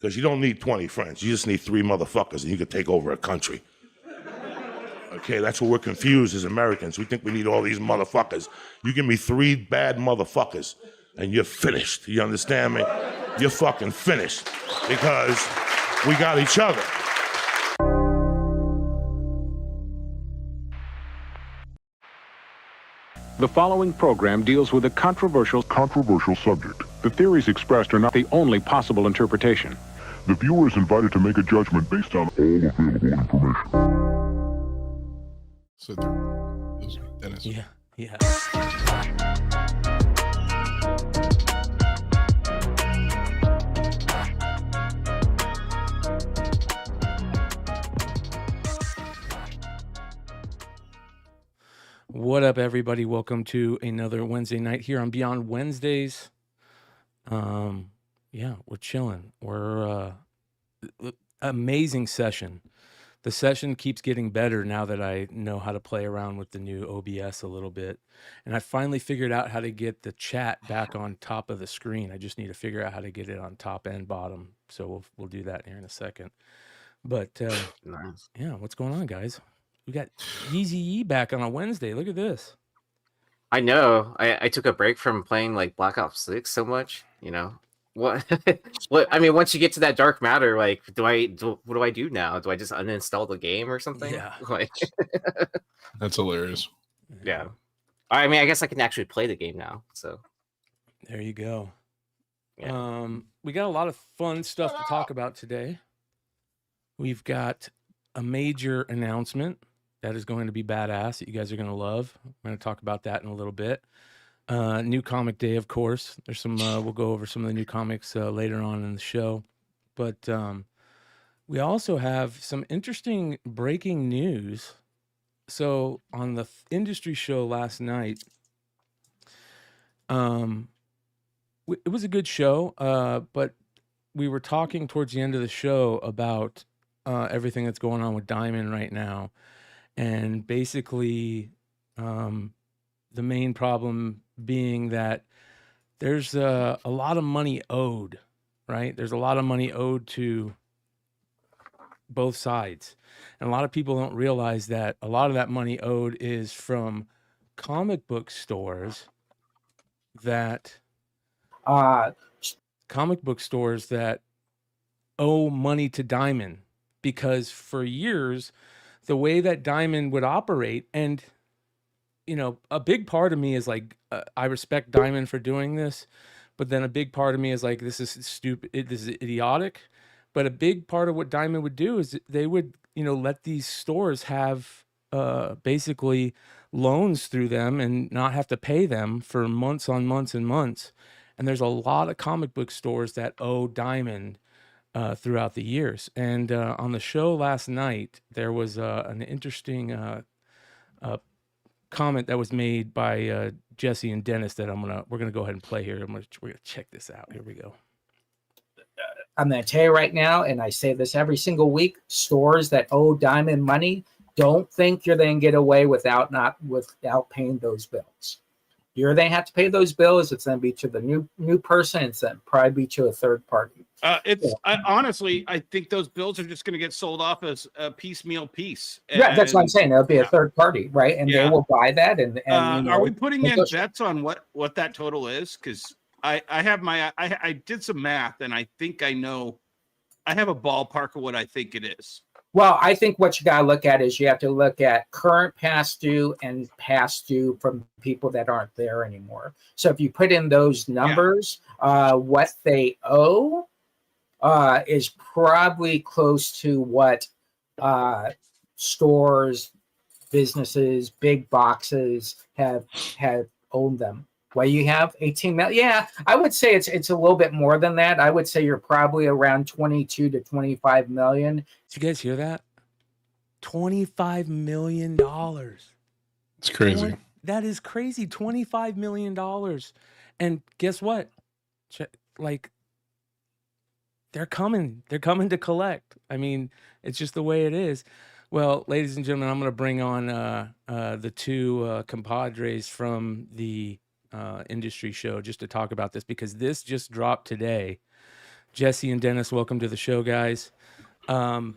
Because you don't need 20 friends. You just need 3 motherfuckers and you can take over a country. Okay, that's what we're confused as Americans. We think we need all these motherfuckers. You give me 3 bad motherfuckers and you're finished. You understand me? You're fucking finished because we got each other. The following program deals with a controversial subject. The theories expressed are not the only possible interpretation. The viewer is invited to make a judgment based on all available information. Slither. Dennis. Yeah. What up, everybody? Welcome to another Wednesday night here on Beyond Wednesdays. Yeah, we're chilling. We're amazing session. The session keeps getting better now that I know how to play around with the new OBS a little bit. And I finally figured out how to get the chat back on top of the screen. I just need to figure out how to get it on top and bottom. So we'll do that here in a second. But Nice. yeah, what's going on, guys? We got Yeezy back on a Wednesday. Look at this. I know. I took a break from playing like Black Ops 6 so much, you know. What I mean, once you get to that dark matter, like what do I do now? Do I just uninstall the game or something? Yeah. Like That's hilarious. yeah. I mean, I guess I can actually play the game now. So There you go. yeah. We got a lot of fun stuff to talk about today. We've got a major announcement that is going to be badass that you guys are going to love. I'm going to talk about that in a little bit. New comic day, of course. There's some, we'll go over some of the new comics later on in the show. But we also have some interesting breaking news. So on the industry show last night, it was a good show, but we were talking towards the end of the show about everything that's going on with Diamond right now. And basically, the main problem being that there's a lot of money owed, right? There's a lot of money owed to both sides. And a lot of people don't realize that a lot of that money owed is from comic book stores that owe money to Diamond, because for years, the way that Diamond would operate, and you know, a big part of me is like, I respect Diamond for doing this, but then a big part of me is like, this is stupid, this is idiotic. But a big part of what Diamond would do is they would, you know, let these stores have basically loans through them and not have to pay them for months on months and months. And there's a lot of comic book stores that owe Diamond throughout the years. And on the show last night, there was an interesting comment that was made by Jesse and Dennis that we're gonna go ahead and play here. We're gonna check this out. Here we go. I'm going to tell you right now, and I say this every single week, stores that owe Diamond money, don't think you're going to get away without paying those bills. You're going to have to pay those bills. It's going to be to the new person. It's going to probably be to a third party. Honestly, I think those bills are just going to get sold off as a piecemeal piece. Yeah, that's what I'm saying. It'll be a third party, right? And they will buy that. And you know, are we putting in bets on what that total is? Because I did some math, and I think I know. I have a ballpark of what I think it is. Well, I think what you got to look at is you have to look at current past due and past due from people that aren't there anymore. So if you put in those numbers, what they owe is probably close to what stores, businesses, big boxes have owned them. Well, you have 18 million. Yeah, I would say it's a little bit more than that. I would say you're probably around 22 to 25 million. Did you guys hear that? $25 million. It's crazy. That is crazy. $25 million. And guess what? Like, they're coming to collect. I mean, it's just the way it is. Well, ladies and gentlemen, I'm going to bring on the two compadres from the industry show just to talk about this, because this just dropped today. Jesse and Dennis, welcome to the show, guys. The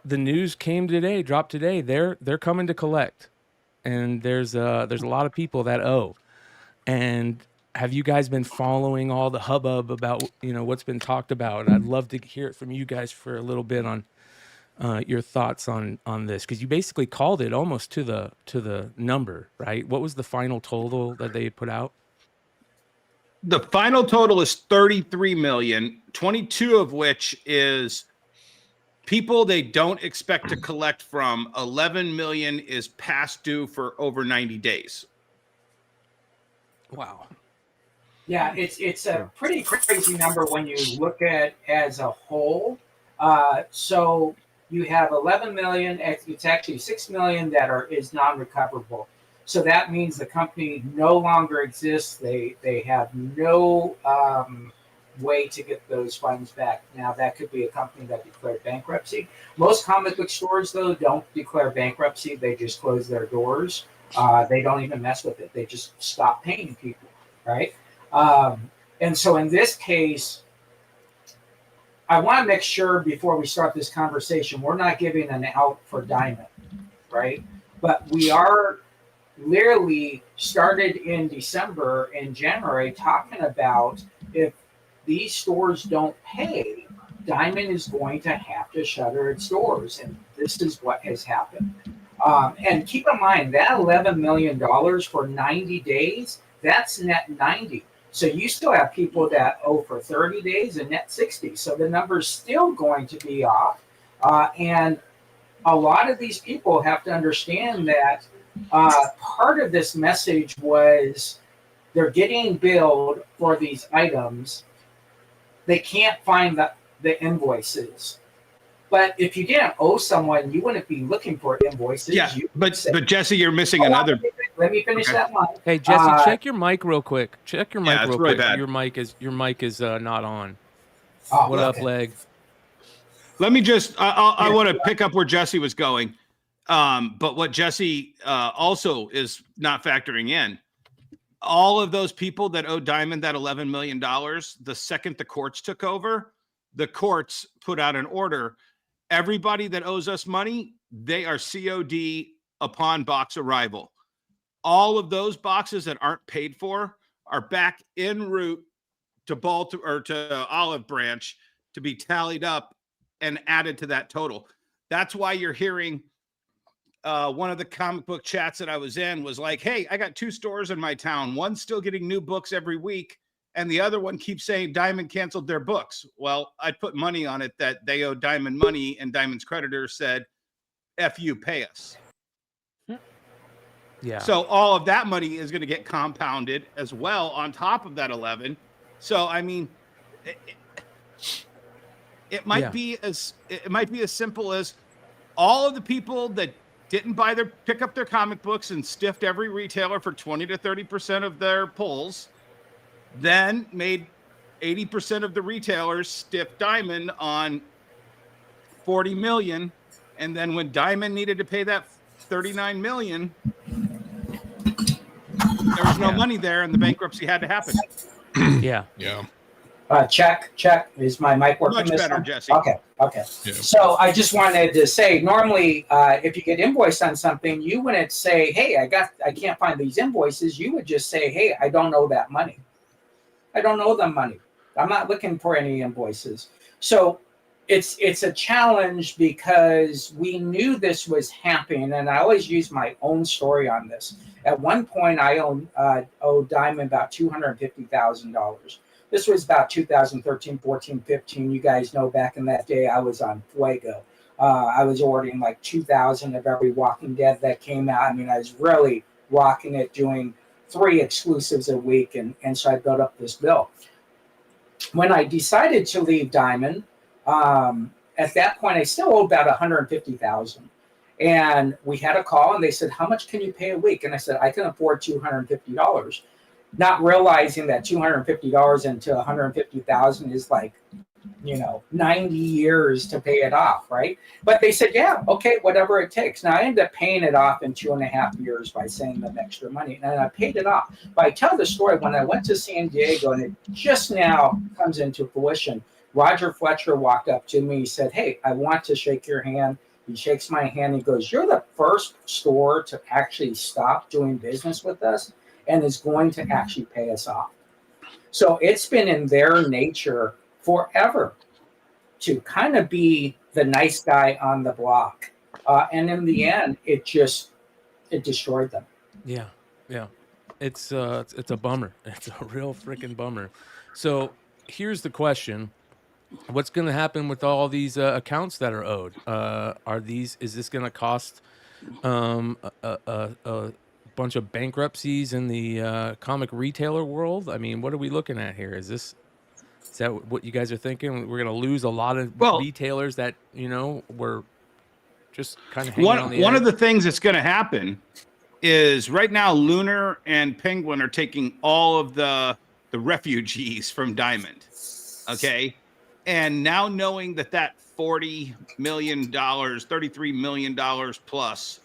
news came today, dropped today. They're coming to collect, and there's a lot of people that owe. And have you guys been following all the hubbub about what's been talked about? And I'd love to hear it from you guys for a little bit on your thoughts on this, because you basically called it almost to the number, right? What was the final total that they put out? The final total is 33 million, 22 of which is people they don't expect to collect from. 11 million is past due for over 90 days. Wow. Yeah, it's a pretty crazy number when you look at as a whole. So you have 11 million. It's actually 6 million that is non-recoverable. So that means the company no longer exists. They have no way to get those funds back. Now, that could be a company that declared bankruptcy. Most comic book stores, though, don't declare bankruptcy. They just close their doors. They don't even mess with it. They just stop paying people, right? And so in this case, I want to make sure before we start this conversation, we're not giving an out for Diamond, right? But we are literally started in December and January talking about if these stores don't pay, Diamond is going to have to shutter its doors. And this is what has happened. And keep in mind that $11 million for 90 days, that's net 90. So you still have people that owe for 30 days and net 60. So the number's still going to be off. And a lot of these people have to understand that part of this message was they're getting billed for these items. They can't find the invoices. But if you didn't owe someone, you wouldn't be looking for invoices. Yeah, but Jesse, you're missing another. Let me finish that line. Hey, Jesse, check your mic real quick. Check your mic it's real really quick. bad. Your mic is not on. Oh, What up, okay. leg? Let me just, I want to pick up where Jesse was going. But what Jesse also is not factoring in, all of those people that owe Diamond that $11 million, the second the courts took over, the courts put out an order. Everybody that owes us money, they are COD upon box arrival. All of those boxes that aren't paid for are back en route to Baltimore or to Olive Branch to be tallied up and added to that total. That's why you're hearing one of the comic book chats that I was in was like, hey, I got 2 stores in my town. One's still getting new books every week, and the other one keeps saying Diamond canceled their books. Well, I put money on it that they owe Diamond money, and Diamond's creditors said, F you, pay us. Yeah. So all of that money is going to get compounded as well on top of that 11. So, I mean, it might be as simple as all of the people that didn't pick up their comic books and stiffed every retailer for 20 to 30% of their pulls, then made 80% of the retailers stiff Diamond on 40 million. And then when Diamond needed to pay that 39 million, there was no money there and the bankruptcy had to happen. Yeah. Yeah. Check. Is my mic working? Much this better, time? Jesse. Okay. Yeah. So I just wanted to say, normally, if you get invoiced on something, you wouldn't say, "Hey, I can't find these invoices." You would just say, "Hey, I don't owe that money. I don't owe them money. I'm not looking for any invoices." So it's a challenge because we knew this was happening, and I always use my own story on this. At one point, I owed Diamond about $250,000. This was about 2013, 14, 15. You guys know back in that day, I was on Fuego. I was ordering like 2,000 of every Walking Dead that came out. I mean, I was really rocking it, doing 3 exclusives a week. And so I built up this bill. When I decided to leave Diamond, at that point, I still owed about $150,000. And we had a call and they said, "How much can you pay a week?" And I said, "I can afford $250. Not realizing that $250 into $150,000 is like 90 years to pay it off, right? But they said, yeah, okay, whatever it takes. Now I ended up paying it off in 2.5 years by sending them extra money, and I paid it off. But I tell the story when I went to San Diego, and it just now comes into fruition. Roger Fletcher walked up to me. He said, hey, I want to shake your hand. He shakes my hand. He goes, you're the first store to actually stop doing business with us and is going to actually pay us off. So it's been in their nature forever to kind of be the nice guy on the block. And in the end, it destroyed them. Yeah. It's a bummer. It's a real freaking bummer. So here's the question. What's going to happen with all these accounts that are owed? Is this going to cost a bunch of bankruptcies in the comic retailer world? I mean, what are we looking at here? Is that what you guys are thinking? We're going to lose a lot of retailers that, were just kind of hanging on the edge? One of the things that's going to happen is right now Lunar and Penguin are taking all of the refugees from Diamond. Okay? And now knowing that $40 million, $33 million plus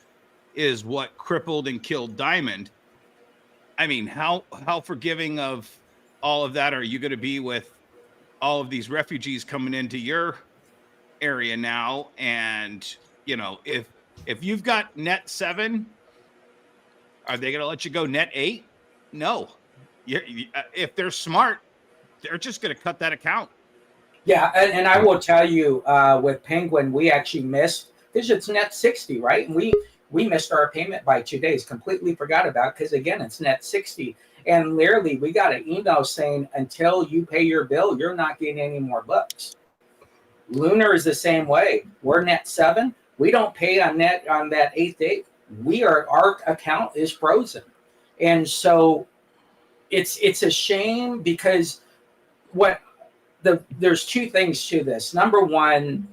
is what crippled and killed Diamond. I mean, how forgiving of all of that are you going to be with all of these refugees coming into your area now? And, if you've got net 7, are they going to let you go net 8? No. If they're smart, they're just going to cut that account. Yeah, and I will tell you, with Penguin, we actually missed, because it's net 60, right? And we missed our payment by 2 days, completely forgot about, because again, it's net 60. And literally, we got an email saying, until you pay your bill, you're not getting any more books. Lunar is the same way. We're net 7. We don't pay on that 8th day. Our account is frozen. And so it's a shame, because there's two things to this. Number one,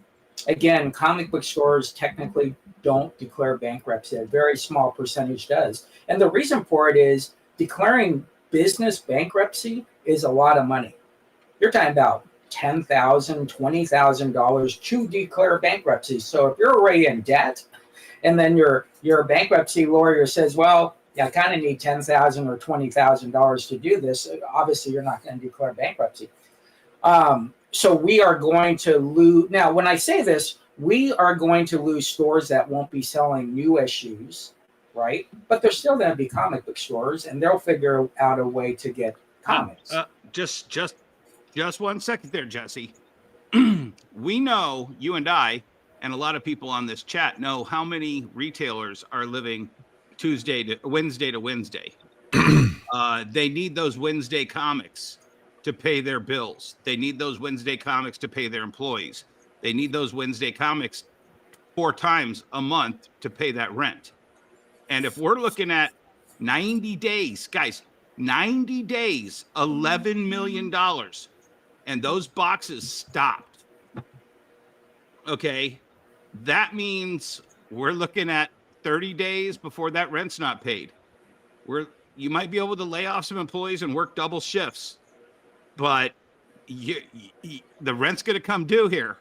again, comic book stores technically don't declare bankruptcy. A very small percentage does. And the reason for it is declaring business bankruptcy is a lot of money. You're talking about $10,000, $20,000 to declare bankruptcy. So if you're already in debt, and then your bankruptcy lawyer says, well, I kind of need $10,000 or $20,000 to do this, obviously you're not going to declare bankruptcy. So we are going to lose. Now, when I say this, we are going to lose stores that won't be selling new issues, right? But they're still going to be comic book stores, and they'll figure out a way to get comics. Just 1 second there, Jesse. We know, you and I, and a lot of people on this chat know how many retailers are living Wednesday to Wednesday. They need those Wednesday comics to pay their bills. They need those Wednesday comics to pay their employees. They need those Wednesday comics 4 times a month to pay that rent. And if we're looking at 90 days, guys, 90 days, $11 million, and those boxes stopped. Okay, that means we're looking at 30 days before that rent's not paid. You might be able to lay off some employees and work double shifts, but the rent's going to come due here,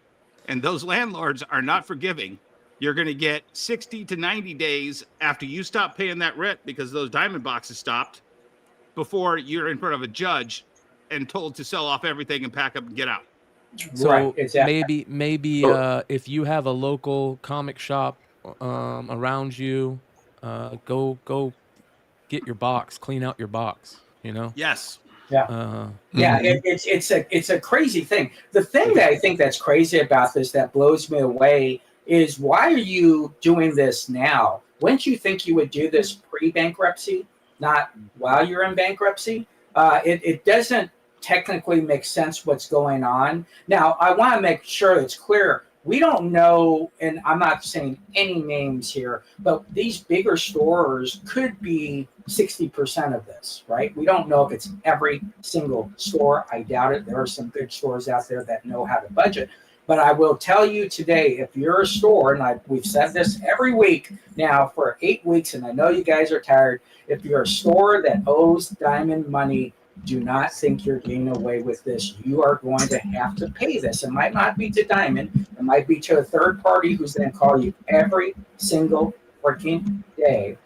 and those landlords are not forgiving. You're going to get 60 to 90 days after you stop paying that rent because those diamond boxes stopped before you're in front of a judge and told to sell off everything and pack up and get out. So Right, exactly. maybe if you have a local comic shop around you, go get your box, clean out your box. Yes. Yeah. It's a crazy thing. The thing that I think that's crazy about this, that blows me away, is why are you doing this now? Wouldn't you think you would do this pre-bankruptcy, not while you're in bankruptcy? It doesn't technically make sense what's going on. Now, I want to make sure it's clear. We don't know, and I'm not saying any names here, but these bigger stores could be 60% of this, right? We don't know if it's every single store. I doubt it. There are some big stores out there that know how to budget. But I will tell you today, if you're a store, and we've said this every week now for 8 weeks, and I know you guys are tired, if you're a store that owes Diamond money, Do not think you're getting away with this. You are going to have to pay this. It might not be to Diamond. It might be to a third party who's going to call you every single freaking day.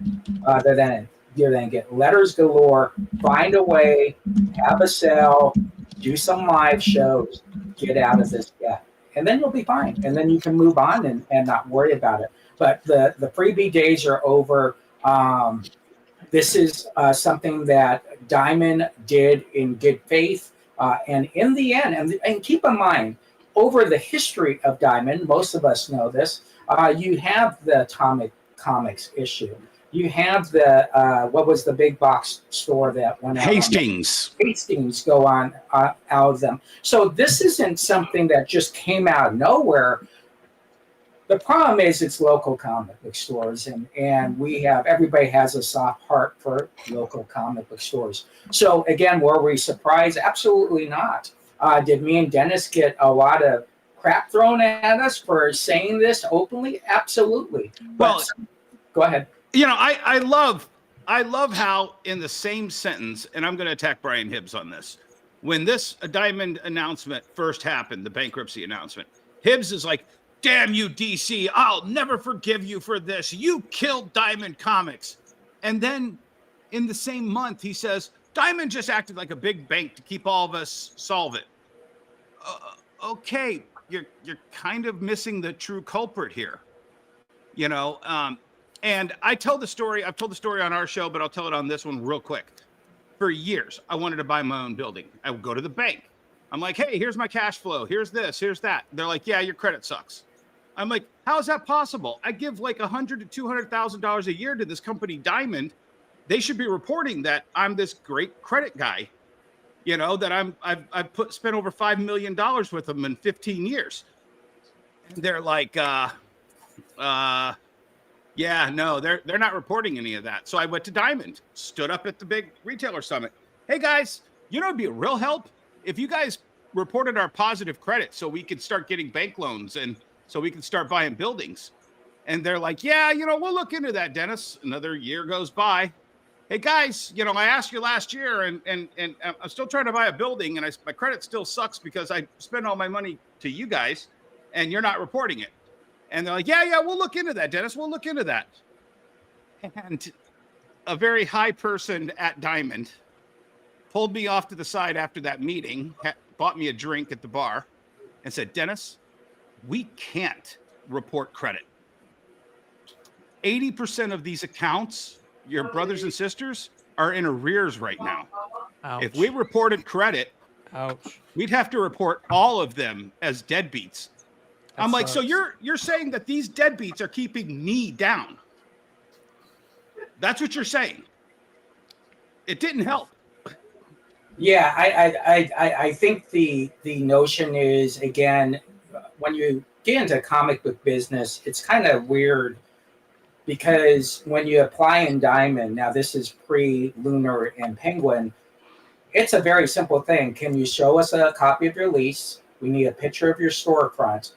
Then you're going to get letters galore. Find a way, have a sale, do some live shows, get out of this debt. And then you'll be fine. And then you can move on and not worry about it. But the freebie days are over. This is something that Diamond did in good faith. And in the end, and keep in mind, over the history of Diamond, most of us know this, you have the Atomic Comics issue. You have the, what was the big box store that went out? Hastings. Hastings go on out of them. So this isn't something that just came out of nowhere. The problem is it's local comic book stores, and everybody has a soft heart for local comic book stores. So again, were we surprised? Absolutely not. Did me and Dennis get a lot of crap thrown at us for saying this openly? Absolutely. Well, go ahead. You know, I love how in the same sentence, and I'm going to attack Brian Hibbs on this. When this Diamond announcement first happened, the bankruptcy announcement, Hibbs is like, "Damn you, DC, I'll never forgive you for this. You killed Diamond Comics." And then in the same month, he says, "Diamond just acted like a big bank to keep all of us solvent." Okay, you're kind of missing the true culprit here. You know, and I've told the story on our show, but I'll tell it on this one real quick. For years, I wanted to buy my own building. I would go to the bank. I'm like, "Hey, here's my cash flow. Here's this, here's that." They're like, "Yeah, your credit sucks." I'm like, "How is that possible? I give like $100,000 to $200,000 a year to this company, Diamond. They should be reporting that I'm this great credit guy. You know, that I've spent over $5 million with them in 15 years." And they're like, "Yeah, no, they're not reporting any of that." So I went to Diamond, stood up at the big retailer summit. "Hey guys, you know, it'd be a real help if you guys reported our positive credit so we could start getting bank loans and so we can start buying buildings." And they're like, "Yeah, you know, we'll look into that, Dennis." Another year goes by. "Hey guys, you know, I asked you last year and I'm still trying to buy a building and my credit still sucks because I spent all my money to you guys and you're not reporting it." And they're like, yeah, we'll look into that, Dennis. We'll look into that. And a very high person at Diamond pulled me off to the side after that meeting, bought me a drink at the bar, and said, "Dennis, we can't report credit. 80% of these accounts, your brothers and sisters, are in arrears right now. Ouch. If we reported credit, Ouch. we'd have to report all of them as deadbeats." I'm like, "So sucks. you're saying that these deadbeats are keeping me down? That's what you're saying?" It didn't help. Yeah, I think the notion is, again, when you get into comic book business, it's kind of weird because when you apply in Diamond, now this is pre-Lunar and Penguin, it's a very simple thing. Can you show us a copy of your lease? We need a picture of your storefront.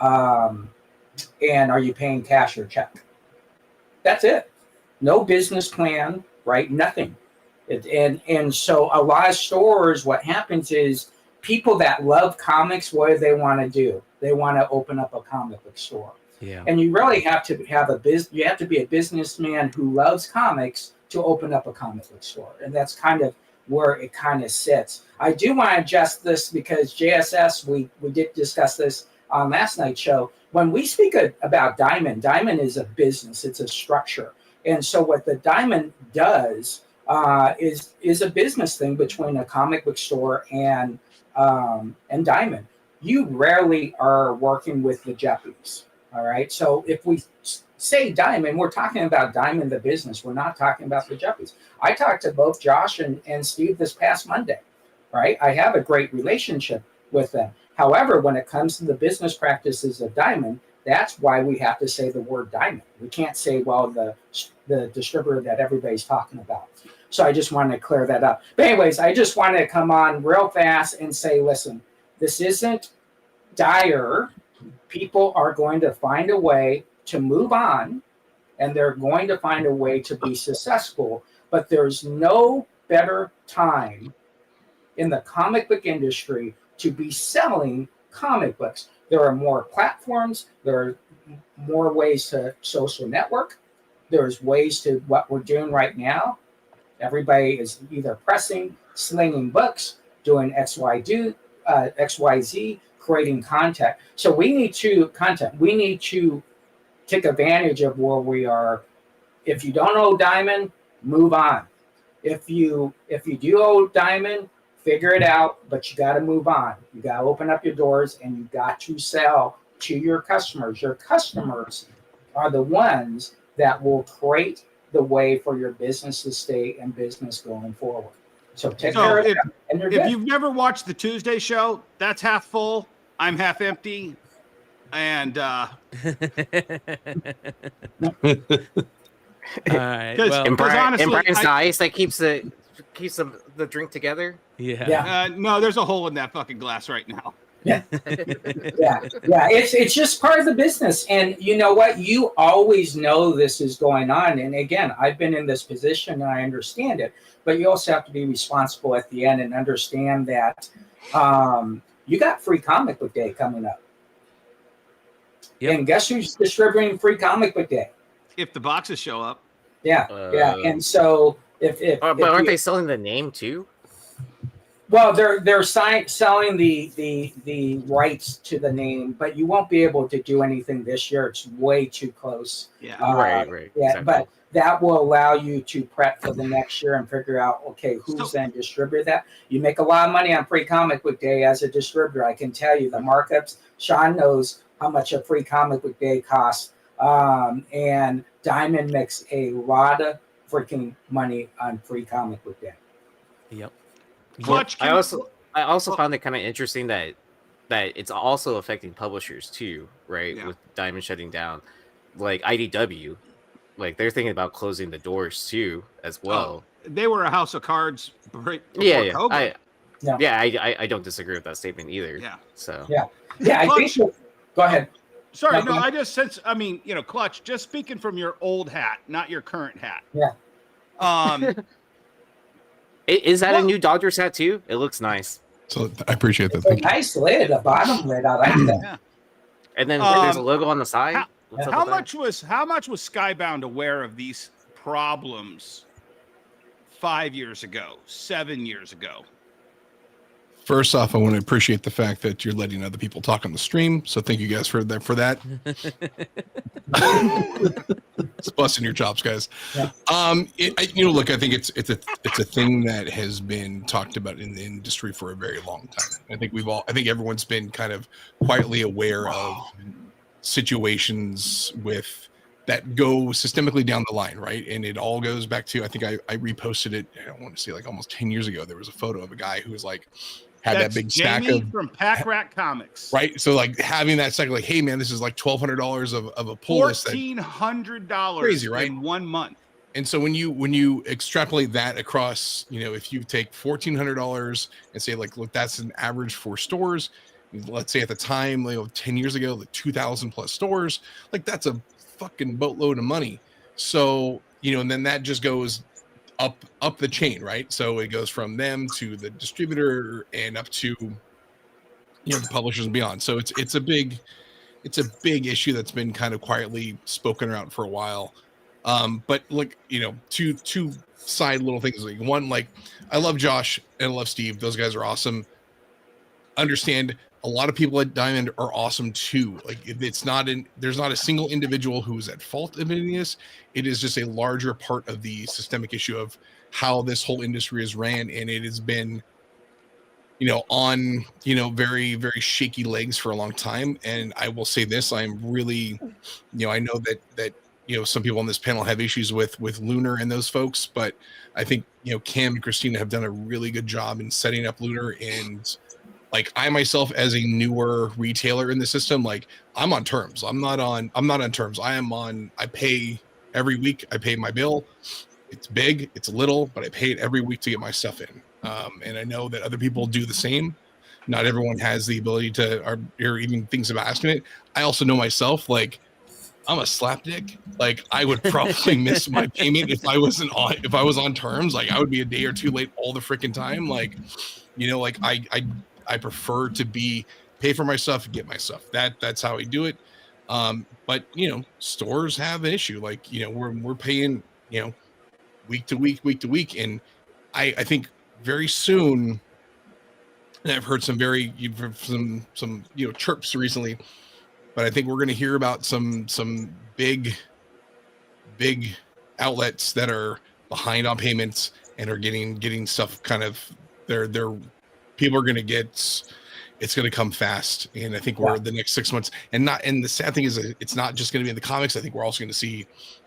And are you paying cash or check? That's it. No business plan, right? Nothing. And so a lot of stores, what happens is people that love comics, what do they want to do? They want to open up a comic book store. Yeah. And you really have to have you have to be a businessman who loves comics to open up a comic book store. And that's kind of where it kind of sits. I do want to adjust this because JSS, we did discuss this on last night's show. When we speak about Diamond, Diamond is a business. It's a structure. And so what the Diamond does is a business thing between a comic book store and Diamond. You rarely are working with the Jeppies. All right. So if we say Diamond, we're talking about Diamond the business. We're not talking about the Jeppies. I talked to both Josh and Steve this past Monday. Right. I have a great relationship with them. However, when it comes to the business practices of Diamond, that's why we have to say the word Diamond. We can't say, well, the distributor that everybody's talking about. So I just wanted to clear that up. But anyways, I just wanted to come on real fast and say, listen, this isn't dire. People are going to find a way to move on, and they're going to find a way to be successful. But there's no better time in the comic book industry to be selling comic books. There are more platforms. There are more ways to social network. There's ways to what we're doing right now. Everybody is either pressing, slinging books, doing XYZ, creating content. So we need to take advantage of where we are. If you don't owe Diamond, move on. If you do owe Diamond, figure it out, but you got to move on. You got to open up your doors and you got to sell to your customers. Your customers are the ones that will create the way for your business to stay in business going forward. So take care of it. And if you've never watched the Tuesday show, that's half full. I'm half empty. And All right. Well, And honestly, Brian's nice. That keeps the drink together. yeah. no, there's a hole in that fucking glass right now. yeah. It's just part of the business. And you know what? You always know this is going on. And again, I've been in this position and I understand it. But you also have to be responsible at the end and understand that you got Free Comic Book Day coming up. Yep. And guess who's distributing Free Comic Book Day? If the boxes show up. Yeah. And so if But aren't they selling the name too? Well, they're selling the rights to the name, but you won't be able to do anything this year. It's way too close. Yeah. Right. Yeah, Exactly. but that will allow you to prep for the next year and figure out, okay, who's then distribute that. You make a lot of money on Free Comic Book Day as a distributor. I can tell you the markups. Sean knows how much a Free Comic Book Day costs, and Diamond makes a lot of freaking money on Free Comic Book Day. Yep. Clutch. I also found it kind of interesting that it's also affecting publishers too, right? Yeah. With Diamond shutting down, like IDW, like they're thinking about closing the doors too as well. They were a house of cards right before Yeah. COVID. I don't disagree with that statement either. Yeah. So Yeah, I think. Go ahead. Sorry, No, no, I just sense. I mean, Clutch. Just speaking from your old hat, not your current hat. Yeah. is that a new Dodgers hat too? It looks nice. So I appreciate that. It's a Thank you. nice lid, a bottom lid. I like that. Yeah. And then there's a logo on the side. What's up How with that? much was Skybound aware of these problems 5 years ago, 7 years ago? First off, I want to appreciate the fact that you're letting other people talk on the stream. So thank you guys for that. It's busting your chops, guys. Yeah. Look, I think it's a thing that has been talked about in the industry for a very long time. I think everyone's been kind of quietly aware of situations with that go systemically down the line, right? And it all goes back to, I think I reposted it, I don't want to say like almost 10 years ago. There was a photo of a guy who was like, had That's that big Jamie stack of from Pack Rat Comics. right. So like having that stack, like, hey man, this is like $1,200 of a pull list. $1,400 Crazy, right? in 1 month. And so when you extrapolate that across, if you take $1,400 and say like, look, that's an average for stores. Let's say at the time, 10 years ago, the 2,000 plus stores, like that's a fucking boatload of money. So, and then that just goes up the chain, right? So it goes from them to the distributor and up to, the publishers and beyond. So it's a big issue that's been kind of quietly spoken around for a while. But like, two side little things. Like one, like I love Josh and I love Steve. Those guys are awesome. Understand a lot of people at Diamond are awesome too. Like there's not a single individual who is at fault of any of this. It is just a larger part of the systemic issue of how this whole industry is ran. And it has been, on, very, very shaky legs for a long time. And I will say this, I'm really, I know that some people on this panel have issues with Lunar and those folks, but I think, Cam and Christina have done a really good job in setting up Lunar. And like I myself, as a newer retailer in the system, like I'm on terms. I'm not on terms. I pay every week. I pay my bill. It's big, it's little, but I pay it every week to get my stuff in. And I know that other people do the same. Not everyone has the ability to, or even thinks about asking it. I also know myself, like I'm a slapdick. Like I would probably miss my payment if I was on terms. Like I would be a day or two late all the freaking time. Like, like I prefer to pay for my stuff, get my stuff. That's how I do it. But stores have an issue. Like, we're paying, week to week. And I think very soon, and I've heard you've heard some chirps recently, but I think we're going to hear about some big outlets that are behind on payments and are getting stuff kind of they're people are going to get, it's going to come fast. And I think we're the next 6 months, and the sad thing is it's not just going to be in the comics. I think we're also going to see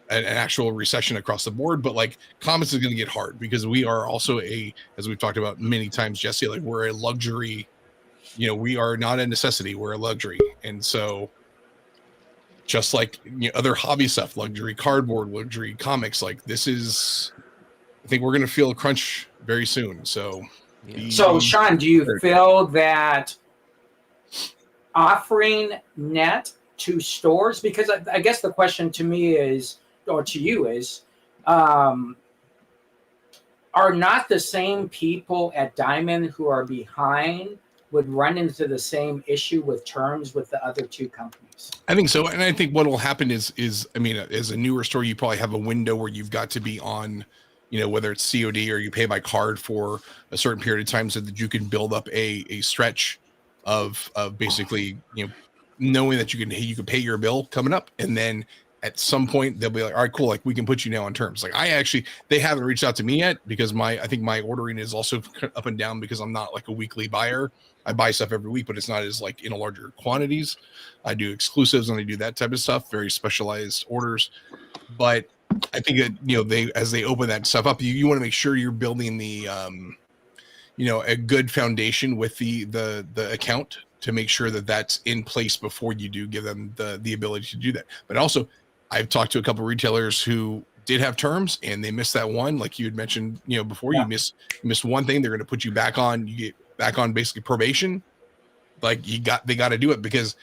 an actual recession across the board, but like comics is going to get hard because we are also as we've talked about many times, Jesse, like we're a luxury, we are not a necessity, we're a luxury. And so just like other hobby stuff, luxury cardboard, luxury comics, like this is, I think we're going to feel a crunch very soon. So, So Sean, do you feel that offering net to stores, because I guess the question to me is, or to you is, are not the same people at Diamond who are behind would run into the same issue with terms with the other two companies? I think so. And I think what will happen is, I mean, as a newer store, you probably have a window where you've got to be on, whether it's COD or you pay by card for a certain period of time so that you can build up a stretch of basically, knowing that you can pay your bill coming up. And then at some point they'll be like, all right, cool. Like we can put you now on terms. Like they haven't reached out to me yet because I think my ordering is also up and down because I'm not like a weekly buyer. I buy stuff every week, but it's not as like in a larger quantities. I do exclusives and I do that type of stuff, very specialized orders. But I think that, as they open that stuff up, you want to make sure you're building the, a good foundation with the account to make sure that that's in place before you do give them the ability to do that. But also, I've talked to a couple of retailers who did have terms and they missed that one. Like you had mentioned, before, you miss one thing, they're going to put you back on. You get back on basically probation. Like they got to do it because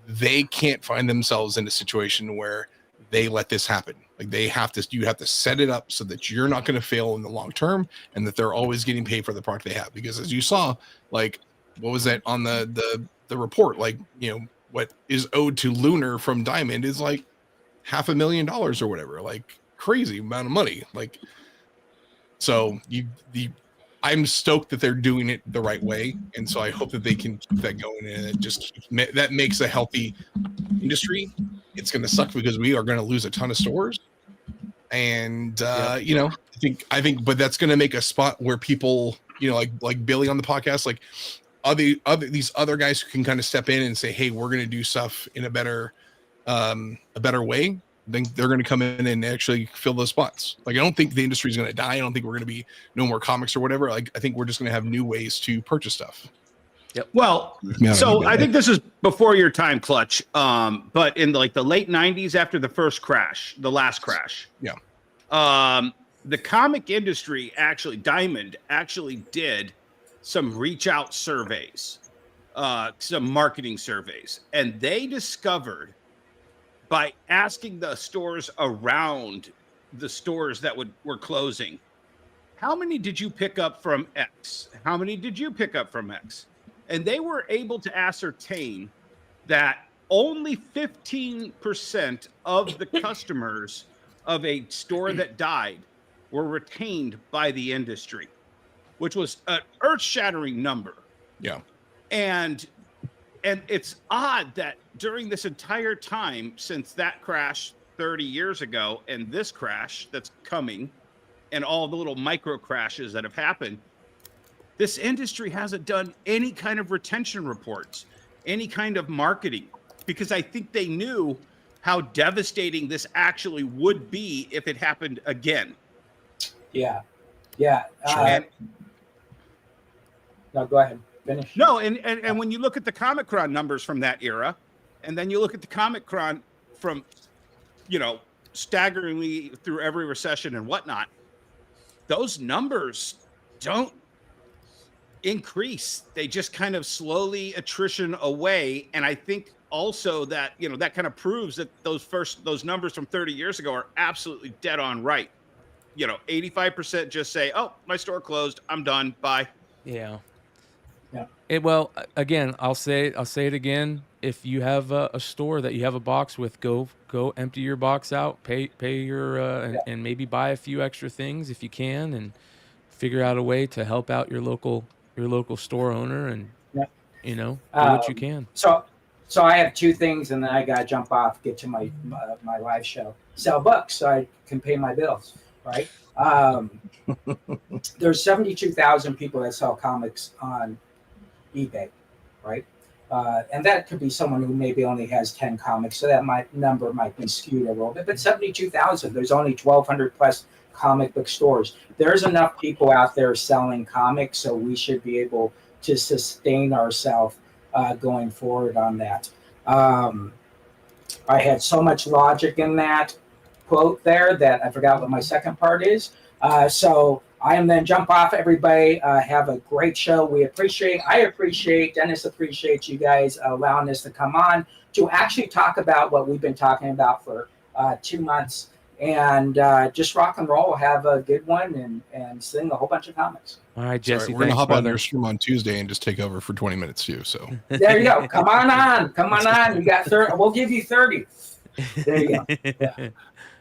they can't find themselves in a situation where they let this happen. Like you have to set it up so that you're not going to fail in the long term and that they're always getting paid for the product they have. Because as you saw, like, what was that on the report? Like, what is owed to Lunar from Diamond is like $500,000 or whatever, like crazy amount of money. Like, so I'm stoked that they're doing it the right way. And so I hope that they can keep that going and it just that makes a healthy industry. It's going to suck because we are going to lose a ton of stores. And, I think, but that's going to make a spot where people, like Billy on the podcast, like these other guys who can kind of step in and say, hey, we're going to do stuff in a better way. I think they're going to come in and actually fill those spots. Like, I don't think the industry is going to die. I don't think we're going to be no more comics or whatever. Like, I think we're just going to have new ways to purchase stuff. Yep. Well, so I think this is before your time, Clutch. But in like the late 90s, after the last crash. Yeah. The comic industry Diamond actually did some reach out surveys, some marketing surveys, and they discovered by asking the stores around the stores that were closing, how many did you pick up from X? How many did you pick up from X? And they were able to ascertain that only 15% of the customers of a store that died were retained by the industry, which was an earth-shattering number. Yeah. And it's odd that during this entire time since that crash 30 years ago and this crash that's coming and all the little micro crashes that have happened, this industry hasn't done any kind of retention reports, any kind of marketing, because I think they knew how devastating this actually would be if it happened again. Yeah. No, go ahead. Finish. No, and when you look at the Comic-Con numbers from that era, and then you look at the Comic-Con from, staggeringly through every recession and whatnot, those numbers don't increase. They just kind of slowly attrition away. And I think also that, that kind of proves that those numbers from 30 years ago are absolutely dead on right. 85% just say, oh, my store closed, I'm done, bye. Yeah. Well, again, I'll say it again. If you have a store that you have a box with, go empty your box out, pay your and maybe buy a few extra things if you can, and figure out a way to help out your local store owner, and do what you can. So I have two things, and then I gotta jump off, get to my live show. Sell books so I can pay my bills, right? There's 72,000 people that sell comics on eBay, right? And that could be someone who maybe only has 10 comics, so that number might be skewed a little bit. But 72,000, there's only 1,200 plus comic book stores. There's enough people out there selling comics, so we should be able to sustain ourselves going forward on that. I had so much logic in that quote there that I forgot what my second part is. So I am then jump off, everybody. Have a great show. I appreciate, Dennis appreciates you guys allowing us to come on to actually talk about what we've been talking about for 2 months, and just rock and roll, have a good one, and sing a whole bunch of comics. All right, Jesse, we're going to hop brother. on your stream on Tuesday and just take over for 20 minutes too. So there you go. Come on on. You got 30. We'll give you 30. There you go. Yeah.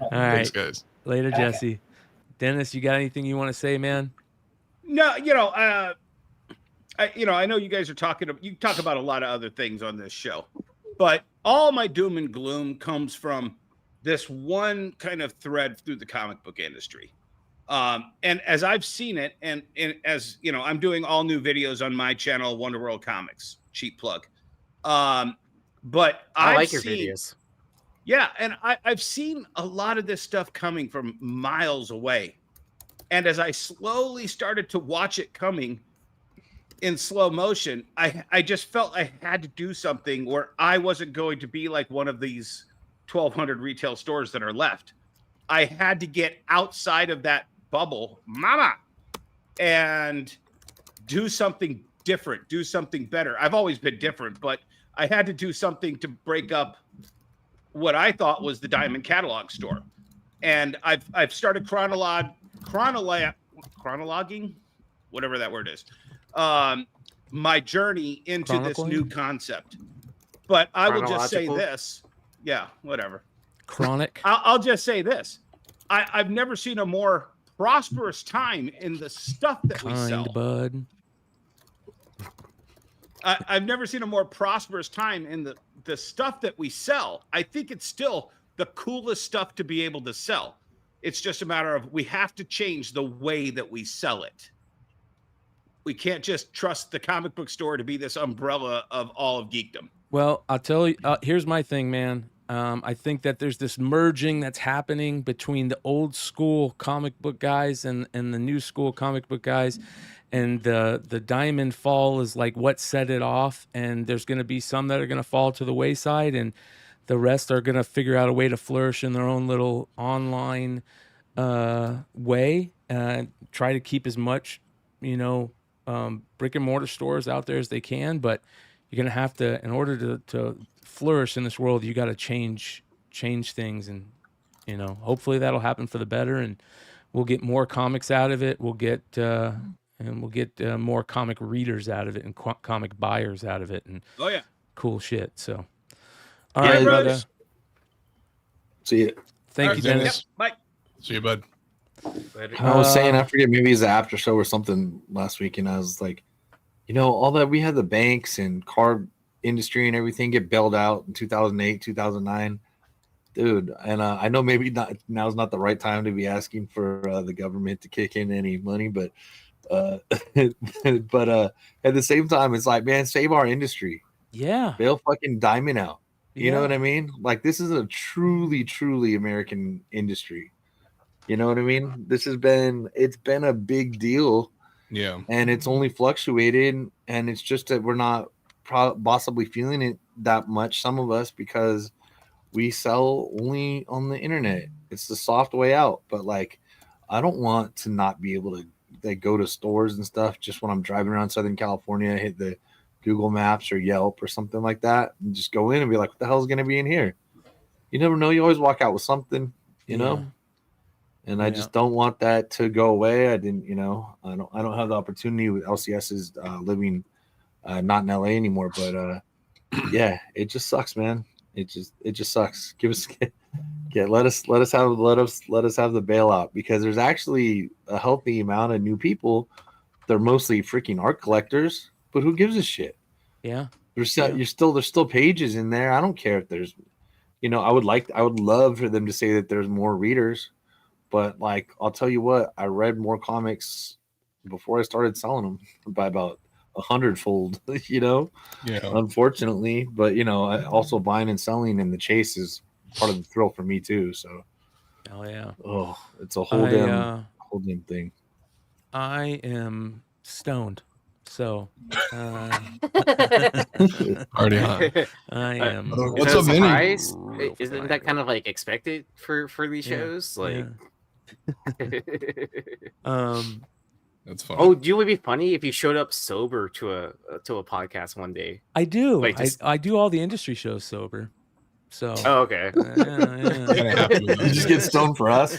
All right. Thanks, guys. Later, Jesse. Dennis, you got anything you want to say, man? No, I know you guys are you talk about a lot of other things on this show, but all my doom and gloom comes from this one kind of thread through the comic book industry. And as I've seen it, and as you know, I'm doing all new videos on my channel, Wonder World Comics, cheap plug. But I like your videos. Yeah, and I've seen a lot of this stuff coming from miles away. And as I slowly started to watch it coming in slow motion, I just felt I had to do something where I wasn't going to be like one of these 1,200 retail stores that are left. I had to get outside of that bubble, mama, and do something different, do something better. I've always been different, but I had to do something to break up what I thought was the Diamond catalog store. And I've started chronologing, whatever that word is, my journey into this new concept. But I will just say this. Yeah, whatever. Chronic. I'll just say this. I've never seen a more prosperous time in the stuff that we sell. Bud. I've never seen a more prosperous time in the stuff that we sell. I think it's still the coolest stuff to be able to sell. It's just a matter of we have to change the way that we sell it. We can't just trust the comic book store to be this umbrella of all of geekdom. Well, I'll tell you, here's my thing, man. I think that there's this merging that's happening between the old school comic book guys and the new school comic book guys. And the Diamond fall is like what set it off. And there's going to be some that are going to fall to the wayside, and the rest are going to figure out a way to flourish in their own little online way. Try to keep as much, brick and mortar stores out there as they can. But you're going to have to, in order to flourish in this world, you got to change things. And, hopefully that'll happen for the better, and we'll get more comics out of it. We'll get more comic readers out of it, and comic buyers out of it, and cool shit. So, all right, brother. See you. Thank you, Dennis. Yep, bye. See you, bud. I was saying, I forget, maybe it's the after show or something last week, and I was like, all that we had the banks and card industry and everything get bailed out in 2008, 2009. Dude, and I know maybe now's not the right time to be asking for the government to kick in any money, but at the same time, it's like, man, save our industry. Yeah. Bail fucking Diamond out. You know what I mean? Like, this is a truly, truly American industry. You know what I mean? It's been a big deal. Yeah. And it's only fluctuated, and it's just that we're not possibly feeling it that much, some of us, because we sell only on the internet. It's the soft way out. But like, I don't want to not be able to go to stores and stuff just when I'm driving around Southern California, hit the Google Maps or Yelp or something like that, and just go in and be like, what the hell is going to be in here? You never know. You always walk out with something, you know? And I just don't want that to go away. I don't have the opportunity with LCS's living not in LA anymore. But yeah, it just sucks, man. It just sucks. Give us let us have the bailout, because there's actually a healthy amount of new people. They're mostly freaking art collectors, but who gives a shit? Yeah. There's still pages in there. I don't care if there's, I would love for them to say that there's more readers, but like, I'll tell you what, I read more comics before I started selling them by about 100-fold, Yeah. unfortunately. But I also buying and selling in the chase is part of the thrill for me too. So Oh yeah. oh, it's a whole damn thing. I am stoned. So Already on. I am. What's up, Vinny? Isn't that kind of like expected for these Yeah, shows? Like, That's funny. oh, do it would be funny if you showed up sober to a podcast one day? I do. Like just- I do all the industry shows sober. So Oh, okay. yeah. You just get stoned for us.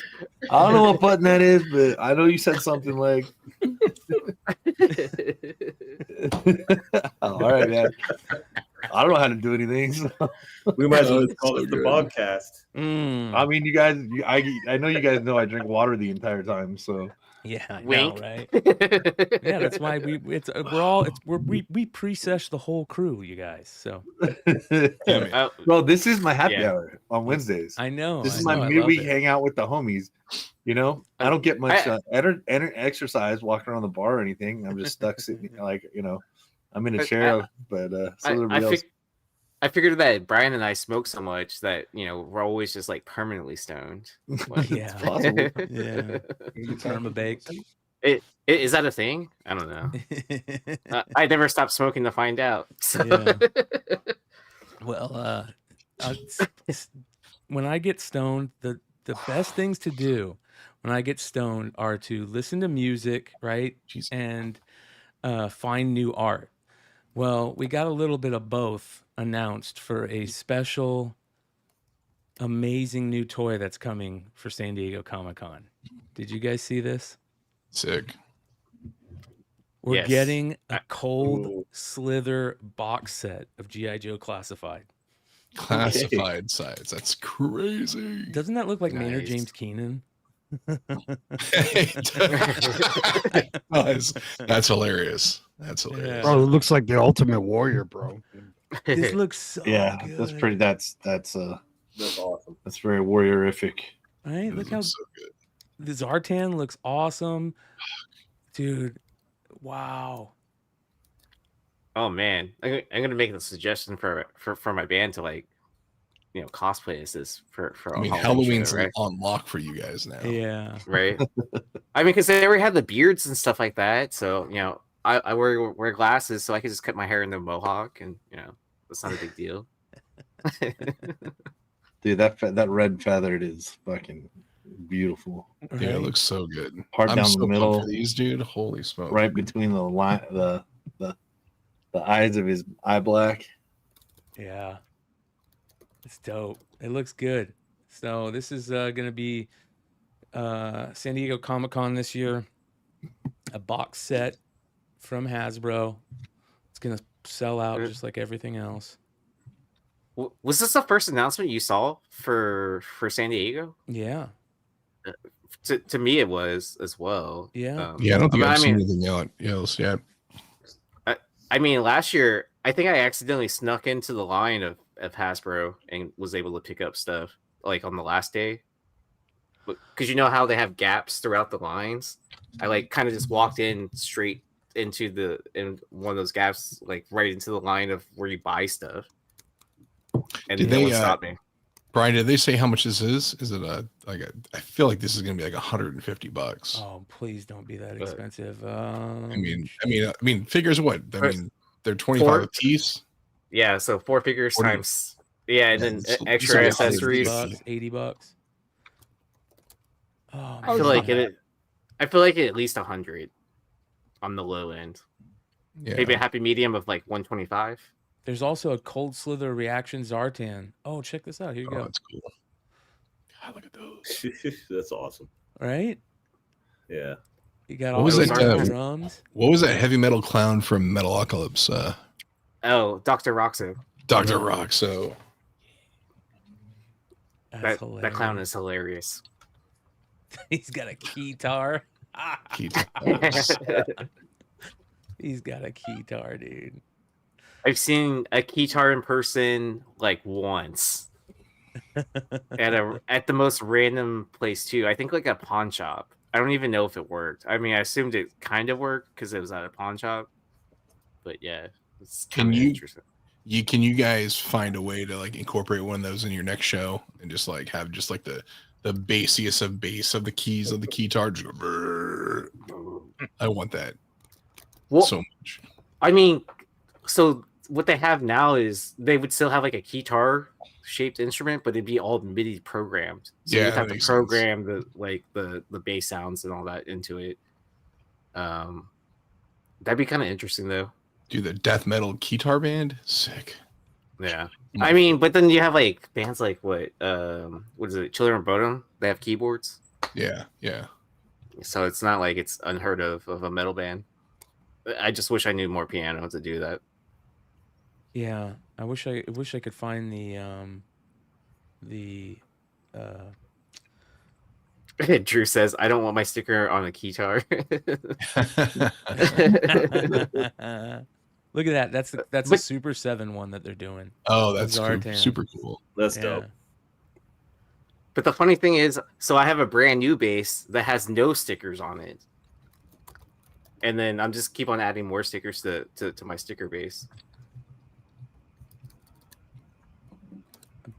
I don't know what button that is, but I know you said something like, all right, man. I don't know how to do anything. So. We might as well just call So it the good. Bobcast. I mean, you guys, I know you guys know I drink water the entire time, so Yeah, I know, Wink. right? Yeah, that's why we pre-sesh the whole crew, you guys. So well, this is my happy Yeah. hour on Wednesdays. I know This is I my love midweek it. hangout with the homies. I don't get much exercise walking around the bar or anything. I'm just stuck sitting, I'm in a chair. But so everybody else. I figured that Brian and I smoke so much that we're always just like permanently stoned. Like, Yeah. It's possible. Yeah, perma-baked. Is that a thing? I don't know. I never stopped smoking to find out. So. Yeah. Well, when I get stoned, the best things to do when I get stoned are to listen to music, right? And find new art. Well, we got a little bit of both announced for a special, amazing new toy that's coming for San Diego Comic-Con. Did you guys see this? Sick. We're Yes. getting a cold Slither box set of G.I. Joe Classified. Classified size. That's crazy. Doesn't that look like Maynard Nice. James Keenan? Nice. That's hilarious. That's hilarious. Bro, it looks like the Ultimate Warrior, bro. This looks so Yeah, good. that's pretty. That's awesome. That's very warriorific. Right? It Look how looks so good. the Zartan looks awesome. Dude, wow. Oh man, I'm gonna make the suggestion for my band to cosplay as this for I mean, a Halloween Halloween's show, right? on lock for you guys now. Yeah. Right. I mean, because they already have the beards and stuff like that, so I wear glasses, so I can just cut my hair into a mohawk, and that's not a big deal. Dude, that red feathered is fucking beautiful. Yeah, it Right? looks so good. Part I'm down so the pumped middle, for these, dude. Holy smoke. right between the line, the eyes of his eye black. Yeah. It's dope. It looks good. So this is going to be San Diego Comic-Con this year. A box set from Hasbro. It's going to sell out just like everything else. Was this the first announcement you saw for San Diego? Yeah. To me, it was as well. Yeah. Yeah, I don't think I I've seen mean, anything else yet. I mean, last year I think I accidentally snuck into the line of Hasbro and was able to pick up stuff like on the last day. Because you know how they have gaps throughout the lines. I kind of just walked in straight into one of those gaps, like right into the line of where you buy stuff, and Did no they one stopped me. Brian, did they say how much this is? Is it I feel like this is gonna be like $150. Oh, please don't be that But- expensive. I mean, figures what? I mean, they're 25 Four- a piece. Yeah, so 4 figures 40. times, and then it's extra like accessories. $80. Oh, I feel like it. I feel like at least 100 on the low end. Yeah. Maybe a happy medium of like 125. There's also a cold Slither reaction Zartan. Oh, check this out. Here you Oh, go. that's cool. God, look at those. That's awesome. Right? Yeah. You got What all was those that, drums. What was that heavy metal clown from Metalocalypse? Oh, Dr. Roxo. Dr. Rock. So That's That clown hilarious. is hilarious. He's got a keytar. He's got a keytar, dude. I've seen a keytar in person like once. at the most random place too. I think like a pawn shop. I don't even know if it worked. I mean, I assumed it kind of worked because it was at a pawn shop. But yeah, it's kind of interesting. Can you guys find a way to like incorporate one of those in your next show and just like have just like the bassiest of bass of the keys of the keytar? Just go, brrr. I want that so much. I mean, so what they have now is they would still have like a keytar shaped instrument, but it'd be all MIDI programmed. So Yeah, you'd have that to makes program the bass sounds and all that into it. That'd be kind of interesting though. Do the death metal keytar band? Sick. Yeah. I mean, but then you have like bands like what is it? Children of Bodom. They have keyboards. Yeah, yeah. So it's not like it's unheard of a metal band. I just wish I knew more piano to do that. Yeah, I wish I could find Drew says, "I don't want my sticker on a keytar." Look at that. That's a Super 7 one that they're doing. Oh, that's Zartan. super cool. That's dope. But the funny thing is, so I have a brand new bass that has no stickers on it. And then I'm just keep on adding more stickers to my sticker base.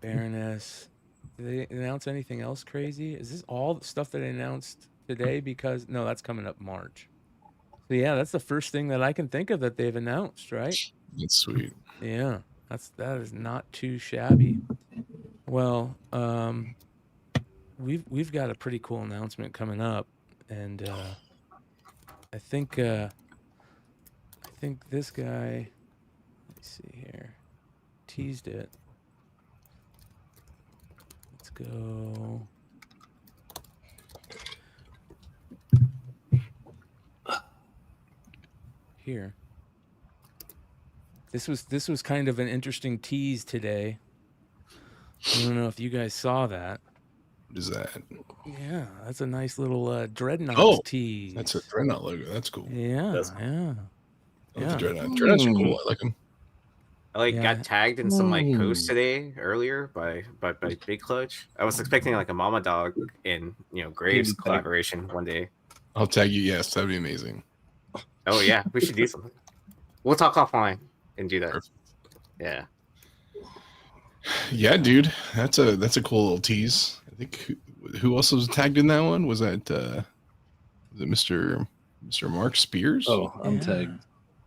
Baroness. Did they announce anything else crazy? Is this all the stuff that they announced today? Because no, that's coming up March. So yeah, that's the first thing that I can think of that they've announced, right? That's sweet. Yeah, that is not too shabby. Well, we've got a pretty cool announcement coming up, and I think this guy, let me see here, teased it. Let's go. Here. This was kind of an interesting tease today. I don't know if you guys saw that. What is that? Yeah, that's a nice little Dreadnoks tease. That's a Dreadnought logo. That's cool. Yeah, That's cool. yeah. I love the Dreadnought. Dreadnoughts are cool. I like them. I got tagged in some like posts today earlier by Big Clutch. I was expecting like a Mama Dog and Graves collaboration one day. I'll tag you. Yes, that'd be amazing. Oh yeah, we should do something. We'll talk offline and do that. Perfect. Yeah. Yeah, dude, that's a cool little tease. I think who else was tagged in that one? Was that was it Mr. Mark Spears? Oh, I'm tagged.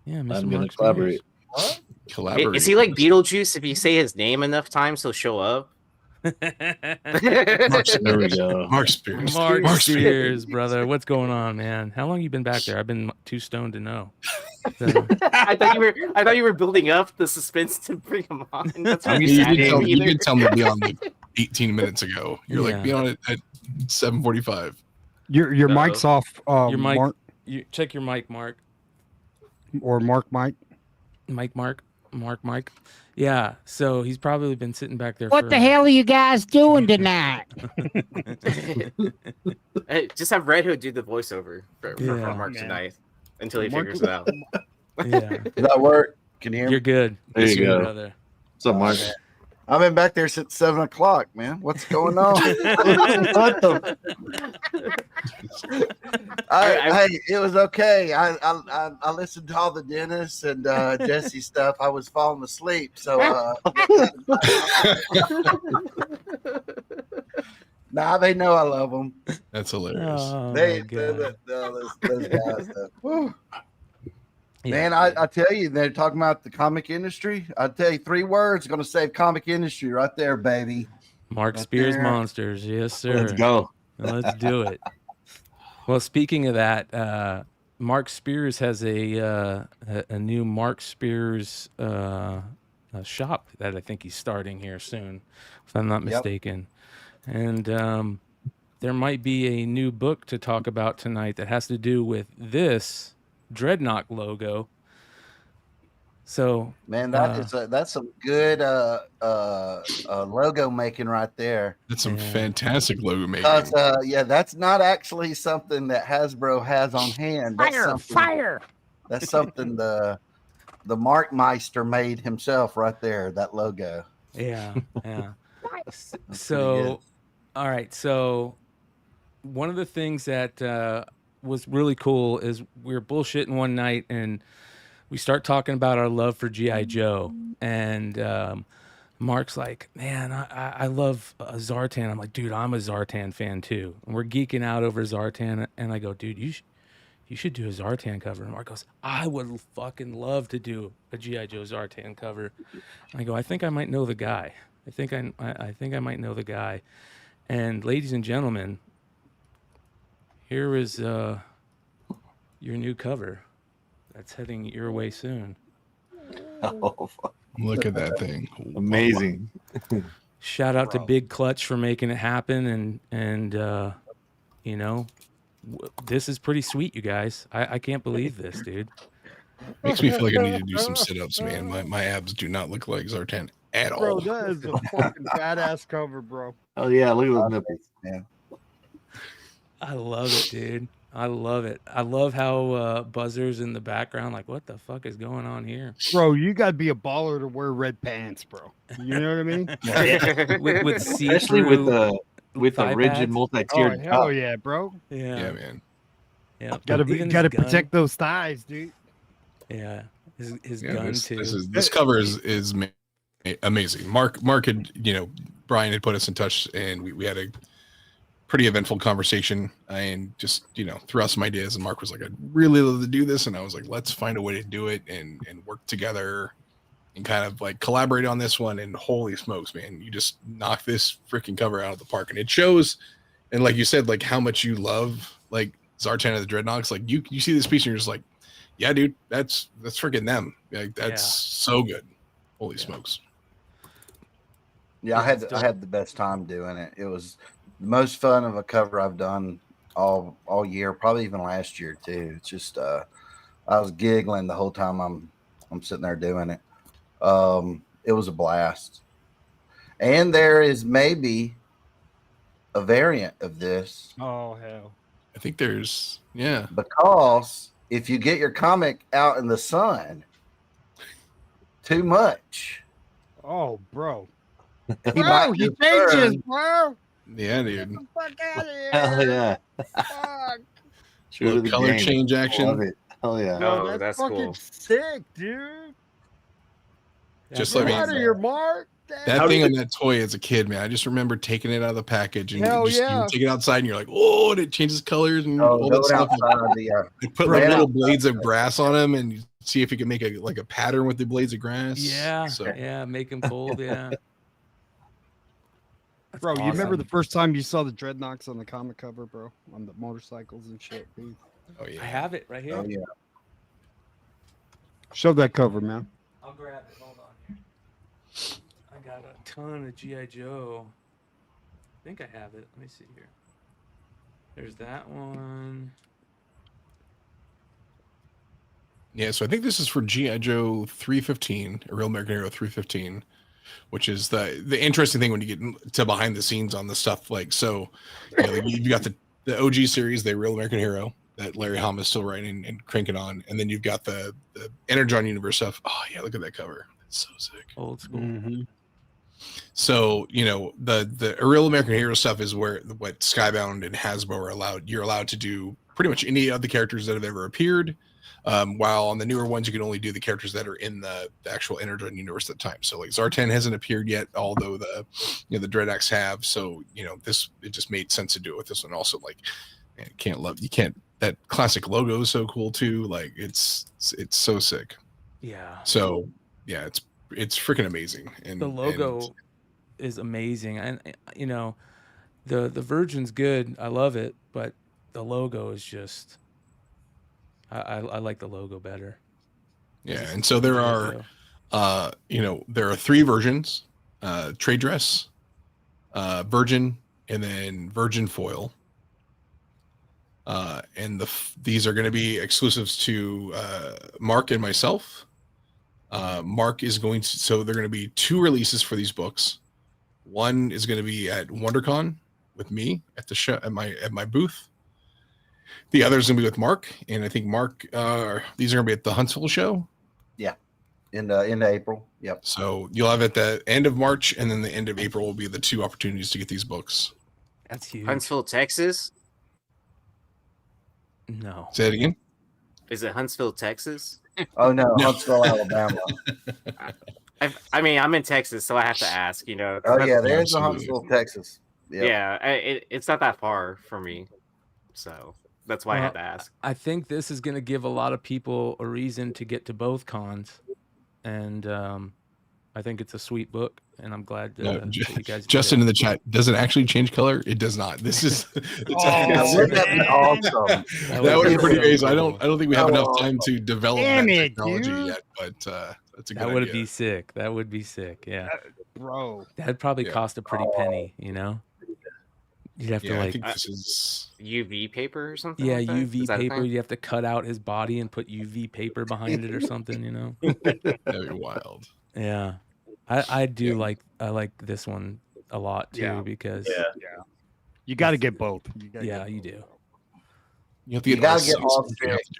Yeah, Mr. I'm gonna Mark collaborate. Spears. Collaborate. Is he like Beetlejuice? If you say his name enough times, he'll show up. There we go. Mark Spears. Mark Spears, brother. What's going on, man? How long you been back there? I've been too stoned to know. So, I thought you were building up the suspense to bring him on. That's why You did tell me to be on like 18 minutes ago. You're like, Yeah. be on it at 7:45. Your mic's off. your mic. Mark You check your mic, Mark. or Mark Mike. Mark. Yeah. So he's probably been sitting back there. What the hell are you guys doing tonight? Hey, just have Red Hood do the voiceover for Mark tonight until he figures it out. Yeah. Does that work? Can you hear me? You're good. There you Yes, go. brother. What's up, Mark? I've been back there since 7 o'clock, man. What's going on? What the? It was okay. I listened to all the Dennis and Jesse stuff. I was falling asleep, so nah, they know I love them. That's hilarious. Oh, They my God. those guys. Whew. Yeah. Man, I tell you, they're talking about the comic industry. I tell you, 3 words going to save comic industry right there, baby. Mark Right Spears there. Monsters. Yes, sir. Let's go. Let's do it. Well, speaking of that, Mark Spears has a new Mark Spears shop that I think he's starting here soon, if I'm not Yep. mistaken. And there might be a new book to talk about tonight that has to do with this Dreadnok logo. So, Man, that's some good logo making right there. That's some fantastic logo making. Because yeah, that's not actually something that Hasbro has on hand. That's Fire! That's something the Markmeister made himself right there. That logo. yeah. That's pretty So, all right. So, one of the things that was really cool is we were bullshitting one night and we start talking about our love for G.I. Joe. And Mark's like, man, I love Zartan. I'm like, dude, I'm a Zartan fan too. And we're geeking out over Zartan. And I go, dude, you should do a Zartan cover. And Mark goes, I would fucking love to do a G.I. Joe Zartan cover. And I go, I think I might know the guy. I think I might know the guy. And ladies and gentlemen, here is your new cover that's heading your way soon. Oh, fuck. Look at that thing. Amazing. Shout out to Big Clutch for making it happen. And you know, this is pretty sweet, you guys. I can't believe this, dude. Makes me feel like I need to do some sit-ups, man. My abs do not look like Zartan at all. Bro, that is a fucking badass cover, bro. Oh yeah, look at those nipples, man. I love it, dude. I love it. I love how Buzzer's in the background. Like, what the fuck is going on here? Bro, you gotta be a baller to wear red pants, bro. You know what I mean? with Especially with the thigh rigid pads? multi-tiered Oh, hell top. yeah, bro. Yeah, man. Yeah. Gotta Even his gun. protect those thighs, dude. Yeah. His Yeah, gun this, too. this cover is amazing. Mark had, Brian had put us in touch, and we had a pretty eventful conversation, and just threw out some ideas. And Mark was like, "I'd really love to do this," and I was like, "Let's find a way to do it and work together and kind of like collaborate on this one." And holy smokes, man, you just knock this freaking cover out of the park, and it shows. And like you said, like how much you love like Zartan of the Dreadnoks. Like you see this piece, and you're just like, "Yeah, dude, that's freaking them. Like that's so good." Holy smokes. Yeah, I had the best time doing it. It was the most fun of a cover I've done all year, probably even last year too. It's just I was giggling the whole time I'm sitting there doing it. It was a blast. And there is maybe a variant of this. Oh hell. I think there's Because if you get your comic out in the sun too much. Oh, bro. He might he just changes, burn. bro. Yeah, dude. Get the fuck out of here. Hell yeah. Fuck. True to the Color game. change action. Love it. Hell yeah. No, Bro, that's fucking cool. sick, dude. Just Get let me. out of here, Mark. That thing on that toy as a kid, man. I just remember taking it out of the package and Hell you yeah. take it outside and you're like, oh, and it changes colors and Oh, all go that stuff. outside the I put Right like little outside. blades of grass on them and you see if you can make a pattern with the blades of grass. Yeah. So Yeah. Make him cold. Yeah. That's Bro, you remember awesome. the first time you saw the Dreadnoks on the comic cover, bro? On the motorcycles and shit, dude. oh yeah. I have it right here. Oh yeah. Show that cover, man. I'll grab it. Hold on. I got a ton of G.I. Joe. I think I have it. Let me see here. There's that one. Yeah, so I think this is for G.I. Joe 315, a Real American Hero 315, which is the interesting thing when you get to behind the scenes on the stuff. Like, so, you've got the OG series, the Real American Hero, that Larry Hama is still writing and cranking on. And then you've got the Energon Universe stuff. Oh, yeah, look at that cover. It's so sick. Old school. Mm-hmm. So, the Real American Hero stuff is what Skybound and Hasbro are allowed. You're allowed to do pretty much any of the characters that have ever appeared. While on the newer ones, you can only do the characters that are in the actual Energon universe at the time. So like Zartan hasn't appeared yet, although the Dreadnoks have. So, it just made sense to do it with this one. Also, like, man, that classic logo is so cool too. Like it's so sick. Yeah. So yeah, it's freaking amazing. And The logo is amazing. And the Virgin's good. I love it, but the logo is just I like the logo better. yeah, and so there are there are 3 versions: trade dress, virgin, and then virgin foil. And these are going to be exclusives to Mark and myself. Mark is going to, so they're going to be 2 releases for these books. One is going to be at WonderCon with me at the show, at my booth. The other is going to be with Mark, and I think Mark, these are going to be at the Huntsville show. Yeah, in April. Yep. So you'll have at the end of March, and then the end of April will be the 2 opportunities to get these books. That's huge. Huntsville, Texas. No. Say it again. Is it Huntsville, Texas? Oh no, Huntsville, Alabama. I mean, I'm in Texas, so I have to ask. You know. Oh yeah, there's a Huntsville, Texas. Yep. Yeah, it's not that far for me, so that's why I had to ask. I think this is going to give a lot of people a reason to get to both cons, and I think it's a sweet book, and I'm glad that you guys. Justin in the chat, does it actually change color? It does not. This is. Wouldn't that be awesome? That would be pretty amazing. I don't think we have enough time to develop that technology yet, but that's a good idea. That would be sick. That would be sick. Yeah, bro. That'd probably cost a pretty penny. You know, you'd have to I like think this is UV paper or something. Yeah, like that? UV Is that a paper. thing? You have to cut out his body and put UV paper behind it or something. You know, that'd be wild. Yeah, I do like this one a lot too because you got to get both. You do. You got to get all 6.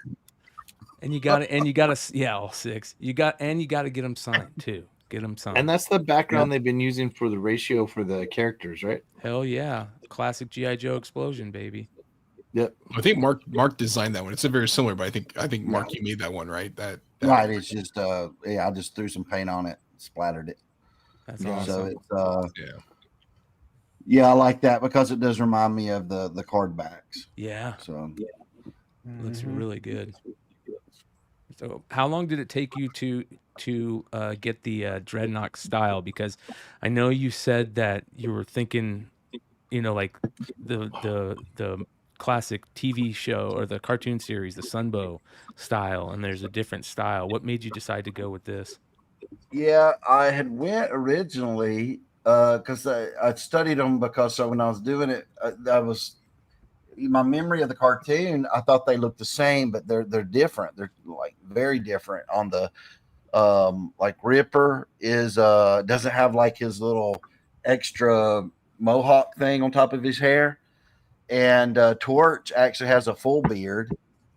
And you got to all 6. You got to get them signed too. Get them signed. And that's the background they've been using for the ratio for the characters, right? Hell yeah, classic GI Joe explosion, baby. Yep. I think Mark designed that one. It's a very similar, but I think Mark, you made that one, right? That Right. It's just I just threw some paint on it, splattered it. That's So awesome. it's yeah, I like that because it does remind me of the card backs. Yeah. So Looks really good. So how long did it take you to get the Dreadnoks style? Because I know you said that you were thinking, like the classic TV show or the cartoon series, the Sunbow style, and there's a different style. What made you decide to go with this? yeah, I had went originally because I studied them because when I was doing it, I was my memory of the cartoon. I thought they looked the same, but they're different. They're like very different. On the like Ripper is doesn't have like his little extra mohawk thing on top of his hair, and Torch actually has a full beard.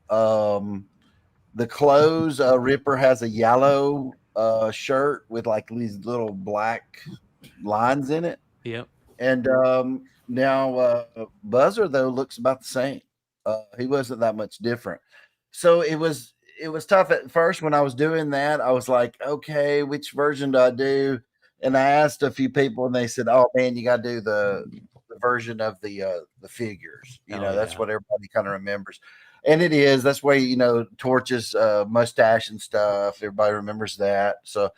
The clothes, Ripper has a yellow shirt with like these little black lines in it. Yep. And now Buzzer though looks about the same. He wasn't that much different. So it was tough at first when I was doing that. I was like, okay, which version do I do? And I asked a few people, and they said, "Oh man, you got to do the version of the figures. That's what everybody kind of remembers." And it is. That's why Torch's mustache and stuff. Everybody remembers that. So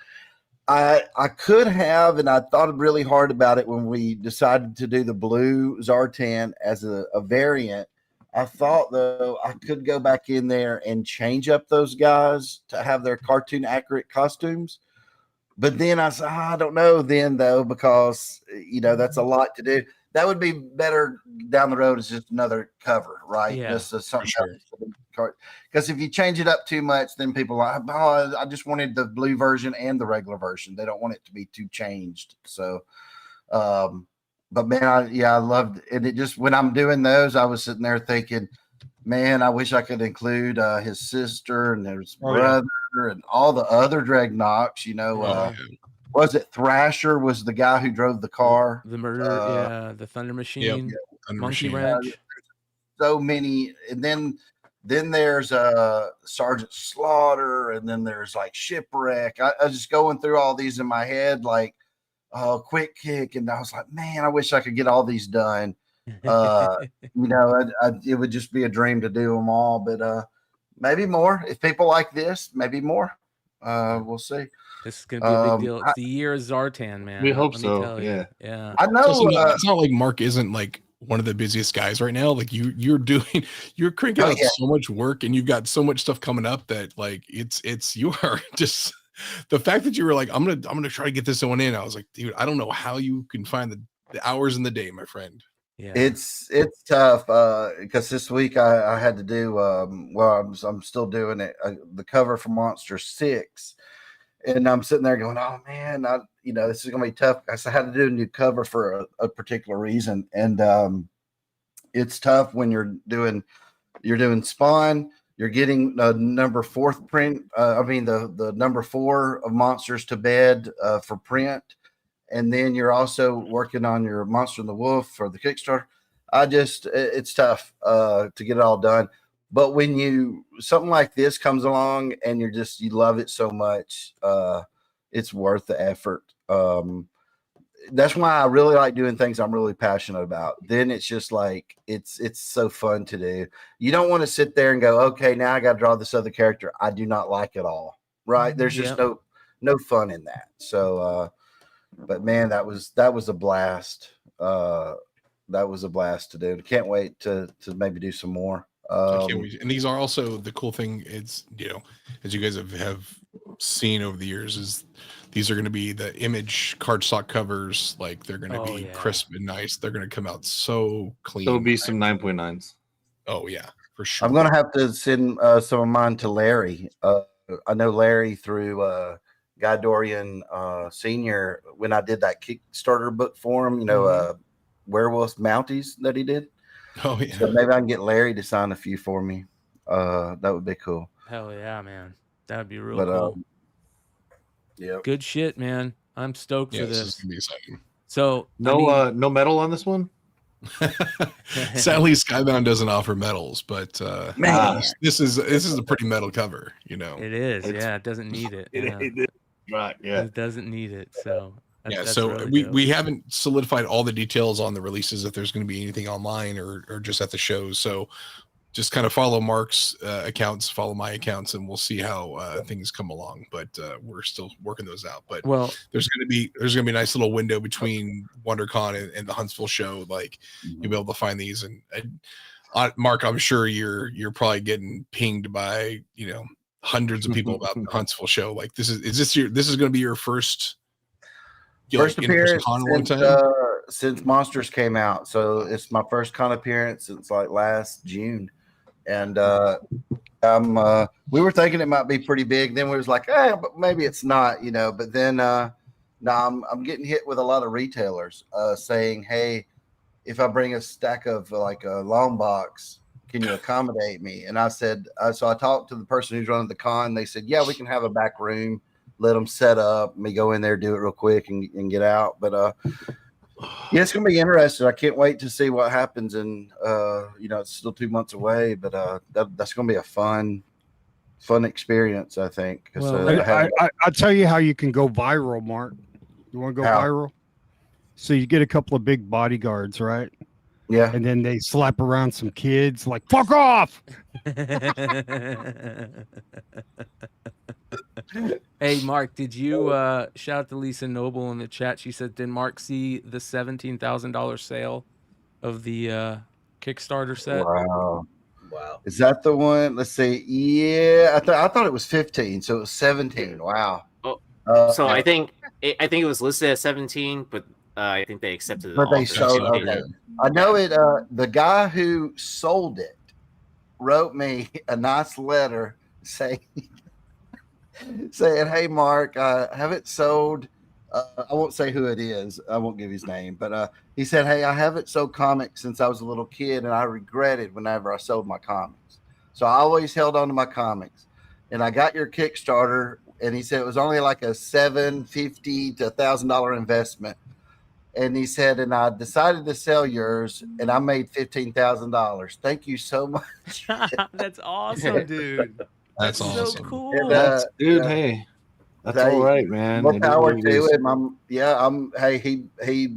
I could have, and I thought really hard about it when we decided to do the blue Zartan as a variant. I thought though I could go back in there and change up those guys to have their cartoon accurate costumes. But then I said, I don't know then though, because that's a lot to do. That would be better down the road as just another cover, right? Yeah, just something because if you change it up too much, then people are like, oh, I just wanted the blue version and the regular version. They don't want it to be too changed. So, but man, I loved it. And it just, when I'm doing those, I was sitting there thinking, man, I wish I could include his sister and his brother and all the other Dreadnoks, was it Thrasher was the guy who drove the car? The murder, the Thunder Machine, Monkey Wrench. So many, and then there's Sergeant Slaughter, and then there's like Shipwreck. I was just going through all these in my head, like Quick Kick, and I was like, man, I wish I could get all these done. It would just be a dream to do them all, but maybe more if people like this, maybe more. We'll see. This is gonna be a big deal. It's the year of Zartan, man. We hope Let me so. tell you. Yeah. I know. It's not like Mark isn't like one of the busiest guys right now. Like you're cranking out so much work, and you've got so much stuff coming up that like you are just the fact that you were like, I'm gonna try to get this one in. I was like, dude, I don't know how you can find the hours in the day, my friend. Yeah. It's tough because this week I had to do I'm still doing it the cover for Monster 6, and I'm sitting there going, oh man, this is gonna be tough. I had to do a new cover for a particular reason, and it's tough when you're doing Spawn. You're getting the number 4th print. The number 4 of Monsters to Bed for print. And then you're also working on your Monster and the Wolf for the Kickstarter. It's tough to get it all done. But when something like this comes along and you love it so much, it's worth the effort. That's why I really like doing things I'm really passionate about. Then it's just like, it's so fun to do. You don't want to sit there and go, okay, now I got to draw this other character I do not like at all. Right. There's just no fun in that. So, but man, that was a blast. That was a blast to do. Can't wait to maybe do some more. I can't wait. And these are also the cool thing. It's as you guys have seen over the years, is these are going to be the image cardstock covers. Like they're going to be crisp and nice. They're going to come out so clean. There'll be some 9.9s. Oh yeah, for sure. I'm gonna have to send some of mine to Larry. I know Larry through Guy Dorian Senior when I did that Kickstarter book for him, Werewolf Mounties that he did. Oh yeah. So maybe I can get Larry to sign a few for me. That would be cool. Hell yeah, man. That would be real cool. Yeah. Good shit, man. I'm stoked for This this. is gonna be exciting. So no metal on this one. Sadly, Skybound doesn't offer medals, but Man. this is a pretty metal cover. It is. It doesn't need it. Right. Yeah. It doesn't need it. So that's so really dope. we haven't solidified all the details on the releases, if there's going to be anything online or just at the shows. So just kind of follow Mark's accounts, follow my accounts, and we'll see how things come along. But we're still working those out. But there's gonna be a nice little window between WonderCon and the Huntsville show. Like you'll be able to find these. And Mark, I'm sure you're probably getting pinged by hundreds of people about the Huntsville show. Like this is going to be your first appearance con one time? Since Monsters came out. So it's my first con appearance since like last June. And we were thinking it might be pretty big. Then we was like, but maybe it's not, But then now I'm getting hit with a lot of retailers saying, hey, if I bring a stack of like a long box, can you accommodate me? And I said, so I talked to the person who's running the con. They said, yeah, we can have a back room, let them set up, me go in there, do it real quick and get out. But yeah, it's gonna be interesting. I can't wait to see what happens. And it's still 2 months away, but that's gonna be a fun experience, I think. I'll tell you how you can go viral, Mark. You want to go viral? So you get a couple of big bodyguards, right? Yeah. And then they slap around some kids like, fuck off. Hey, Mark, did you shout out to Lisa Noble in the chat? She said, did Mark see the $17,000 sale of the Kickstarter set? Wow. Is that the one? Let's see. Yeah, I thought it was 15, so it was 17. Wow. So I think it was listed at 17, but I think they accepted it. But they sold. Okay. I know it. The guy who sold it wrote me a nice letter saying, "Hey, Mark, I have it sold. I won't say who it is. I won't give his name, but he said, hey, I haven't sold comics since I was a little kid, and I regretted whenever I sold my comics. So I always held on to my comics, and I got your Kickstarter." And he said it was only like a $750 to $1,000 investment. And he said, and I decided to sell yours, and I made $15,000. Thank you so much. That's awesome, dude. That's awesome. So cool. And, dude, hey, that's all right, man. More power to him. He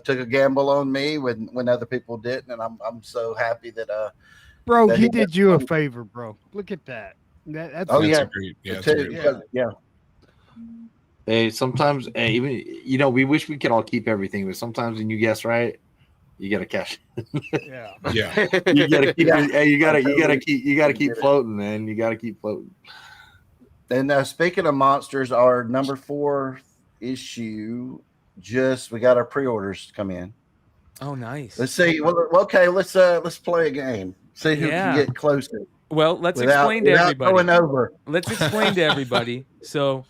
took a gamble on me when other people didn't, and I'm so happy that bro, that he did you a favor, bro. Look at that. That's great. Yeah. Hey, sometimes even we wish we could all keep everything, but sometimes when you guess right, you gotta cash. Yeah. You gotta keep. Hey, you gotta keep floating, man. You gotta keep floating. And speaking of monsters, our number 4 issue we got our pre-orders come in. Oh, nice. Let's see. Well, okay, let's play a game. See who can get closer. Well, let's without explain to everybody. going over. Let's explain to everybody. So,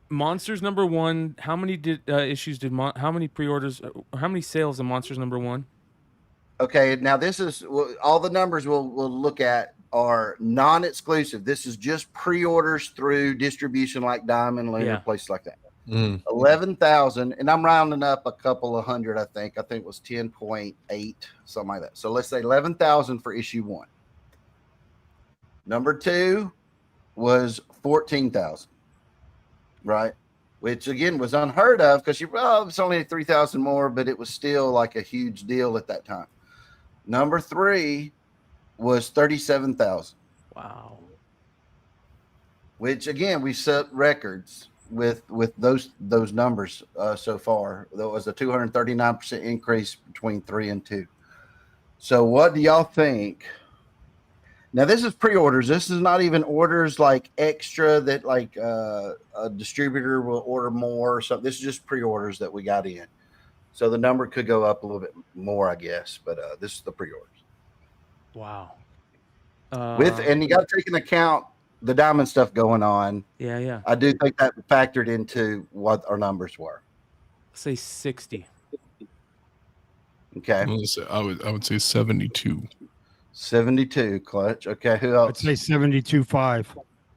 Monsters #1. How many issues did how many pre-orders? How many sales of Monsters #1? Okay, now this is all the numbers we'll look at are non-exclusive. This is just pre-orders through distribution like Diamond, Lunar, places like that. 11,000, and I'm rounding up a couple of hundred. I think it was 10.8, something like that. So let's say 11,000 for issue 1. Number 2 was 14,000, right? Which again was unheard of because it's only 3,000 more, but it was still like a huge deal at that time. Number 3 was 37,000. Wow. Which again, we set records with those numbers so far. There was a 239% increase between 3 and 2. So what do y'all think? Now this is pre-orders. This is not even orders like extra that like a distributor will order more or something. This is just pre-orders that we got in. So the number could go up a little bit more, I guess, but this is the pre-orders. Wow. And you got to take into account the Diamond stuff going on. Yeah. I do think that factored into what our numbers were. Let's say 60. Okay. I would say 72. 72, Clutch. Okay, who else? I'd say 72.5.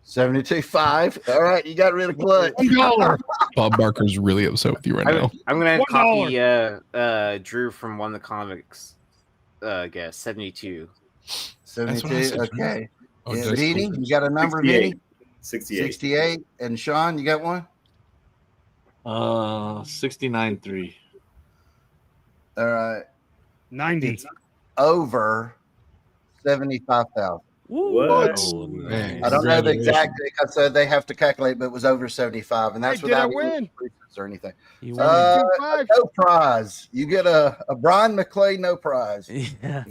72.5. All right, you got rid of Clutch. $1. Bob Barker's really upset with you right now. I'm gonna copy Drew from One of the Comics. Guess 72. 72. Okay. Oh, Yeah, that's Vinny, cool. you got a number, 68. Vinny? 68. 68. And Sean, you got one? 69.3. All right. 90. It's over 75,000. What? Oh, man. I don't know the exact because they have to calculate, but it was over 75, and that's Hey, did I without any win? exclusives or anything. You No prize. You get a Brian McClay, no prize. Yeah.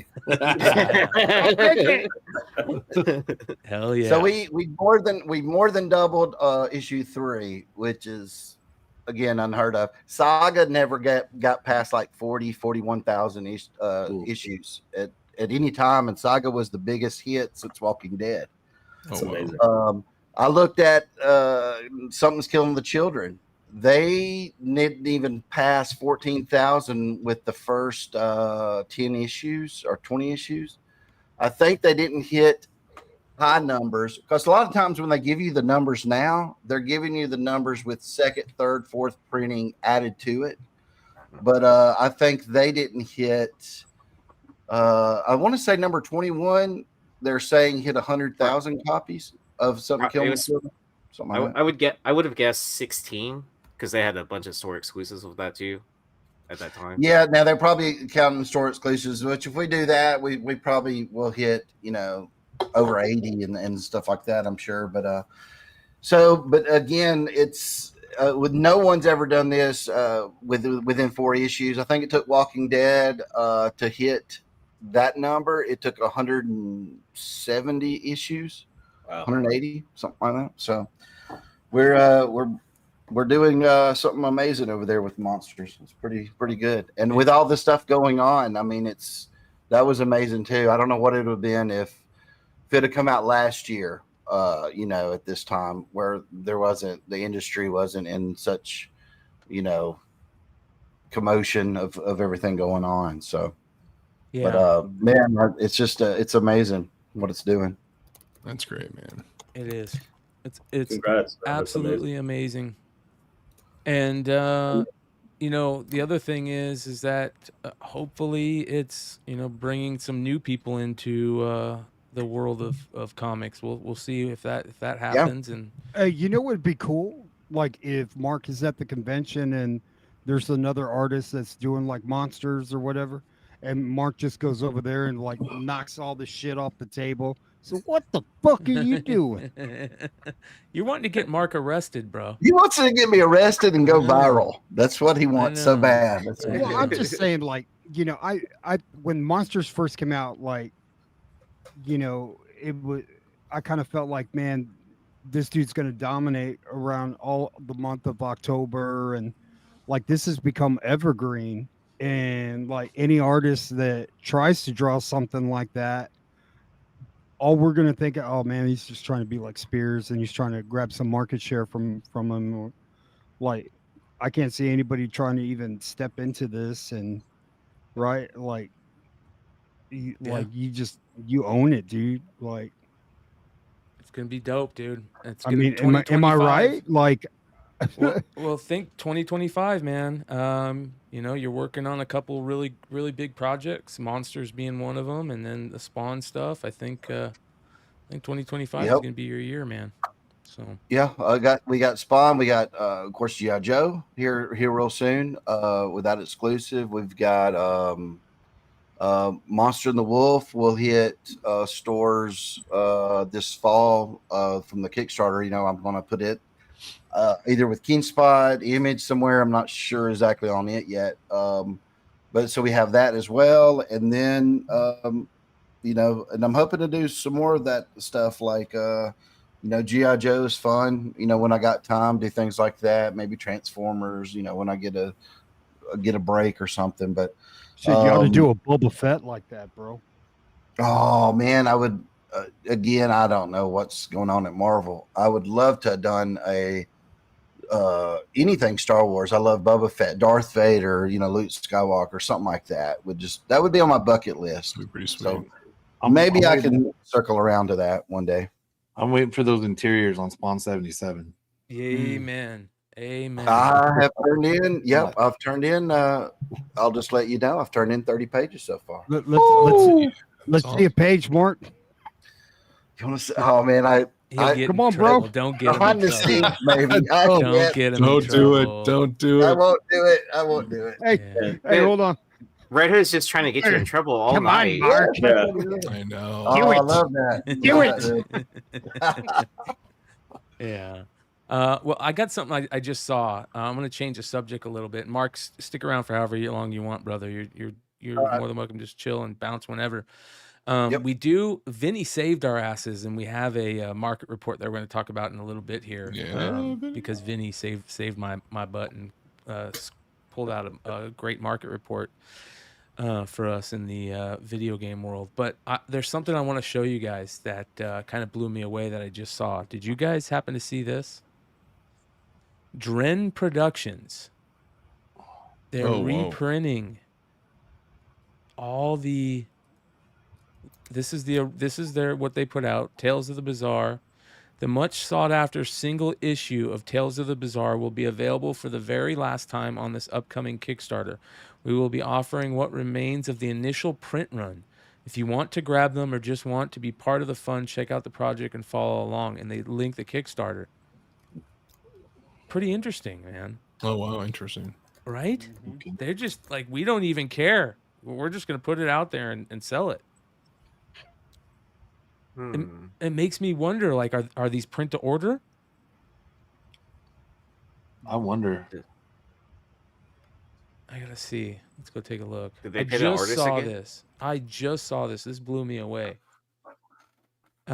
Hell yeah. So we more than doubled issue 3, which is again unheard of. Saga never got past like 41,000 issues at any time, and Saga was the biggest hit since Walking Dead. That's amazing. I looked at Something's Killing the Children. They didn't even pass 14,000 with the first 10 issues or 20 issues. I think they didn't hit high numbers because a lot of times when they give you the numbers now, they're giving you the numbers with second, third, fourth printing added to it. But I think they didn't hit. I want to say number 21. They're saying hit 100,000 copies of Something Killing the Children. Something like that. I would have guessed 16 because they had a bunch of store exclusives with that too at that time. Yeah, now they're probably counting store exclusives, which if we do that, we probably will hit, over 80 and stuff like that, I'm sure. But but again, it's with no one's ever done this within 4 issues. I think it took Walking Dead to hit that number. It took 170 issues, Wow. 180, something like that. So we're doing something amazing over there with Monsters. It's pretty good. And with all this stuff going on, I mean, that was amazing too. I don't know what it would have been if it had come out last year, at this time where the industry wasn't in such, commotion of everything going on. So, Yeah. but man, it's just it's amazing what it's doing. That's great, man. It is. It's Congrats, man. That's absolutely amazing. And the other thing is that hopefully it's bringing some new people into the world of comics. We'll see if that happens. And You know what would be cool? Like if Mark is at the convention and there's another artist that's doing like monsters or whatever, and Mark just goes over there and like knocks all the shit off the table. So what the fuck are you doing? You're wanting to get Mark arrested, bro. He wants to get me arrested and go viral. That's what he wants so bad. Well, I'm just saying, like, I when Monsters first came out, like, it was, I kind of felt like, man, this dude's gonna dominate around all the month of October, and like this has become evergreen. And like any artist that tries to draw something like that, all we're gonna think, oh man, he's just trying to be like Spears and he's trying to grab some market share from him. Like, I can't see anybody trying to even step into this and right, like, like you own it, dude. Like, It's gonna be dope, dude. It's I gonna mean, am I right? Like, well, think 2025, man. You're working on a couple really, really big projects, Monsters being one of them, and then the Spawn stuff. I think 2025 is Yep. gonna be your year, man. So Yeah, we got Spawn, we got of course G.I. Joe here real soon. With that exclusive, we've got Monster and the Wolf will hit stores this fall from the Kickstarter. I'm going to put it either with KeenSpot, Image somewhere. I'm not sure exactly on it yet. But so we have that as well, and then and I'm hoping to do some more of that stuff like. G.I. Joe is fun. When I got time, do things like that. Maybe Transformers. When I get a break or something. But shit, you ought to do a Boba Fett like that, bro. Oh man, I would. Again, I don't know what's going on at Marvel. I would love to have done a anything Star Wars. I love Boba Fett, Darth Vader. Luke Skywalker, something like that. That would be on my bucket list. That'd be pretty sweet. So I'm maybe I waiting- can circle around to that one day. I'm waiting for those interiors on Spawn 77. amen. Amen. I have turned in. Yep, I've turned in. I'll just let you know. I've turned in 30 pages so far. Let's see a page, Mark. You want to see? Oh man, come on, bro. Don't get him behind in the trouble. scenes, maybe. Don't get him in Don't do it. trouble. Don't do I it. won't do it. I won't do it. Hey, hold on. Red Hood's just trying to get you in trouble all Come on, night. Mark. Yeah. I know. Oh, I love that. Do it. Yeah. Well, I got something I just saw. I'm going to change the subject a little bit. Mark, stick around for however long you want, brother. You're more than welcome. Just chill and bounce whenever. Vinny saved our asses, and we have a market report that we're going to talk about in a little bit here. Yeah, because Vinny saved my butt and pulled out a great market report for us in the video game world. But there's something I want to show you guys that kind of blew me away that I just saw. Did you guys happen to see this? Dren Productions. They're reprinting all the. This is their what they put out. Tales of the Bazaar. The much sought after single issue of Tales of the Bazaar will be available for the very last time on this upcoming Kickstarter. We will be offering what remains of the initial print run. If you want to grab them or just want to be part of the fun, check out the project and follow along. And they link the Kickstarter. Pretty interesting, man. Oh wow, interesting. Right? They're just like, we don't even care. We're just going to put it out there and sell it. It makes me wonder, like, are these print to order? I wonder. I gotta see. Let's go take a look. Did they I pay the just artist saw again? this. I just saw this. This blew me away.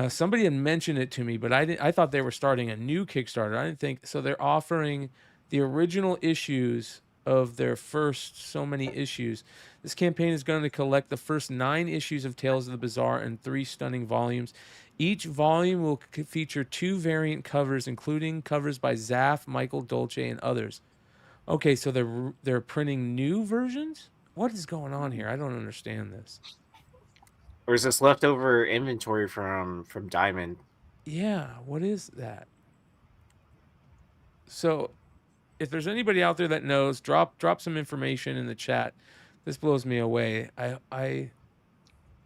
Somebody had mentioned it to me, but I thought they were starting a new Kickstarter. I didn't think so. They're offering the original issues of their first so many issues. This campaign is going to collect the first 9 issues of Tales of the Bazaar in 3 stunning volumes. Each volume will feature 2 variant covers, including covers by Zaff, Michael Dolce, and others. Okay, so they're printing new versions? What is going on here? I don't understand this. Or is this leftover inventory from Diamond? Yeah, what is that? So, if there's anybody out there that knows, drop some information in the chat. This blows me away.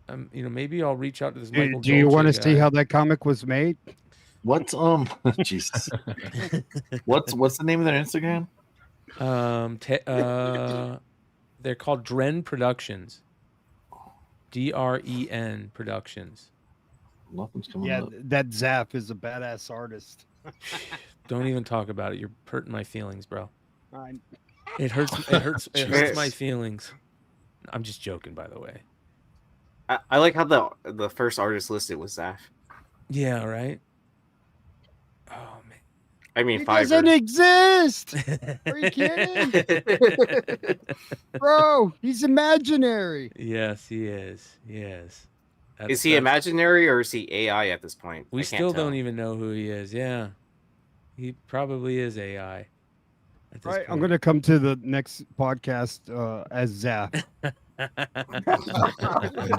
Maybe I'll reach out to this Michael. Do you want to Dolce see guy. how that comic was made? What's Jesus? What's the name of their Instagram? They're called Dren Productions. Dren Productions. Nothing's coming Yeah, up. that Zaff is a badass artist. Don't even talk about it. You're hurting my feelings, bro. I- It hurts. It hurts. It hurts my feelings. I'm just joking, by the way. I like how the first artist listed was Zaff. Yeah. Right. Oh man. I mean, He Fiverr. doesn't exist. Are you kidding? Bro, he's imaginary. Yes, he is. Yes. Is he imaginary or is he AI at this point? We I can't still tell. don't even know who he is. Yeah. He probably is AI. At this All right, I'm point. going to come to the next podcast as Zap.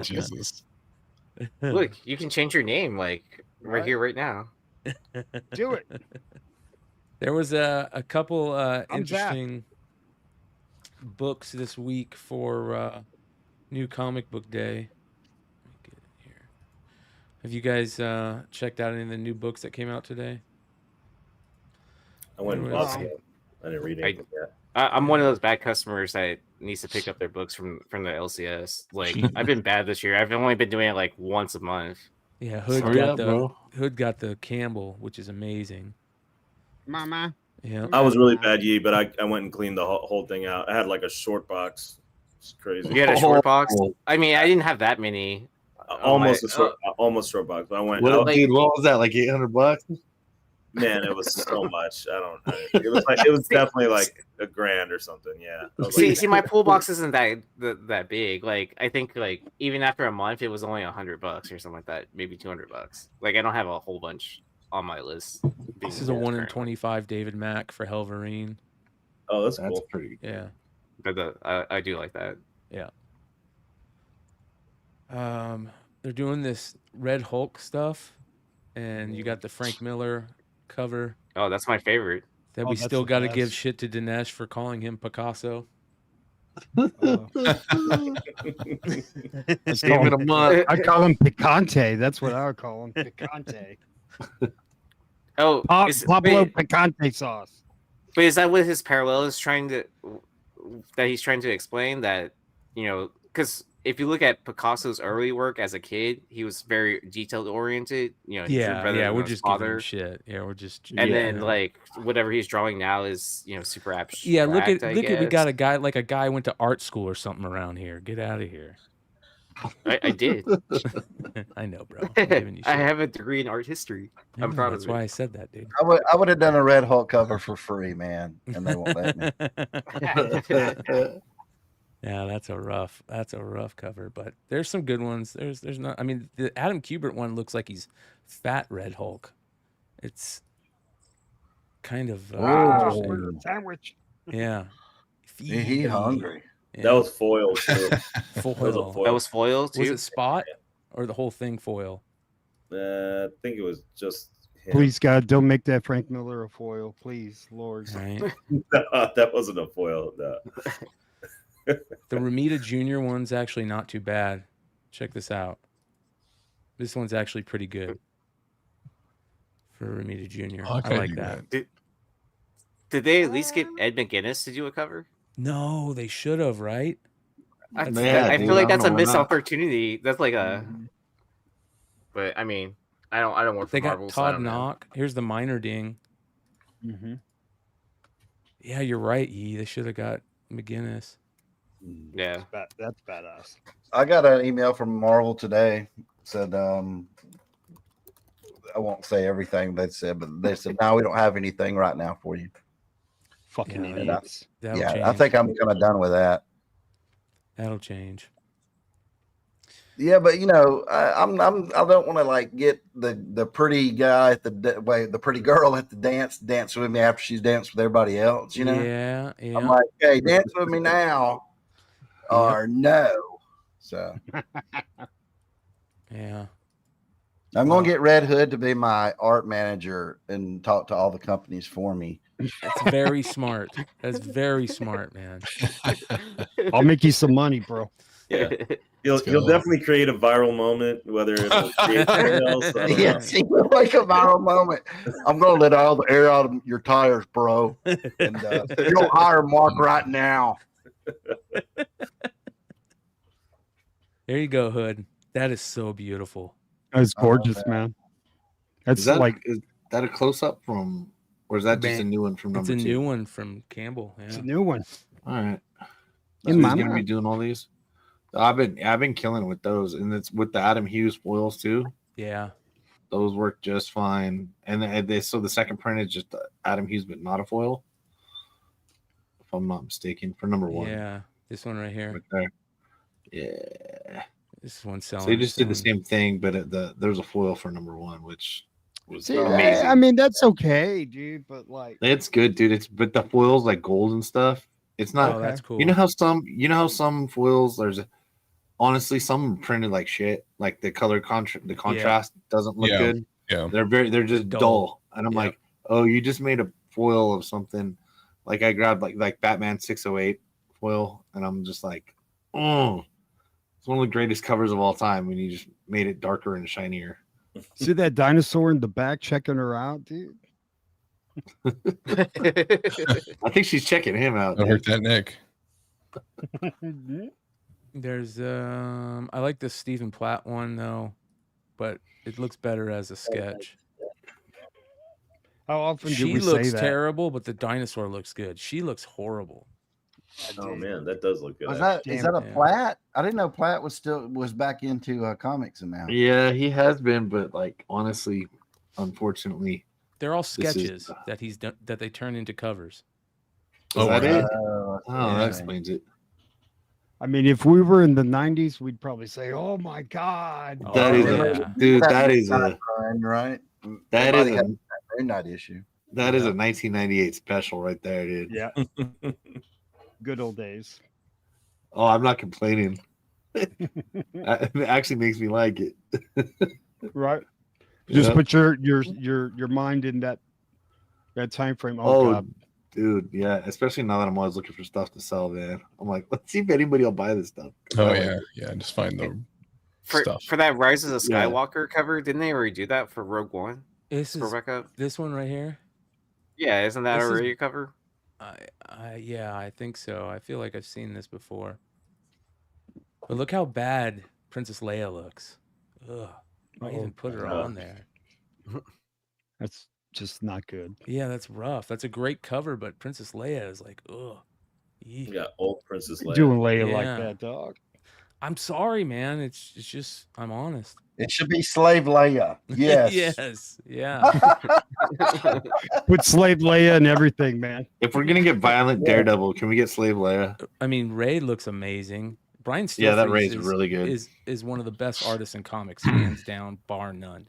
Jesus. Look, you can change your name like right here, right now. Do it. There was a couple I'm interesting books this week for New Comic Book Day. Let me get it here. Have you guys checked out any of the new books that came out today? I went and There was- bought some. I didn't read anything yet. I'm one of those bad customers that needs to pick up their books from the LCS. Like I've been bad this year. I've only been doing it like once a month. Yeah, Hood Hurry up, bro. Hood got the Campbell, which is amazing. Mama. Yeah. I was really bad, Yee, but I went and cleaned the whole thing out. I had like a short box. It's crazy. You had a short box? I mean, I didn't have that many. Almost short box. But I went. What, I- dude, what was that? Like $800? Man, it was so much. It was definitely like $1,000 or something. Yeah. I was like, See, my pool box isn't that big. Like, I think like even after a month, it was only $100 or something like that, maybe $200. Like, I don't have a whole bunch on my list. This is a 1 in 25 David Mack for Helverine. Oh, that's That's cool. pretty. Yeah. But I do like that. Yeah. They're doing this Red Hulk stuff, and you got the Frank Miller cover Oh, that's my favorite. that Oh, we that's still the got to give best. shit to Dinesh for calling him Picasso. I Give it a month. call him Picante. That's what I would call him. Picante. Oh, Pablo wait, Picante sauce. but is that what his parallel is he's trying to explain? That, you know, because if you look at Picasso's early work as a kid, he was very detailed oriented. You know, he drew better than we're his just giving him father. shit. Yeah, we're just. And yeah, then you know. like whatever he's drawing now is, you know, super abstract. Yeah, look at I we got guess. a guy went to art school or something around here. Get out of here. I did. I know, bro. I'm giving you I shit. have a degree in art history. I I'm know, proud that's of why it. I said that, dude. I would have done a Red Hulk cover for free, man, and they won't let me. Yeah, that's a rough cover, but there's some good ones. There's not. I mean, the Adam Kubert one looks like he's fat Red Hulk. It's kind of interesting. Sandwich. Yeah. He hungry. Yeah. That was foil too. foil. That was foil too. Was it spot or the whole thing foil? I think it was just him. Please, God, don't make that Frank Miller a foil. Please, Lord. Right. That wasn't a foil. No. The Ramita Jr. one's actually not too bad. Check this out. This one's actually pretty good for Ramita Jr. I I kinda like do that. Did they at least get Ed McGuinness to do a cover? No, they should have, right? I Yeah, feel dude, like I that's don't a know why missed not. opportunity. That's like a. But I mean, I don't work for They got Marvel. So I Todd don't know. Knock. Here's the minor ding. Yeah, you're right, Yee. They should have got McGinnis. Yeah. That's badass. I got an email from Marvel today. Said I won't say everything they said, but they said, "No, we don't have anything right now for you." Fucking Yeah, idiots. That'll Yeah, change. I think I'm kind of done with that. That'll change. Yeah, but you know, I don't want to like get the pretty guy at the pretty girl at the dance with me after she's danced with everybody else. You know, Yeah, yeah. I'm like, hey, dance with me now, or no. So Yeah. I'm gonna get Red Hood to be my art manager and talk to all the companies for me. That's very smart. That's very smart, man. I'll make you some money, bro. Yeah. He'll definitely create a viral moment, whether it'll create something else. I don't know. Yes, he will make a viral moment. I'm gonna let all the air out of your tires, bro. And you'll hire Mark right now. There you go, Hood. That is so beautiful. That's gorgeous, man. That's Is that like is that a close up from, or is that just a Man, new one from It's number a two? new one from Campbell. it's Yeah. a new one. All right. In So my he's gonna be mind. doing all these. I've been killing it with those, and it's with the Adam Hughes foils too. Yeah. Those work just fine, and so the second print is just Adam Hughes, but not a foil. If I'm not mistaken, for number one. Yeah, this one right here. Right there. Yeah. This one selling. So they just did the selling. same thing, but there's a foil for number one, which was See, amazing. I mean, that's okay, dude. But like, It's good, dude. But the foils like gold and stuff. It's not. Oh, that's cool. You know how some foils honestly some printed like shit. Like the color the contrast doesn't look good. Yeah. They're just dull. And I'm like, oh, you just made a foil of something. Like I grabbed like Batman 608 foil, and I'm just like, oh, it's one of the greatest covers of all time when you just made it darker and shinier. see that dinosaur in the back checking her out, dude. I think she's checking him out. Don't hurt that neck. There's I like the Stephen Platt one though, but it looks better as a sketch. How often do She we looks say that? terrible, but the dinosaur looks good. She looks horrible. Oh man, that does look good. Is that a Platt? I didn't know Platt was back into comics and now. Yeah, he has been, but like honestly, unfortunately, They're all this is- sketches that he's done that they turn into covers. Is that it? Oh, Oh, yeah. that explains it. I mean, if we were in the 90s, we'd probably say, "Oh my God, That is dude. That is right. That is a midnight issue. that is a 1998 special right there, dude. Yeah, good old days." Oh, I'm not complaining. It actually makes me like it. Right. Just Yeah. put your mind in that time frame. Oh, God. dude, yeah. Especially now that I'm always looking for stuff to sell, man. I'm like, let's see if anybody will buy this stuff. Oh I like yeah, it. yeah. Just find the For stuff. that Rise of the Yeah. Skywalker cover, didn't they redo that for Rogue One? This Scroll is back up. this one right here. Yeah, isn't that This is- already a cover? Yeah, I think so. I feel like I've seen this before. But look how bad Princess Leia looks. Ugh. Why even put her on there? That's just not good. Yeah, that's rough. That's a great cover, but Princess Leia is like, ugh. Eek. Yeah, old Princess Leia. Doing Leia Yeah. like that, dog. I'm sorry, man. It's just I'm honest. It should be Slave Leia. Yes. Yes. Yeah. Put Slave Leia and everything, man. If we're gonna get violent Daredevil, can we get Slave Leia? I mean, Ray looks amazing. Brian Yeah, that Stilfreeze Ray's really good. Is one of the best artists in comics, hands down, bar none.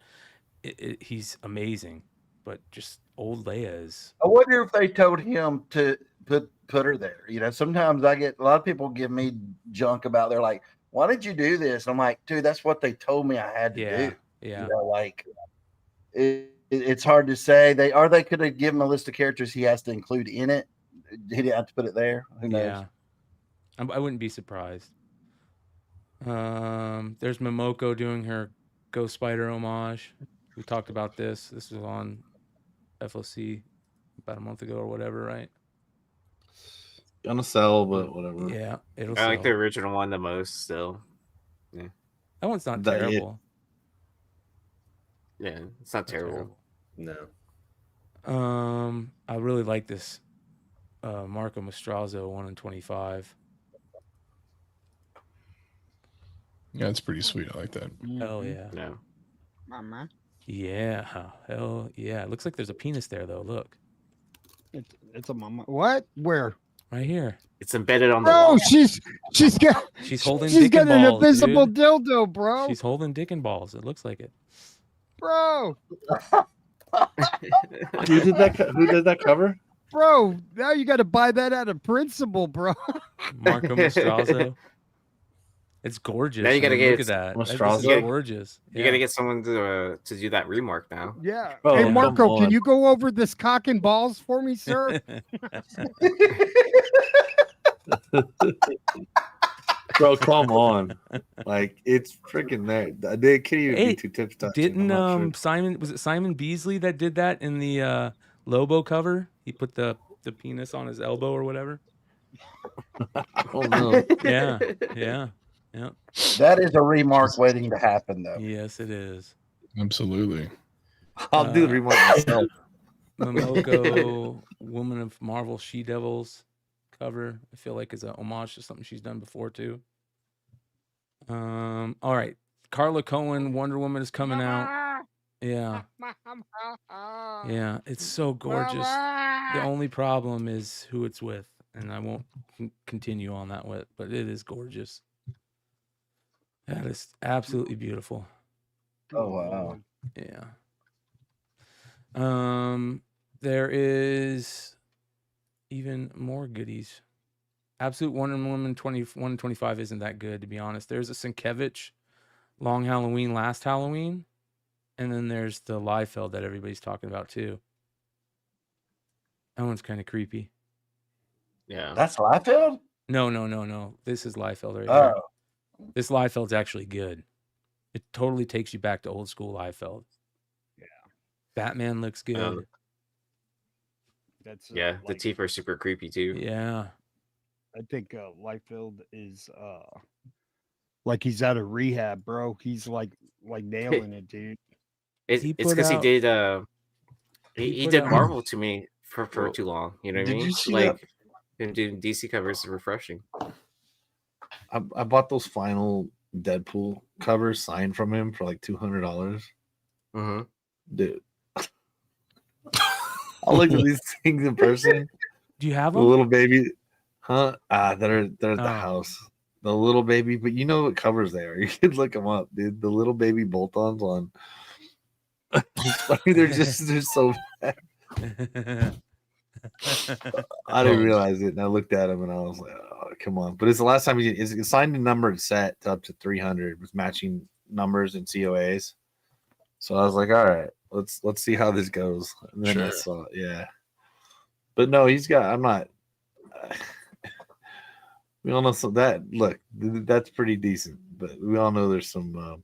He's amazing, but just old Leia is. I wonder if they told him to put her there. You know, sometimes I get a lot of people give me junk about they're like, why did you do this? And I'm like, dude, that's what they told me I had to Yeah, do. yeah. You know, like it's hard to say. They could have given a list of characters he has to include in it. He didn't have to put it there. Who knows? Yeah, I wouldn't be surprised. There's Momoko doing her Ghost Spider homage. We talked about this. This was on FOC about a month ago or whatever, right? Gonna sell, but whatever. Yeah, it'll I like the sell. original one the most still. Yeah. That one's not That- terrible. Yeah, it's not terrible. No. I really like this Marco Mastrazo 1 in 25. Yeah, it's pretty sweet. I like that. Hell yeah. No. Mama. Yeah. Hell yeah. It looks like there's a penis there though. Look. It's a mama. What? Where? Right here. It's embedded on the Bro, wall. she's got She's holding she's dick got and an balls, invisible dude. dildo, bro. She's holding dick and balls. It looks like it. Bro, Who did that cover? bro. Now you got to buy that out of principle, bro. Marco Mastrazo. It's gorgeous. Now you gotta I mean, get look at that. Mastrazo. This is gorgeous. You gotta get someone to do that remark now. Yeah. Oh, hey, come Marco, can on. you go over this cock and balls for me, sir? Bro, come on. Like it's freaking there. They can't even Hey, be two tips touching. Didn't I'm not Simon, was it Simon Beasley that did that in the Lobo cover? He put the penis on his elbow or whatever. sure. Oh no. Yeah. Yeah. That is a remark waiting to happen, though. Yes, it is. Absolutely. I'll do the remark myself. Momoko, Woman of Marvel She-Devils cover. I feel like is a homage to something she's done before too. All right. Carla Cohen, Wonder Woman is coming out. Yeah. Yeah, it's so gorgeous. The only problem is who it's with, and I won't continue on that with, but it is gorgeous. That is absolutely beautiful. Oh wow. Yeah. There is even more goodies. Absolute Wonder Woman 125 isn't that good, to be honest. There's a Sienkiewicz Long Halloween, Last Halloween, and then there's the Liefeld that everybody's talking about too. That one's kind of creepy. Yeah. That's Liefeld? No. This is Liefeld right Oh. here. This Liefeld's actually good. It totally takes you back to old school Liefeld. Yeah. Batman looks good. That's Yeah, the like, teeth are super creepy too. Yeah. I think Liefeld is like he's out of rehab, bro. He's like nailing it, dude. It's because he did he did Marvel to me for too long. You know what I Did mean? you see like that? him doing DC covers is refreshing. I bought those final Deadpool covers signed from him for like $200. Mm-hmm. Dude, I looked at these things in person. Do you have The them? little baby, huh? They're at the Oh. house. The little baby, but you know what covers they are. You could look them up, dude. The little baby bolt-ons on. I mean, they're so bad. I didn't realize it, and I looked at him, and I was like, "Oh, come on!" But it's the last time it's signed and numbered set to up to 300 with matching numbers and COAs. So I was like, "All right, let's see how this goes." And then I saw it, yeah. But no, he's got. I'm not. We all know that. Look, that's pretty decent, but we all know there's some.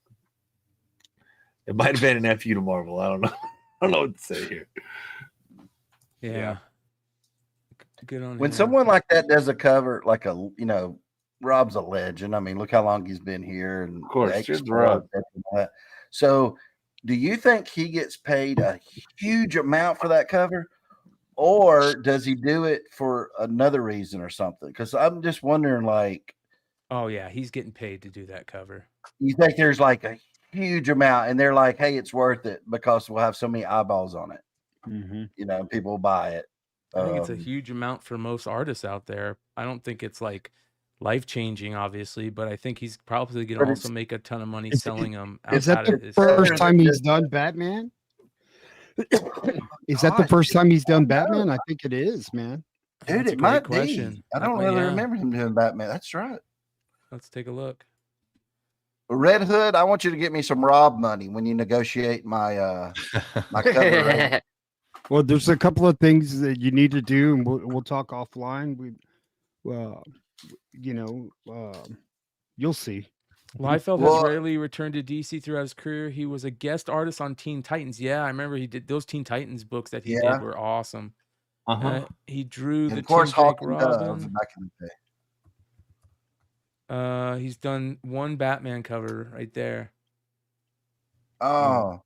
It might have been an FU to Marvel. I don't know. I don't know what to say here. Yeah. Good on When him. someone like that does a cover, like Rob's a legend. I mean, look how long he's been here, and Of course, the cheers to X-Club Rob. and all that. So, do you think he gets paid a huge amount for that cover, or does he do it for another reason or something? Because I'm just wondering, like, Oh yeah, he's getting paid to do that cover. you think there's like a huge amount, and they're like, "Hey, it's worth it because we'll have so many eyeballs on it." Mm-hmm. People will buy it. I think it's a huge amount for most artists out there. I don't think it's like life changing, obviously, but I think he's probably going But to also it's- make a ton of money Is selling them Is that outside of the his. first time he's done Batman? Is that the first time he's done Batman? I think it is, man. Dude, That's a it great might question. be. I That don't might- really yeah. remember him doing Batman. That's right. Let's take a look. Red Hood, I want you to get me some Rob money when you negotiate my my cover rate. Well, there's a couple of things that you need to do, and we'll talk offline. You'll see. Liefeld Well- has rarely returned to DC throughout his career. He was a guest artist on Teen Titans. Yeah, I remember he did those Teen Titans books that he Yeah. did were awesome. Uh-huh. He drew And the of course, Tim Drake Hawk and Dove Robin. back in the day. He's done one Batman cover right there. Oh,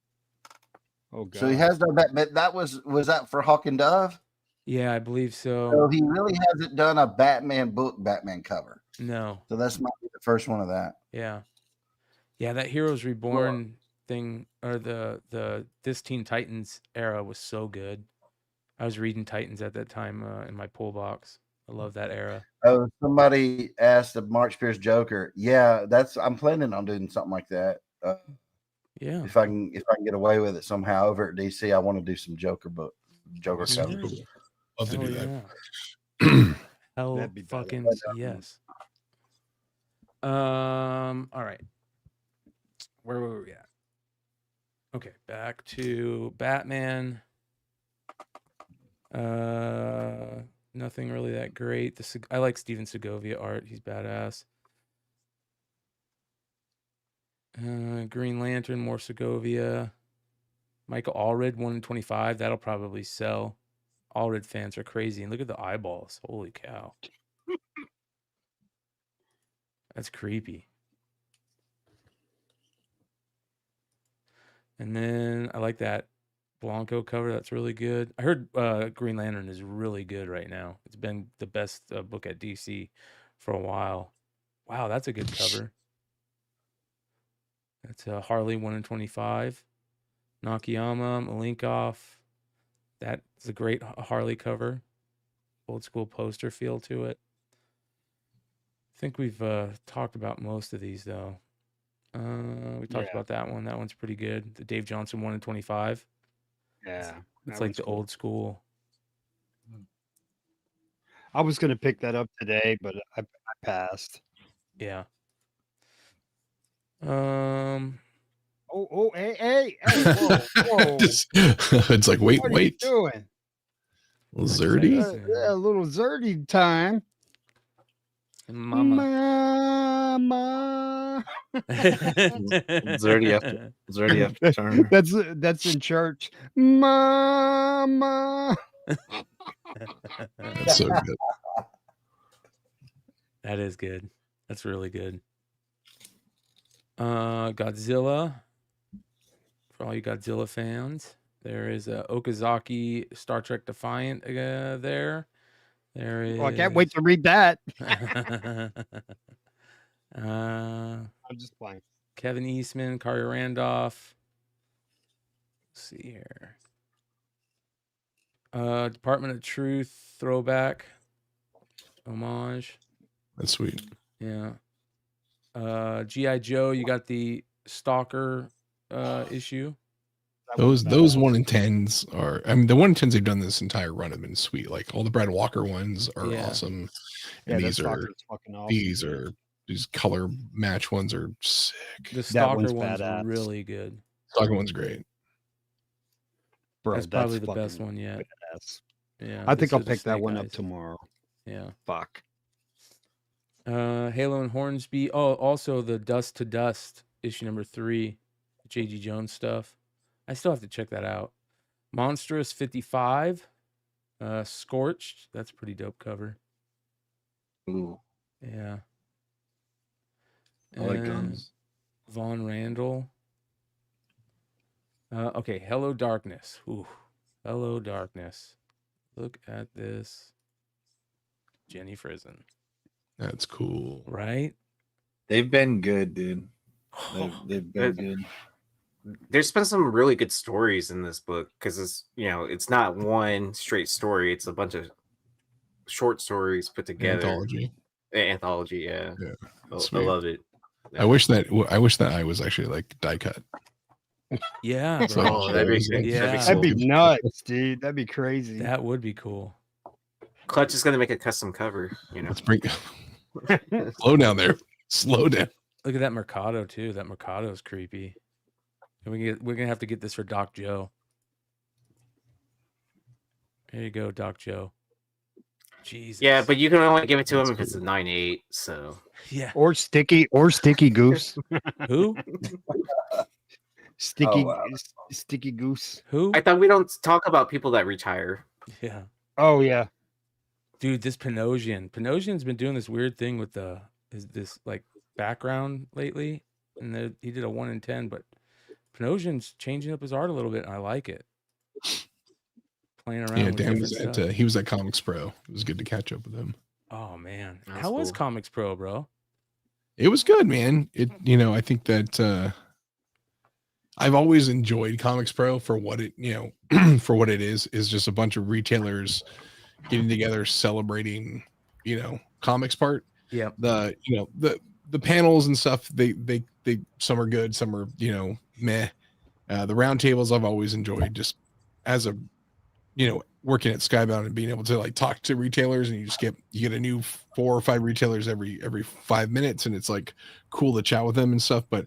Oh god. so he has done that. But that was that for Hawk and Dove? Yeah, I believe So so. he really hasn't done a Batman book, Batman cover. No. So that's might be the first one of that. Yeah. Yeah, that Heroes Reborn thing, or this Teen Titans era was so good. I was reading Titans at that time in my pull box. I love that era. Oh, somebody asked of Mark Spears Joker. Yeah, I'm planning on doing something like that. Yeah. If I can get away with it somehow over at DC, I want to do some Joker covers. Love to Hell do that. yeah. Hell That'd be fucking badass. yes. All right. Where were we at? Okay, back to Batman. Nothing really that great. I like Steven Segovia art. He's badass. Green Lantern, more Segovia. Michael Allred, 125. That'll probably sell. Allred fans are crazy. And look at the eyeballs. Holy cow. That's creepy. And then I like that Blanco cover. That's really good. I heard Green Lantern is really good right now. It's been the best book at DC for a while. Wow, that's a good cover. That's Harley 1 in 25. Nakayama, Malinkov. That's a great Harley cover. Old school poster feel to it. I think we've talked about most of these though. We talked about that one. That one's pretty good. The Dave Johnson 1 in 25. Yeah, It's that like one's the cool. old school. I was gonna pick that up today, but I passed. Yeah. Oh, hey, whoa, whoa! It's like, wait, What are wait. you doing? Zerdy? A little Zerdy time. Mama. Mama. Zerdy after turn. That's in church. Mama. That's so good. That is good. That's really good. Godzilla. For all you Godzilla fans, there is Okazaki Star Trek Defiant there. There is. Oh, I can't wait to read that. I'm just playing. Kevin Eastman, Kari Randolph. Let's see here. Department of Truth throwback homage. That's sweet. Yeah. G.I. Joe, you got the Stalker issue. Those 1 in 10s are, I mean, the 1 in 10s they've done this entire run have been sweet. Like all the Brad Walker ones are awesome. And Yeah, these are fucking awesome. these color match ones are sick. The Stalker one's really good. Stalker one's great. Bro, That's probably that's the best fucking one yet. badass. Yeah. I think these I'll are the pick that Snake one up Eyes. tomorrow. Yeah. Fuck. Halo and Hornsby. Oh, also the Dust to Dust issue number 3, J.G. Jones stuff. I still have to check that out. Monstrous 55, Scorched. That's a pretty dope cover. Ooh. Yeah. I like guns. Von Randall. Okay, Hello Darkness. Ooh, Hello Darkness. Look at this. Jenny Frison. That's cool. Right? They've been good, dude. They've been good. There's been some really good stories in this book because it's not one straight story. It's a bunch of short stories put together. Anthology, yeah. I love it. I wish that I was actually like die cut. Yeah, So, bro. That'd be nuts, dude. That'd be crazy. That would be cool. Clutch is gonna make a custom cover. Let's bring. Slow down there. Slow down. Look at that Mercado too. That Mercado is creepy. And we're gonna have to get this for Doc Joe. There you go, Doc Joe. Jesus. Yeah, but you can only give it to him if it's a 9.8. So yeah. Or Sticky Goose. Who? Sticky Goose. Who? I thought we don't talk about people that retire. Yeah. Oh yeah. Dude, this Panosian's been doing this weird thing with this like background lately, and he did a 1 in 10, but Panosian's changing up his art a little bit, and I like it. Playing around. Yeah, with Dan different stuff. he was at Comics Pro. It was good to catch up with him. Oh man, That's how was cool. Comics Pro, bro? It was good, man. I think that I've always enjoyed Comics Pro for what it, for what it is just a bunch of retailers getting together, celebrating, comics part. Yeah. The panels and stuff, they some are good, some are, meh. The roundtables I've always enjoyed just as a, working at Skybound and being able to like talk to retailers, and you get a new 4 or 5 retailers every 5 minutes, and it's like cool to chat with them and stuff. But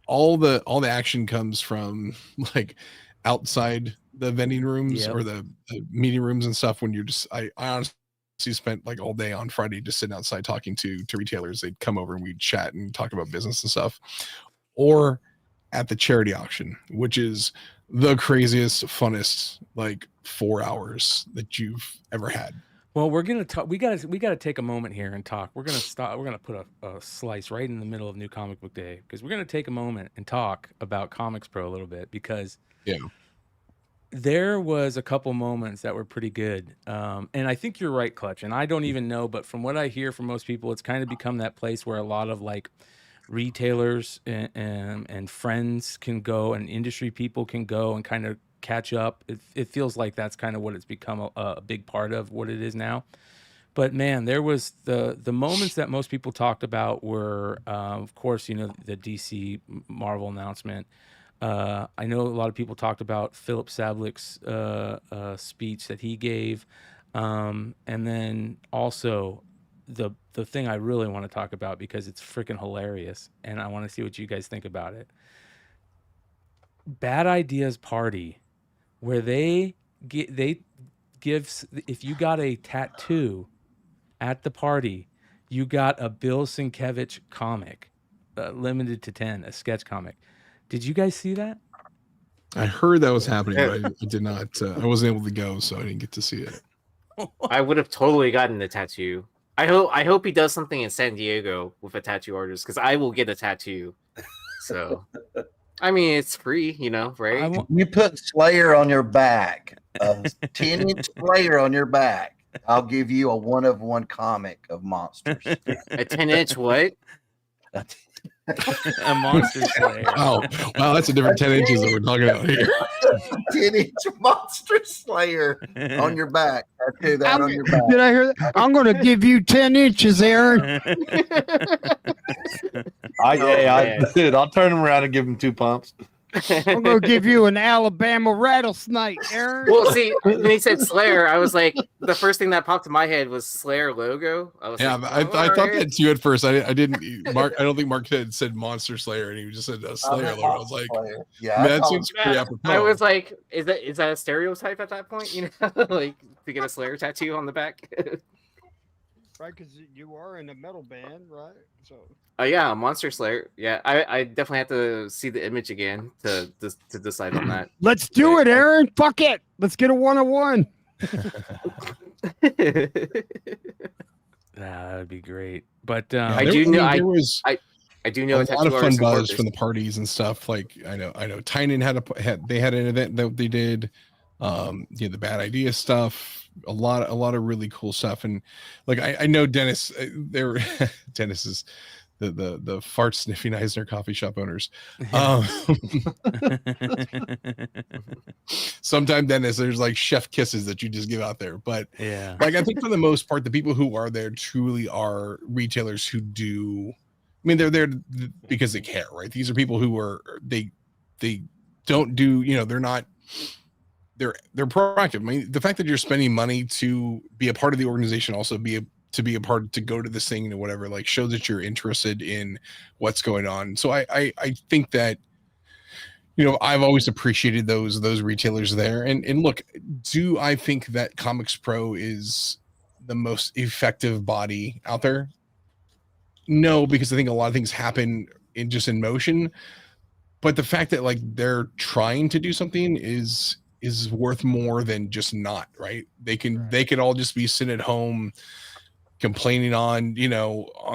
all the action comes from like outside the vending rooms or the meeting rooms and stuff. When you're just, I honestly spent like all day on Friday just sitting outside talking to retailers. They'd come over and we'd chat and talk about business and stuff. Or at the charity auction, which is the craziest, funnest like 4 hours that you've ever had. Well, we're gonna talk. We gotta take a moment here and talk. We're gonna stop. We're gonna put a slice right in the middle of New Comic Book Day, because we're gonna take a moment and talk about Comics Pro a little bit, because there was a couple moments that were pretty good. And I think you're right, Clutch. And I don't even know, but from what I hear from most people, it's kind of become that place where a lot of like retailers and friends can go, and industry people can go and kind of catch up. It feels like that's kind of what it's become a big part of what it is now. But man, there was the moments that most people talked about were, of course, you know, the DC Marvel announcement. I know a lot of people talked about Philip Sablik's speech that he gave, and then also the thing I really want to talk about because it's freaking hilarious, and I want to see what you guys think about it. Bad Ideas Party, where they give, if you got a tattoo at the party, you got a Bill Sienkiewicz comic, limited to 10, a sketch comic. Did you guys see that? I heard that was happening, but I did not. I wasn't able to go, so I didn't get to see it. I would have totally gotten the tattoo. I hope he does something in San Diego with a tattoo artist, because I will get a tattoo. So, I mean, it's free, you know, right? You put Slayer on your back, a 10-inch Slayer on your back. I'll give you a 1-of-1 comic of monsters. A 10-inch what? A monster slayer. Wow, that's a different 10 inches that we're talking about here. 10-inch monster slayer on your back. Tattoo that on your back. Did I hear that? I'm going to give you 10 inches, Aaron. Dude, I'll turn him around and give him 2 pumps. I'm going to give you an Alabama rattlesnake, Aaron. Well, see, when he said Slayer, I was like, the first thing that popped in my head was Slayer logo. I was like, I thought that too at first. I didn't. Mark, I don't think Mark had said Monster Slayer, and he just said a Slayer logo. I was like, yeah, man, that seems pretty apropos. I was like, is that a stereotype at that point? You know, like to get a Slayer tattoo on the back. Right, because you are in a metal band, right? So. Oh yeah, Monster Slayer. Yeah, I definitely have to see the image again to decide on that. Let's do it, Aaron. Fuck it. Let's get a 1-of-1. That would be great. But I do know a lot of fun buzz from the parties and stuff. Like I know Tynan had an event that they did. The Bad Idea stuff. A lot of really cool stuff. And like I know Dennis. Dennis is the fart sniffing Eisner coffee shop owners. Sometimes, Dennis, there's like chef kisses that you just give out there. But yeah, like I think for the most part, the people who are there truly are retailers who do. I mean, they're there because they care, right? These are people who are they don't do, you know, they're not. They're proactive. I mean, the fact that you're spending money to be a part of the organization, also to go to this thing or whatever, like shows that you're interested in what's going on. So I think that, you know, I've always appreciated those retailers there. And look, do I think that Comics Pro is the most effective body out there? No, because I think a lot of things happen in motion. But the fact that like they're trying to do something is worth more than just not, right? They could all just be sitting at home complaining on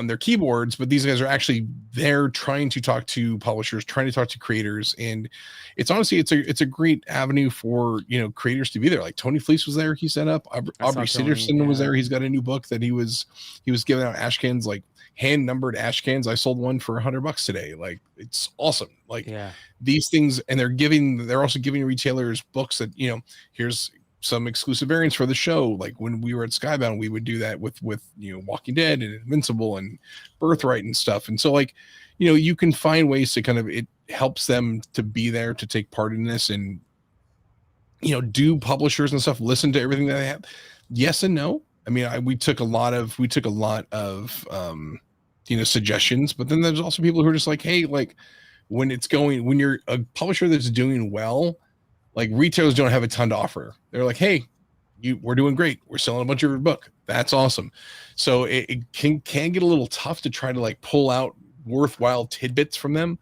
their keyboards, but these guys are actually there trying to talk to publishers, trying to talk to creators. And it's honestly, it's a great avenue for, creators to be there. Like Tony Fleece was there. He set up. Aubrey Sitterson was there. He's got a new book that he was giving out ash cans, like hand numbered ash cans. I sold one for $100 today. Like, it's awesome. Like these things, and they're also giving retailers books that, here's some exclusive variants for the show. Like when we were at Skybound, we would do that with Walking Dead and Invincible and Birthright and stuff. And so like, you can find ways to it helps them to be there to take part in this. And do publishers and stuff listen to everything that they have? Yes and no. I mean, we took a lot of suggestions, but then there's also people who are just like, hey, like when you're a publisher that's doing well, like retailers don't have a ton to offer. They're like, hey, we're doing great. We're selling a bunch of your book. That's awesome. So it can get a little tough to try to like pull out worthwhile tidbits from them.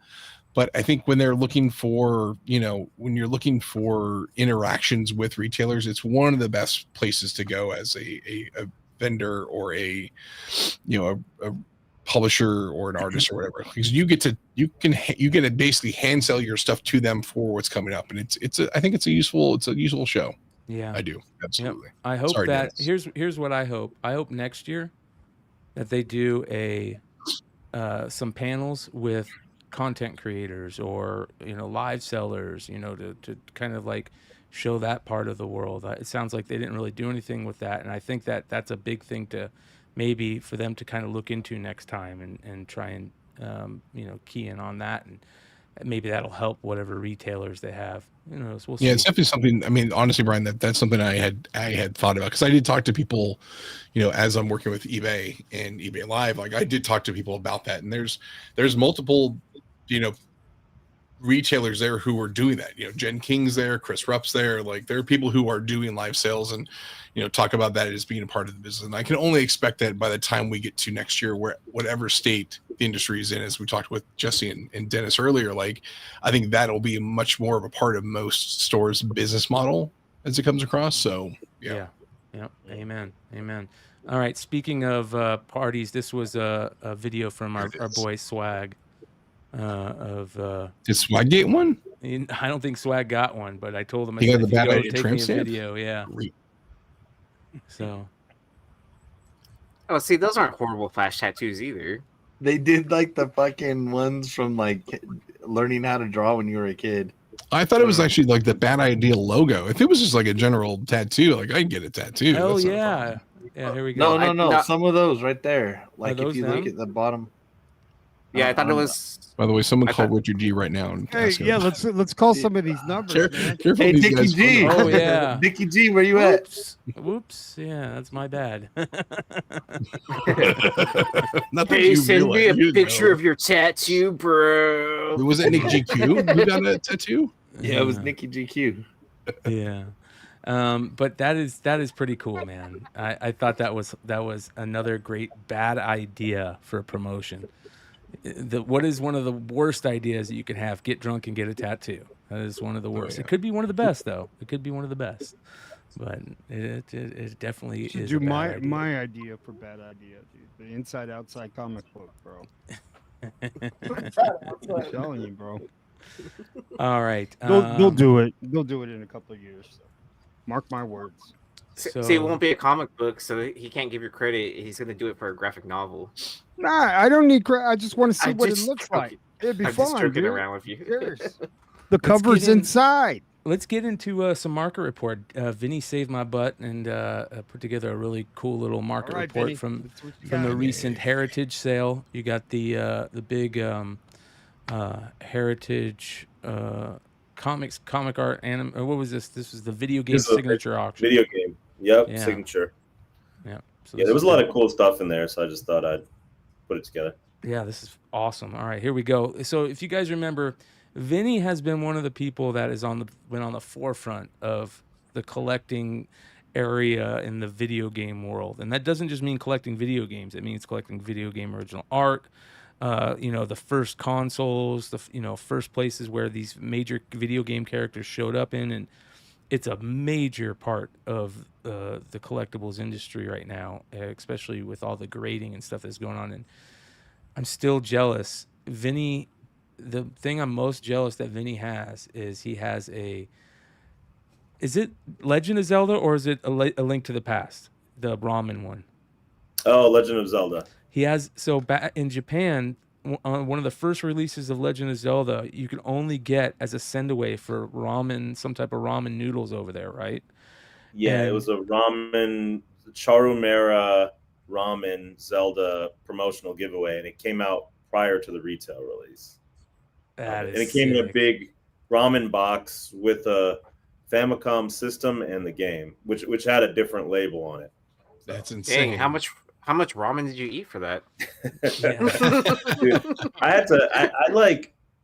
But I think when they're looking for, when you're looking for interactions with retailers, it's one of the best places to go as a vendor or a publisher or an artist or whatever, because you get to basically hand sell your stuff to them for what's coming up. And I think it's a useful show. Yeah, I do. Absolutely. Yep. I hope here's what I hope. I hope next year that they do some panels with content creators or live sellers, to kind of like show that part of the world. It sounds like they didn't really do anything with that, and I think that that's a big thing to maybe for them to kind of look into next time and try and key in on that, and maybe that'll help whatever retailers they have. We'll see. Yeah, it's definitely something. I mean, honestly, Brian, that's something I had thought about, because I did talk to people, as I'm working with eBay and eBay Live, like I did talk to people about that, and there's multiple, retailers there who are doing that. Jen King's there, Chris Rupp's there. Like there are people who are doing live sales and talk about that as being a part of the business. And I can only expect that by the time we get to next year, where whatever state the industry is in, as we talked with Jesse and Dennis earlier, like I think that'll be much more of a part of most stores' business model as it comes across. So yeah. Amen. All right, speaking of parties, this was a video from our boy Swag. Did Swag get one? I don't think Swag got one, but I told him I He got said, the if you bad go idea take tramp me a stamp? video, yeah. So Oh, see, those aren't horrible flash tattoos either. They did like the fucking ones from like learning how to draw when you were a kid. I thought it was actually like the bad idea logo. If it was just like a general tattoo, like I can get a tattoo. hell That's not a yeah. problem. Yeah, here we go. No. Some of those right there. Like those if you them? look at the bottom. Yeah, I thought it was. By the way, someone called Richard G right now. And Hey, ask him. yeah, let's call some of these numbers, man. Careful Hey, these Dickie guys G. Oh yeah. Dickie G, where you at? Whoops. Yeah, that's my bad. Not that Hey, you send me a realize, you picture know. of your tattoo, bro. Was that Nick GQ who got a tattoo? Yeah, it was Nicky GQ. Yeah. But that is pretty cool, man. I thought that was another great bad idea for a promotion. What is one of the worst ideas that you can have? Get drunk and get a tattoo. That is one of the worst. yeah. It could be one of the best, though. It could be one of the best. But it definitely Should is do a bad idea. my idea for bad idea, dude. The inside outside comic book, bro. I'm telling you, bro. All right. They'll do it. They'll do it in a couple of years. So. Mark my words. See, it won't be a comic book, so he can't give you credit. He's going to do it for a graphic novel. Nah, I don't need credit. I just want to see I'm what it just looks joking. like. It'd be I'm fun, just joking dude. around with you. Who cares? The cover's inside. Let's get into some market report. Vinny saved my butt and put together a really cool little market All right, report Vinny. from That's what you the got. recent Heritage sale. You got the big Heritage comic art anime. What was this? This was the video game This is a signature auction. Video game. Yep, Yeah. signature. Yeah. So Yeah, this there was is a lot good. of cool stuff in there, so I just thought I'd put it together. Yeah, this is awesome. All right, here we go. So if you guys remember, Vinny has been one of the people that is been on the forefront of the collecting area in the video game world. And that doesn't just mean collecting video games. It means collecting video game original art, the first consoles, first places where these major video game characters showed up in. And it's a major part of the collectibles industry right now, especially with all the grading and stuff that's going on. And I'm still jealous. Vinny, the thing I'm most jealous that Vinny has is he has is it Legend of Zelda or is it a Link to the Past, the ramen one? Oh, Legend of Zelda. He has, so back in Japan, on one of the first releases of Legend of Zelda, you could only get as a send away for ramen, some type of ramen noodles over there, right? Yeah, it was a ramen, Charumera ramen Zelda promotional giveaway, and it came out prior to the retail release. That And is it came in a sick. big ramen box with a Famicom system and the game, which had a different label on it. That's insane. Dang, how much ramen did you eat for that? Dude, I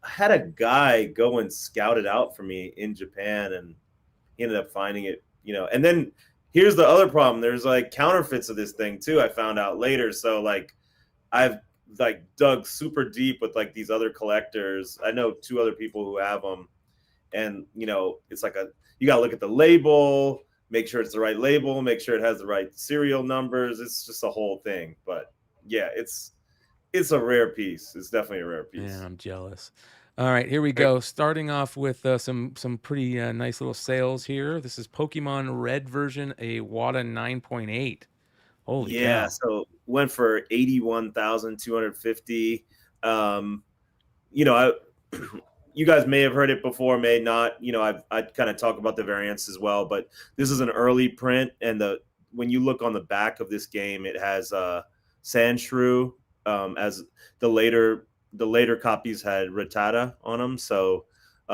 had a guy go and scout it out for me in Japan, and he ended up finding it, and then here's the other problem. There's like counterfeits of this thing too. I found out later. So like I've like dug super deep with like these other collectors. I know 2 other people who have them, and it's like you gotta look at the label, make sure it's the right label, make sure it has the right serial numbers. It's just a whole thing. But yeah, it's a rare piece. It's definitely a rare piece. Yeah, I'm jealous. All right, here we go. Starting off with some pretty nice little sales here. This is Pokemon Red version, a WATA 9.8. Holy Yeah, cow. so went for 81,250. you guys may have heard it before, may not. You know, I kind of talk about the variants as well, but this is an early print, and when you look on the back of this game, it has Sand Shrew, as the later copies had Rattata on them. So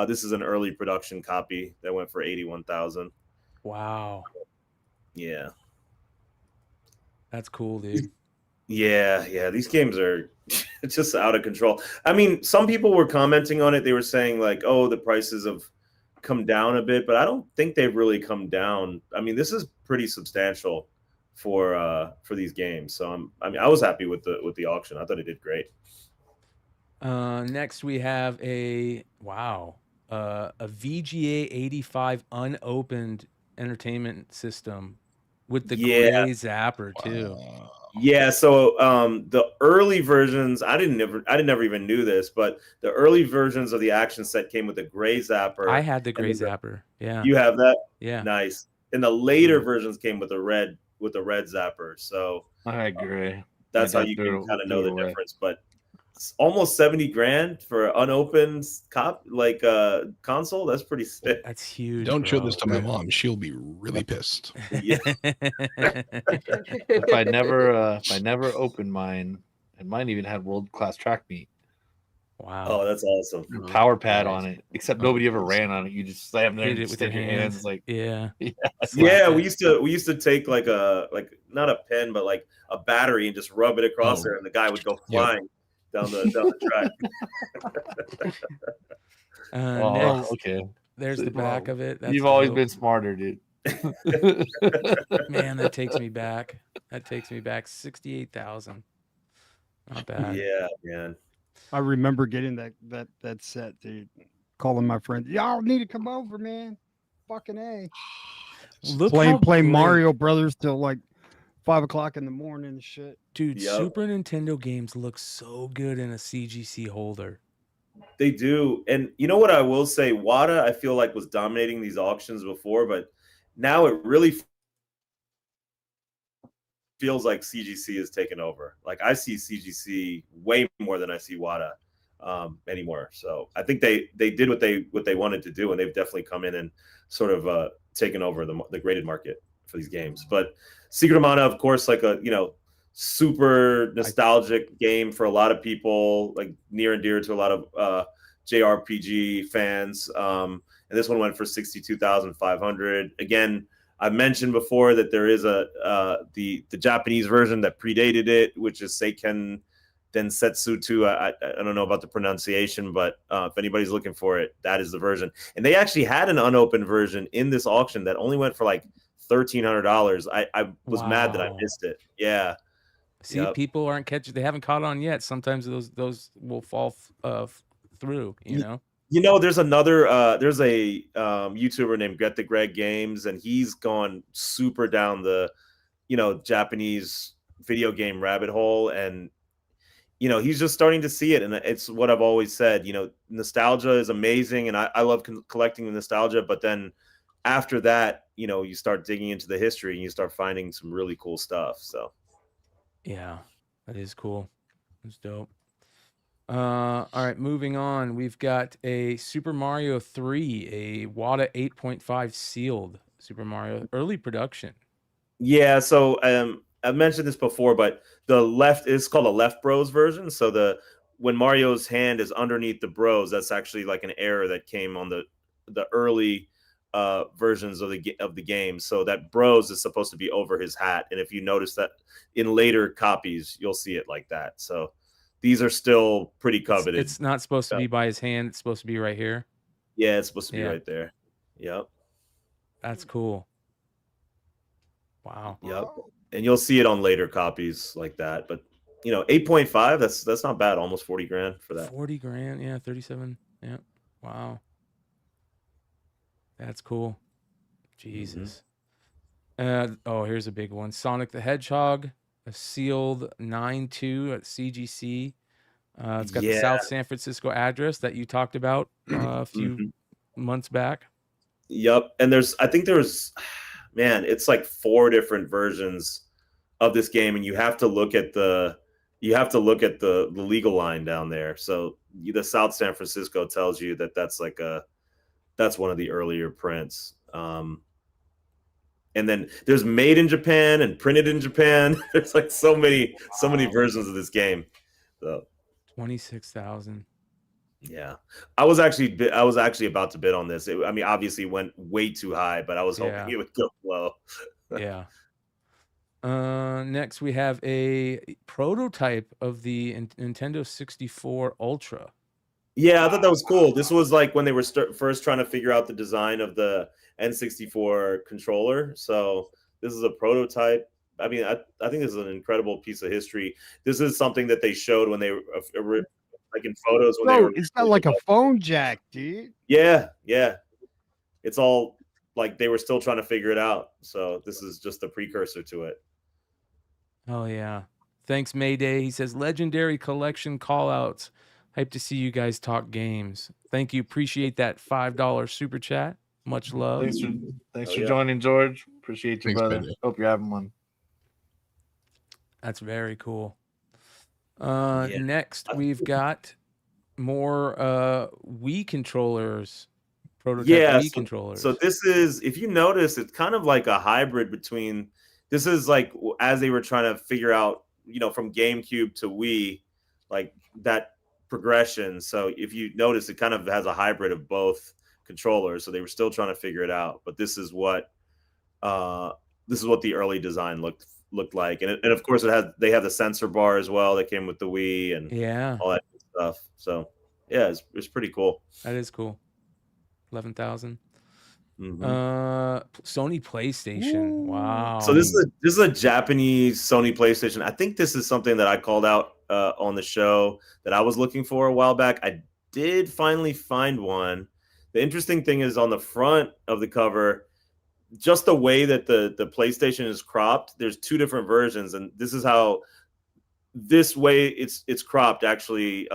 this is an early production copy that went for 81,000. Wow. Yeah. That's cool, dude. Yeah, these games are just out of control. I mean, some people were commenting on it. They were saying like, "Oh, the prices have come down a bit," but I don't think they've really come down. I mean, this is pretty substantial for these games. So I was happy with the auction. I thought it did great. Next we have a VGA 85 unopened entertainment system with the gray zapper too. Yeah, so the early versions, I never even knew this, but the early versions of the action set came with a gray zapper. I had the gray zapper. Yeah. You have that? Yeah. Nice. And the later versions came with a red zapper. So I agree. That's how you can kind of know the difference. But it's almost 70 grand for an unopened console. That's pretty sick. That's huge. Don't show this to my mom. She'll be really pissed. Yeah. if I never opened mine, and mine even had world-class track meet. Wow. Oh, that's awesome. Power pad on it. Except nobody ever ran on it. You just slam there and stick your hands. Like yeah. Yeah, we used to take like not a pen, but like a battery and just rub it across there, and the guy would go flying down the track. Next, okay. There's the back of it. That's You've always been smarter, dude. Man, that takes me back. 68,000. Not bad. Yeah, man. I remember getting that set, dude. Calling my friends, y'all need to come over, man. Fucking A. Playing Mario Brothers till like 5 o'clock in the morning and shit. Dude, Super Nintendo games look so good in a CGC holder. They do. And you know what I will say? WATA, I feel like, was dominating these auctions before, but now it really feels like CGC is taking over. Like, I see CGC way more than I see WATA anymore. So I think they did what they wanted to do, and they've definitely come in and sort of taken over the graded market for these games. But Secret of Mana, of course, like a super nostalgic game for a lot of people, like near and dear to a lot of JRPG fans. And this one went for 62,500. Again, I've mentioned before that there is the Japanese version that predated it, which is Seiken Densetsu. I don't know about the pronunciation, but if anybody's looking for it, that is the version. And they actually had an unopened version in this auction that only went for like $1,300. I was mad that I missed it. Yeah. See, people aren't catching. They haven't caught on yet. Sometimes those will fall through. There's another. There's a YouTuber named Get the Greg Games, and he's gone super down the, Japanese video game rabbit hole, and he's just starting to see it. And it's what I've always said. Nostalgia is amazing, and I love collecting the nostalgia. But then after that, you start digging into the history, and you start finding some really cool stuff. So. Yeah, that is cool. That's dope. All right, moving on. We've got a Super Mario 3, a WATA 8.5 sealed Super Mario early production. Yeah, so I've mentioned this before, but the left is called a Left Bros version. So when Mario's hand is underneath the Bros, that's actually like an error that came on the early versions of the game. So that Bros is supposed to be over his hat, and if you notice that in later copies, you'll see it like that. So these are still pretty coveted. It's not supposed to be by his hand. It's supposed to be right here. Yeah, it's supposed to be right there. Yep. That's cool. Wow. Yep. And you'll see it on later copies like that. But 8.5, that's not bad. Almost 40 grand for that. 40 grand, yeah, 37. Yeah. Wow. That's cool. Jesus. Here's a big one. Sonic the Hedgehog, a sealed 9.2 at CGC. It's got the South San Francisco address that you talked about a few months back. Yep. And it's like 4 different versions of this game, and you have to look at the you have to look at the legal line down there. So the South San Francisco tells you that that's one of the earlier prints. And then there's made in Japan and printed in Japan. There's like so many versions of this game. So 26,000. yeah, I was actually about to bid on this. I mean, obviously it went way too high, but I was hoping it would go low. Yeah. Next we have a prototype of the Nintendo 64 Ultra. Yeah, I thought that was cool. This was like when they were first trying to figure out the design of the N64 controller. So this is a prototype. I mean, I think this is an incredible piece of history. This is something that they showed when they were like in photos when they were. It's got like a phone jack, dude. Yeah. It's all like they were still trying to figure it out. So this is just a precursor to it. Oh yeah. Thanks, Mayday. He says legendary collection callouts. Hype to see you guys talk games. Thank you. Appreciate that $5 super chat. Much love. Thanks for joining, George. Appreciate you, brother. Baby. Hope you're having one. That's very cool. Next we've got more Wii controllers. Prototype Wii controllers. So this is, if you notice, it's kind of like a hybrid between. This is like as they were trying to figure out, from GameCube to Wii, like that progression. So if you notice, it kind of has a hybrid of both controllers. So they were still trying to figure it out. But this is what the early design looked like, and of course they have the sensor bar as well that came with the Wii and all that stuff. So yeah, it's pretty cool. That is cool. 11,000. Mm-hmm. Sony PlayStation. Wow. So this is a Japanese Sony PlayStation. I think this is something that I called out on the show that I was looking for a while back. I did finally find one. The interesting thing is on the front of the cover, just the way that the PlayStation is cropped, there's two different versions, and this is how this way it's cropped actually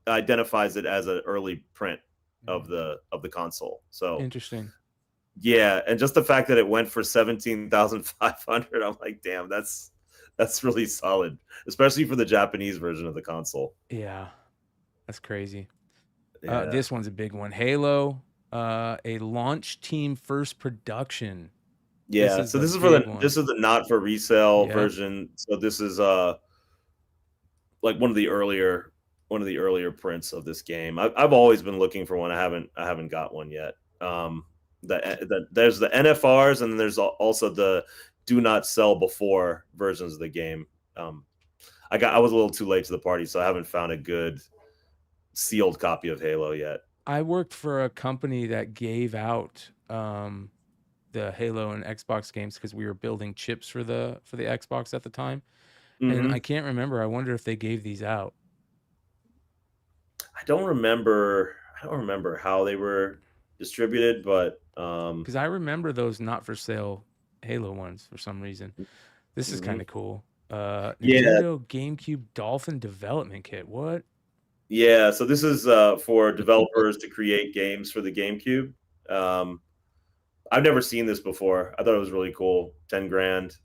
identifies it as an early print of the console. So interesting. Yeah, and just the fact that it went for 17,500, I'm like, damn, that's really solid, especially for the Japanese version of the console. Yeah, that's crazy. Yeah. This one's a big one. Halo, a launch team first production. Yeah, this is the not for resale version. So this is like one of the earlier prints of this game. I've always been looking for one. I haven't got one yet. There's the NFRs, and then there's also the do not sell before versions of the game. I was a little too late to the party, so I haven't found a good sealed copy of Halo yet. I worked for a company that gave out the Halo and Xbox games because we were building chips for the Xbox at the time. And I can't remember. I wonder if they gave these out. I don't remember how they were distributed, but because I remember those not for sale Halo ones for some reason. This is kind of cool. Nintendo GameCube Dolphin development kit. What? Yeah, so this is for developers to create games for the GameCube. I've never seen this before. I thought it was really cool. 10 grand,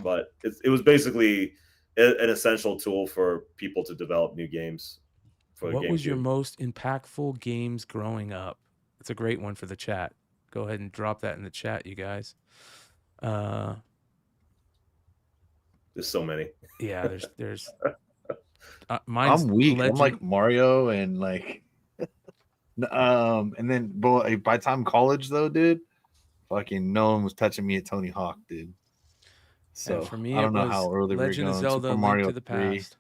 but it was basically an essential tool for people to develop new games. What was your most impactful games growing up? It's a great one for the chat. Go ahead and drop that in the chat, you guys. There's so many. Yeah, there's. I'm weak. I'm like Mario and like, and then by the time college though, dude, fucking no one was touching me at Tony Hawk, dude. So and for me, I don't know how early Legend we're of going. Zelda, Super Mario Link to the 3. Past.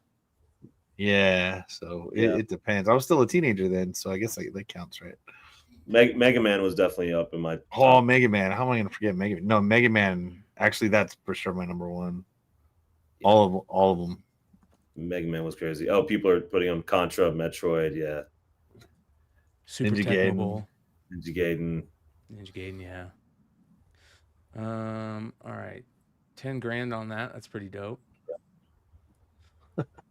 Yeah, so it depends. I was still a teenager then, so I guess that counts, right? Mega Man was definitely up in my. Oh, Mega Man! How am I going to forget Mega Man? No, Mega Man. Actually, that's for sure my number one. Yeah. All of them. Mega Man was crazy. Oh, people are putting on Contra, Metroid, yeah. Super Ninja Tecmo Gaiden. Bowl. Ninja Gaiden. Ninja Gaiden, yeah. All right. 10 grand on that. That's pretty dope.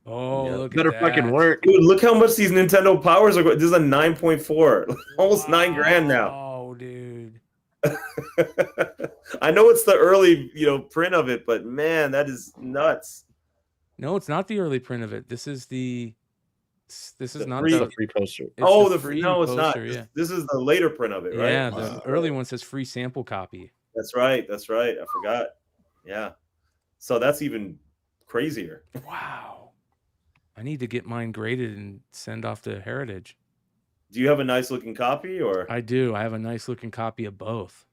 Oh, Yeah. look Better at that. fucking work. Dude, look how much these Nintendo Powers are going. This is a 9.4. Almost 9 grand now. Oh, dude. I know it's the early, print of it, but man, that is nuts. No, it's not the early print of it. This is the. This is The not free- the Free poster. It's Oh, the the free no, it's not. poster. Yeah, This is the later print of it, right? yeah. The early one says free sample copy. That's right. That's right. I forgot. Yeah. So that's even crazier. Wow. I need to get mine graded and send off to Heritage. Do you have a nice looking copy, or I do. I have a nice looking copy of both.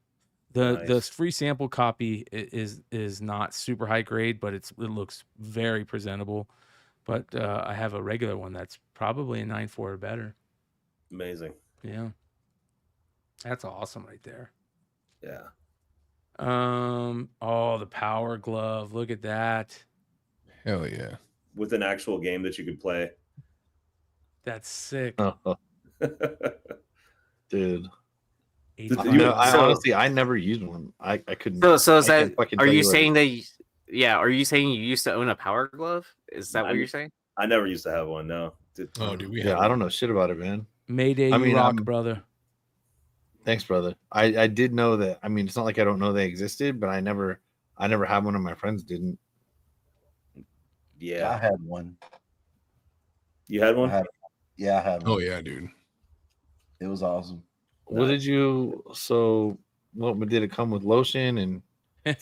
The Nice. free sample copy is not super high grade, but it looks very presentable. But I have a regular one that's probably a 9.4 or better. amazing? Yeah, that's awesome right there. Yeah. Oh, the Power Glove. Look at that. Hell yeah. With an actual game that you could play. That's sick. Dude. Did I, you- no, I so- honestly, I never used one. I couldn't. So is I that? can't fucking Are tell you what it saying is. that? Yeah. Are you saying you used to own a Power Glove? Is that what I'm- you're saying? I never used to have one. No. Oh, dude, we Yeah, have I don't know shit about it, man. Mayday, I you mean, rock, I'm- brother. Thanks, brother. I did know that. I mean, it's not like I don't know they existed, but I never had one, and my friends didn't. I Yeah. had one. You had one? I had, yeah, I had one. Oh yeah, dude. It was awesome. What did you? So, what did it come with? Lotion and I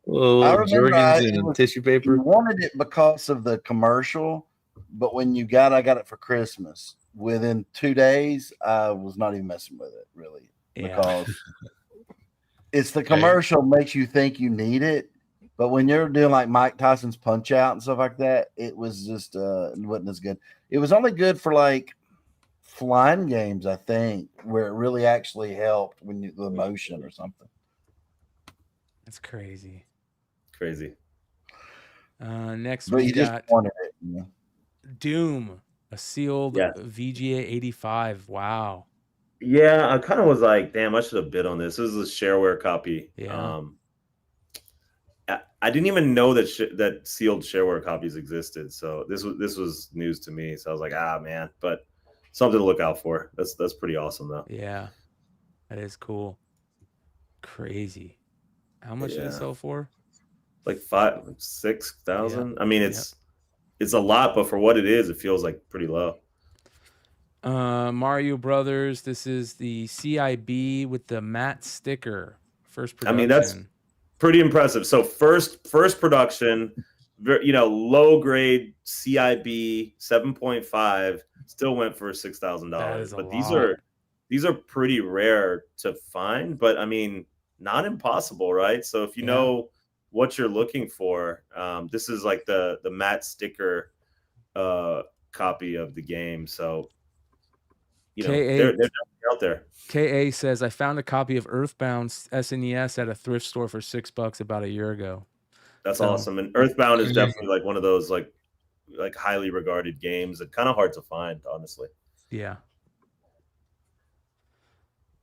remember Jergens it and was- tissue You paper. wanted it because of the commercial, but when I got it for Christmas. Within 2 days, I was not even messing with it really Yeah. because it's the commercial makes you think you need it, but when you're doing like Mike Tyson's Punch Out and stuff like that, it was just it wasn't as good. It was only good for like flying games, I think, where it really actually helped when you the motion or something. That's crazy. Crazy. Next But we you just got wanted it. You know? Doom, a sealed Yeah. VGA 85. Wow. Yeah, I kind of was like, damn, I should have bid on this. This is a shareware copy. Yeah. I didn't even know that that sealed shareware copies existed. So this was news to me. So I was like, man, but something to look out for. That's pretty awesome though. Yeah. That is cool. Crazy. How much did Yeah. it sell for? Like 6,000. I mean, it's a lot, but for what it is, it feels like pretty low. Mario Brothers. This is the CIB with the matte sticker. First I production. mean, that's pretty impressive. So first production, low grade CIB 7.5 still went for That $6,000. is a But lot. these are pretty rare to find, but I mean, not impossible, right? So if you know what you're looking for, this is like the matte sticker copy of the game. So they're definitely out there. KA says, I found a copy of Earthbound SNES at a thrift store for $6 about a year ago. That's So- awesome. And Earthbound is definitely like one of those like highly regarded games that kind of hard to find, honestly. Yeah.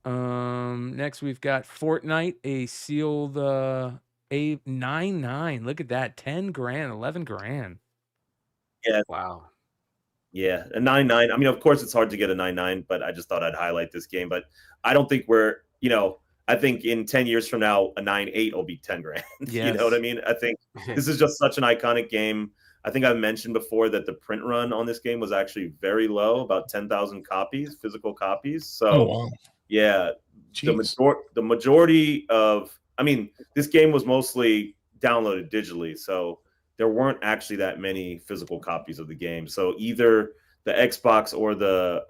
Next we've got Fortnite, a sealed A99. Look at that. 10 grand, 11 grand. Yeah. Wow. Yeah, a 9.9. I mean, of course, it's hard to get a 9.9, but I just thought I'd highlight this game. But I don't think I think in 10 years from now, a 9.8 will be 10 grand. You know what I mean? I think this is just such an iconic game. I think I've mentioned before that the print run on this game was actually very low, about 10,000 copies, physical copies. So, wow. yeah, Jeez. the majority of, I mean, this game was mostly downloaded digitally. So there weren't actually that many physical copies of the game. So either the Xbox or the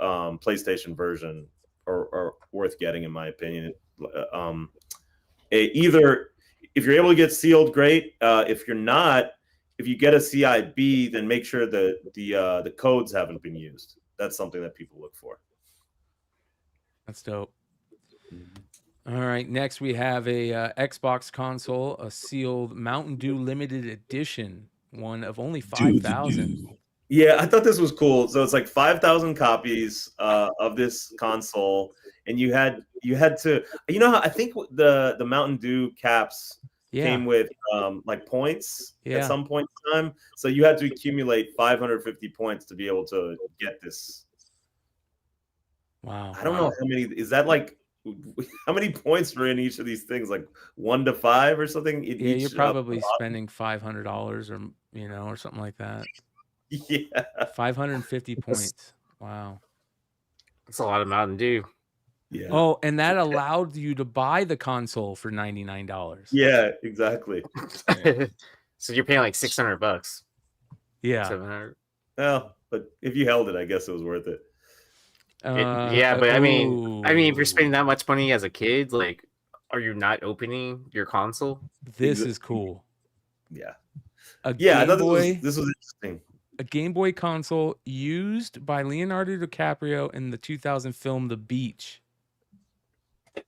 PlayStation version are worth getting, in my opinion. Either if you're able to get sealed, great. If you're not, if you get a CIB, then make sure that the codes haven't been used. That's something that people look for. That's dope. All right. Next, we have a Xbox console, a sealed Mountain Dew limited edition, one of only 5,000. Yeah, I thought this was cool. So it's like 5,000 copies of this console, and you had to, how I think the Mountain Dew caps came with like points at some point in time. So you had to accumulate 550 points to be able to get this. Wow. I don't know how many. Is that like how many points were in each of these things? Like 1 to 5 or something? In Yeah, each, you're probably spending $500 or or something like that. Yeah. 550 points. Wow. That's a lot of Mountain Dew. Yeah. Oh, and that allowed you to buy the console for $99. Yeah, exactly. So you're paying like $600. Yeah. 700. Well, but if you held it, I guess it was worth it. Yeah, but I mean, if you're spending that much money as a kid, like, are you not opening your console? This is cool. Yeah. A Yeah, I Game thought Boy, this was interesting. a Game Boy console used by Leonardo DiCaprio in the 2000 film The Beach.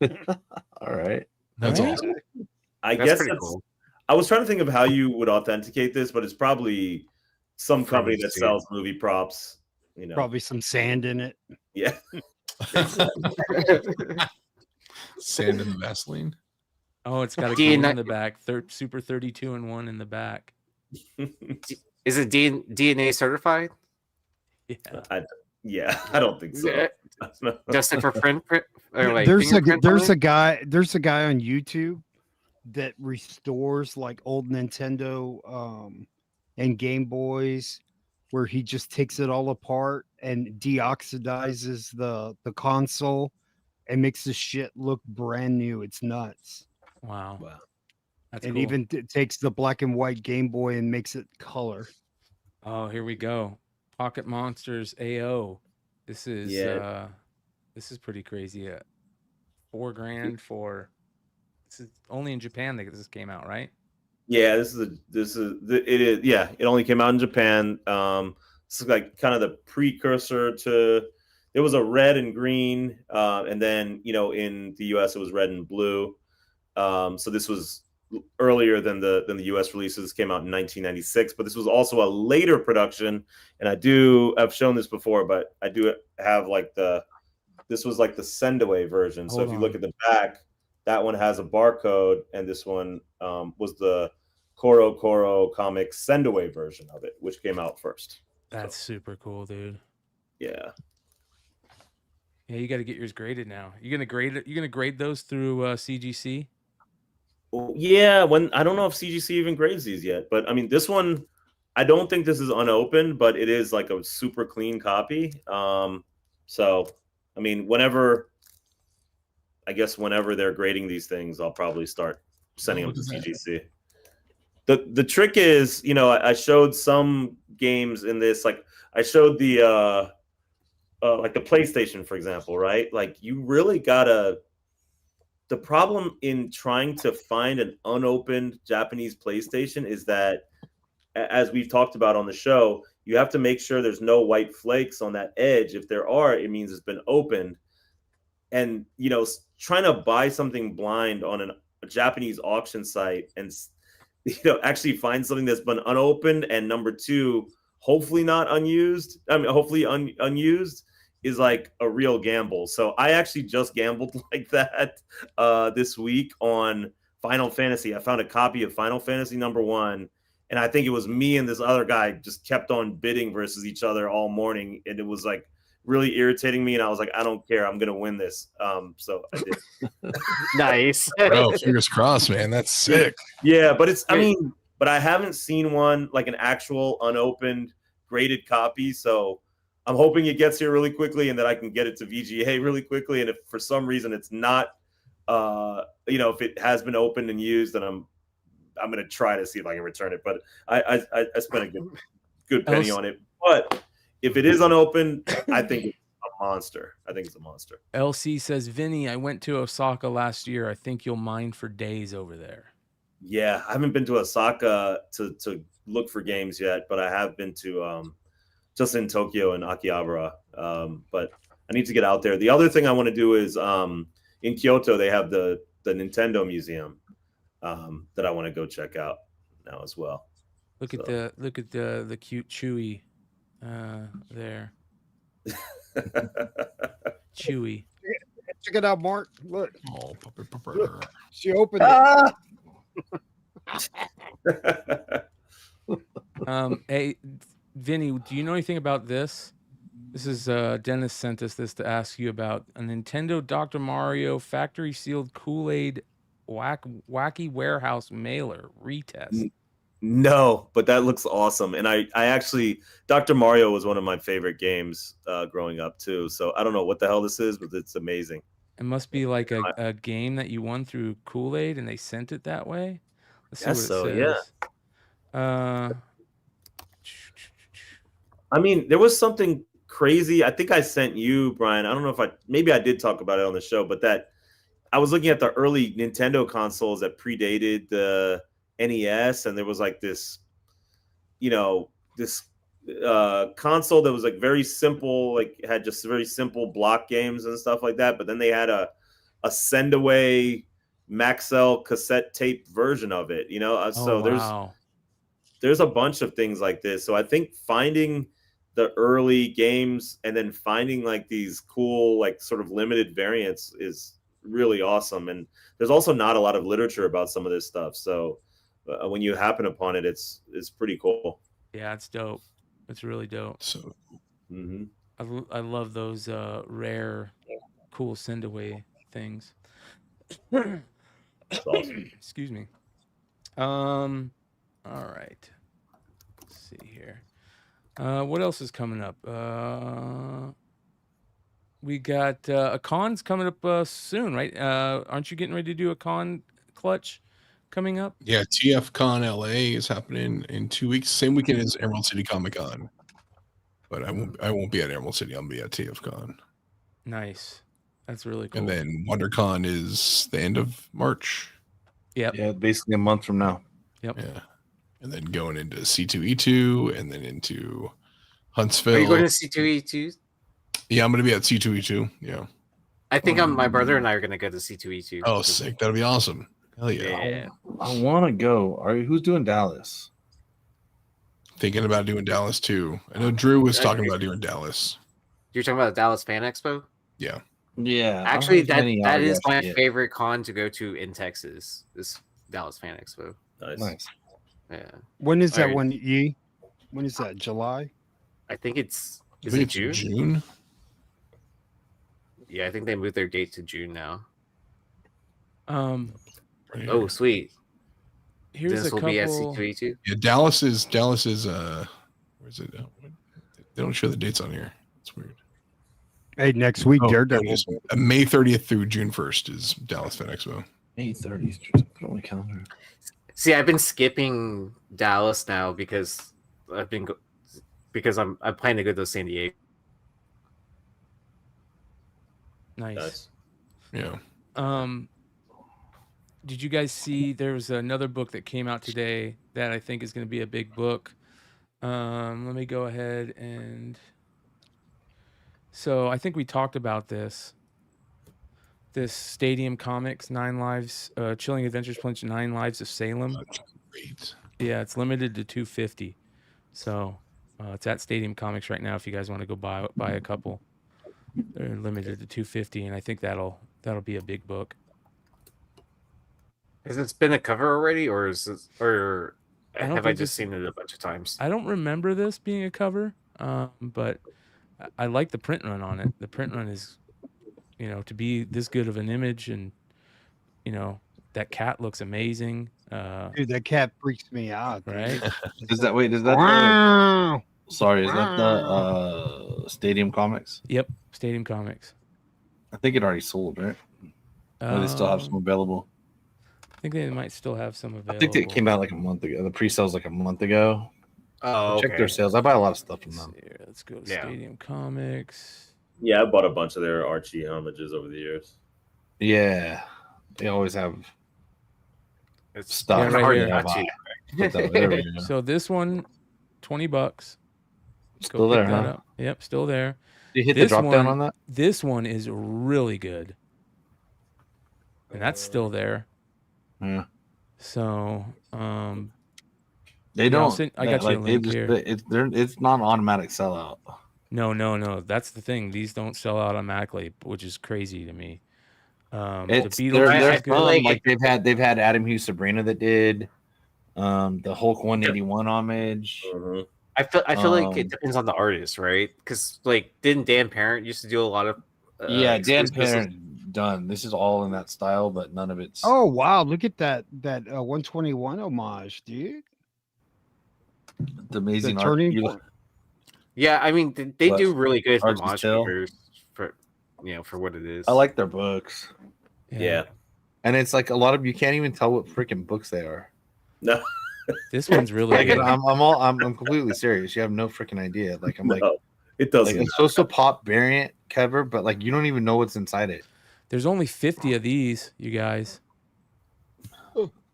All right. That's Right? awesome. I That's guess pretty that's cool. I was trying to think of how you would authenticate this, but it's probably some From company that Zoom. sells movie props, Probably some sand in it. Yeah. Sand and Vaseline. Oh, it's got a Do you game not- in the back. Super 32 and 1 in the back. Is it DNA certified? Yeah. Yeah, I don't think so. Justin for fingerprint or like there's fingerprint on it? a guy on YouTube that restores like old Nintendo and Game Boys, where he just takes it all apart and deoxidizes the console and makes the shit look brand new. It's nuts. Wow. That's And cool. even takes the black and white Game Boy and makes it color. Oh, here we go. Pocket Monsters AO. This is this is pretty crazy. $4,000 for this is only in Japan that this came out, right? Yeah, it only came out in Japan. This is like kind of the precursor to there was a red and green, and then in the US it was red and blue. So this was earlier than the US releases. This came out in 1996, but this was also a later production. And I've shown this before, but I do have this was like the send-away version. So if you look at the back, that one has a barcode, and this one was the Koro Comics send-away version of it, which came out first. That's super cool, dude. Yeah. Yeah, you got to get yours graded now. You gonna grade it? You gonna grade those through CGC? Well, yeah, I don't know if CGC even grades these yet, but I mean, this one, I don't think this is unopened, but it is like a super clean copy. So, I mean, whenever they're grading these things, I'll probably start sending them to CGC. The trick is, I showed some games in this, like I showed the like the PlayStation, for example, right? Like you really gotta. The problem in trying to find an unopened Japanese PlayStation is that, as we've talked about on the show, you have to make sure there's no white flakes on that edge. If there are, it means it's been opened. And, trying to buy something blind on a Japanese auction site and, actually find something that's been unopened and number two, hopefully not unused. I mean, hopefully unused is like a real gamble. So I actually just gambled like that this week on Final Fantasy. I found a copy of Final Fantasy #1, and I think it was me and this other guy just kept on bidding versus each other all morning, and it was like really irritating me. And I was like, I don't care, I'm gonna win this. So I did. Nice. Bro, fingers crossed, man. That's sick. Yeah, but but I haven't seen one like an actual unopened graded copy. So I'm hoping it gets here really quickly and that I can get it to VGA really quickly. And if for some reason it's not, if it has been opened and used, then I'm going to try to see if I can return it. But I spent a good penny on it. But if it is unopened, I think it's a monster. I think it's a monster. LC says, Vinny, I went to Osaka last year. I think you'll mine for days over there. Yeah, I haven't been to Osaka to look for games yet, but I have been to just in Tokyo and Akihabara. But I need to get out there. The other thing I want to do is in Kyoto, they have the Nintendo Museum that I want to go check out now as well. Look at the cute Chewy there. Chewy. Check it out, Mark. Look. Oh, Look. She opened it. Hey, Vinny, do you know anything about this? This is Dennis sent us this to ask you about a Nintendo Dr. Mario factory sealed Kool-Aid wacky warehouse mailer retest. No, but that looks awesome. And I actually, Dr. Mario was one of my favorite games growing up too. So I don't know what the hell this is, but it's amazing. It must be like a game that you won through Kool-Aid and they sent it that way. Let's see Guess what it so, says. yeah. I mean, there was something crazy. I think I sent you, Brian. I don't know if maybe I did talk about it on the show, but that I was looking at the early Nintendo consoles that predated the NES, and there was like this, this console that was like very simple, like had just very simple block games and stuff like that. But then they had a send away Maxell cassette tape version of it, so wow. there's a bunch of things like this. So I think finding the early games and then finding like these cool, like sort of limited variants is really awesome. And there's also not a lot of literature about some of this stuff. So when you happen upon it, it's pretty cool. Yeah, it's dope. It's really dope. So I love those rare, cool send away things. Awesome. Excuse me. All right. Let's see here. What else is coming up? We got a con's coming up soon, right? Aren't you getting ready to do a con clutch coming up? Yeah, TFCon LA is happening in 2 weeks, same weekend as Emerald City Comic Con. But I won't be at Emerald City. I'll be at TFCon. Nice. That's really cool. And then WonderCon is the end of March. Yep. Yeah, basically a month from now. Yep. Yeah. And then going into C2E2 and then into Huntsville. Are you going to C2E2? Yeah, I'm going to be at C2E2. Yeah. I think my brother and I are going to go to C2E2. Oh, sick. That'll be awesome. Hell yeah. I want to go. Who's doing Dallas? Thinking about doing Dallas too. I know Drew was talking about doing Dallas. You're talking about the Dallas Fan Expo? Yeah. Yeah. Actually, that is my favorite con to go to in Texas. This Dallas Fan Expo. Nice. Yeah. When is that Alright. one, Yi? When is that? July? I think it's I think it's June. Yeah, I think they moved their date to June now. Right Oh, here. sweet. Here's This a will be at couple. C2E2. Yeah, Dallas is where's it? They don't show the dates on here. It's weird. Hey, next week, there it Daredevil. is. May 30th through June 1st is Dallas Fan Expo. May 30th. Put it on my calendar. See, I've been skipping Dallas now because I'm planning to go to San Diego. Nice. Yeah. Did you guys see there was another book that came out today that I think is going to be a big book? Let me go ahead and so I think we talked about this Stadium Comics 9 Lives Chilling Adventures Punch 9 Lives of Salem. Great. Yeah, it's limited to 250. So it's at Stadium Comics right now if you guys want to go buy a couple. They're limited to 250 and I think that'll be a big book. Has it been a cover already, or have I think just seen it a bunch of times? I don't remember this being a cover, but I like the print run on it. The print run is, to be this good of an image, and that cat looks amazing. Dude, that cat freaks me out. Dude. Right? Is that Wow. Sorry, is that the Stadium Comics? Yep, Stadium Comics. I think it already sold, right? Or they still have some available. I think they might still have some available. I think it came out like a month ago. The pre-sales like a month ago. Oh, Check their sales. I buy a lot of stuff from them. Let's go to Stadium Comics. Yeah, I bought a bunch of their Archie homages over the years. Yeah, they always have It's stuff. right hard here. to buy. Put that- there we go. So this one, $20. Still pick there, that huh? up. Yep, still there. Did you hit the drop down on that? This one is really good. And that's still there. Yeah. So, They yeah, don't. I got you a link here. It's not an automatic sellout. No. That's the thing. These don't sell out automatically, which is crazy to me. It's the they're Beetlejuice fun. Like they've had Adam Hughes Sabrina that did the Hulk 181 homage. I feel like it depends on the artist, right? Because like, didn't Dan Parent used to do a lot of Yeah, Dan exclusives? Parent done. This is all in that style, but none of it's. Oh wow, look at that 121 homage, dude. The amazing The art. turning You- point. Yeah, I mean, they What? do really good Hard to homage tell. covers for for what it is. I like their books. Yeah. And it's like a lot of you can't even tell what freaking books they are. No. This one's really Like, good. I'm completely serious. You have no freaking idea. Like I'm like, No, it doesn't. like, it's supposed to pop variant cover, but like you don't even know what's inside it. There's only 50 of these, you guys.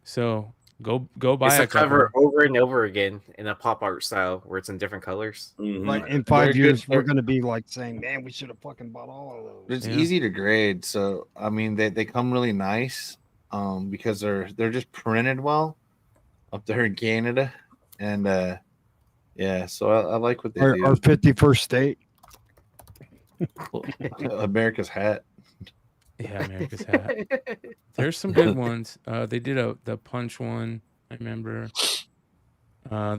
So go buy It's a a cover over and over again in a pop art style where it's in different colors. Like in They're 5 good years, we're for- gonna be like saying, "Man, we should have fucking bought all of those." It's easy to grade, so I mean they come really nice, because they're just printed well up there in Canada, and yeah, so I like what they do. Our 51st state. America's hat. Yeah, America's hat. There's some good ones. They did the Punch one. I remember. I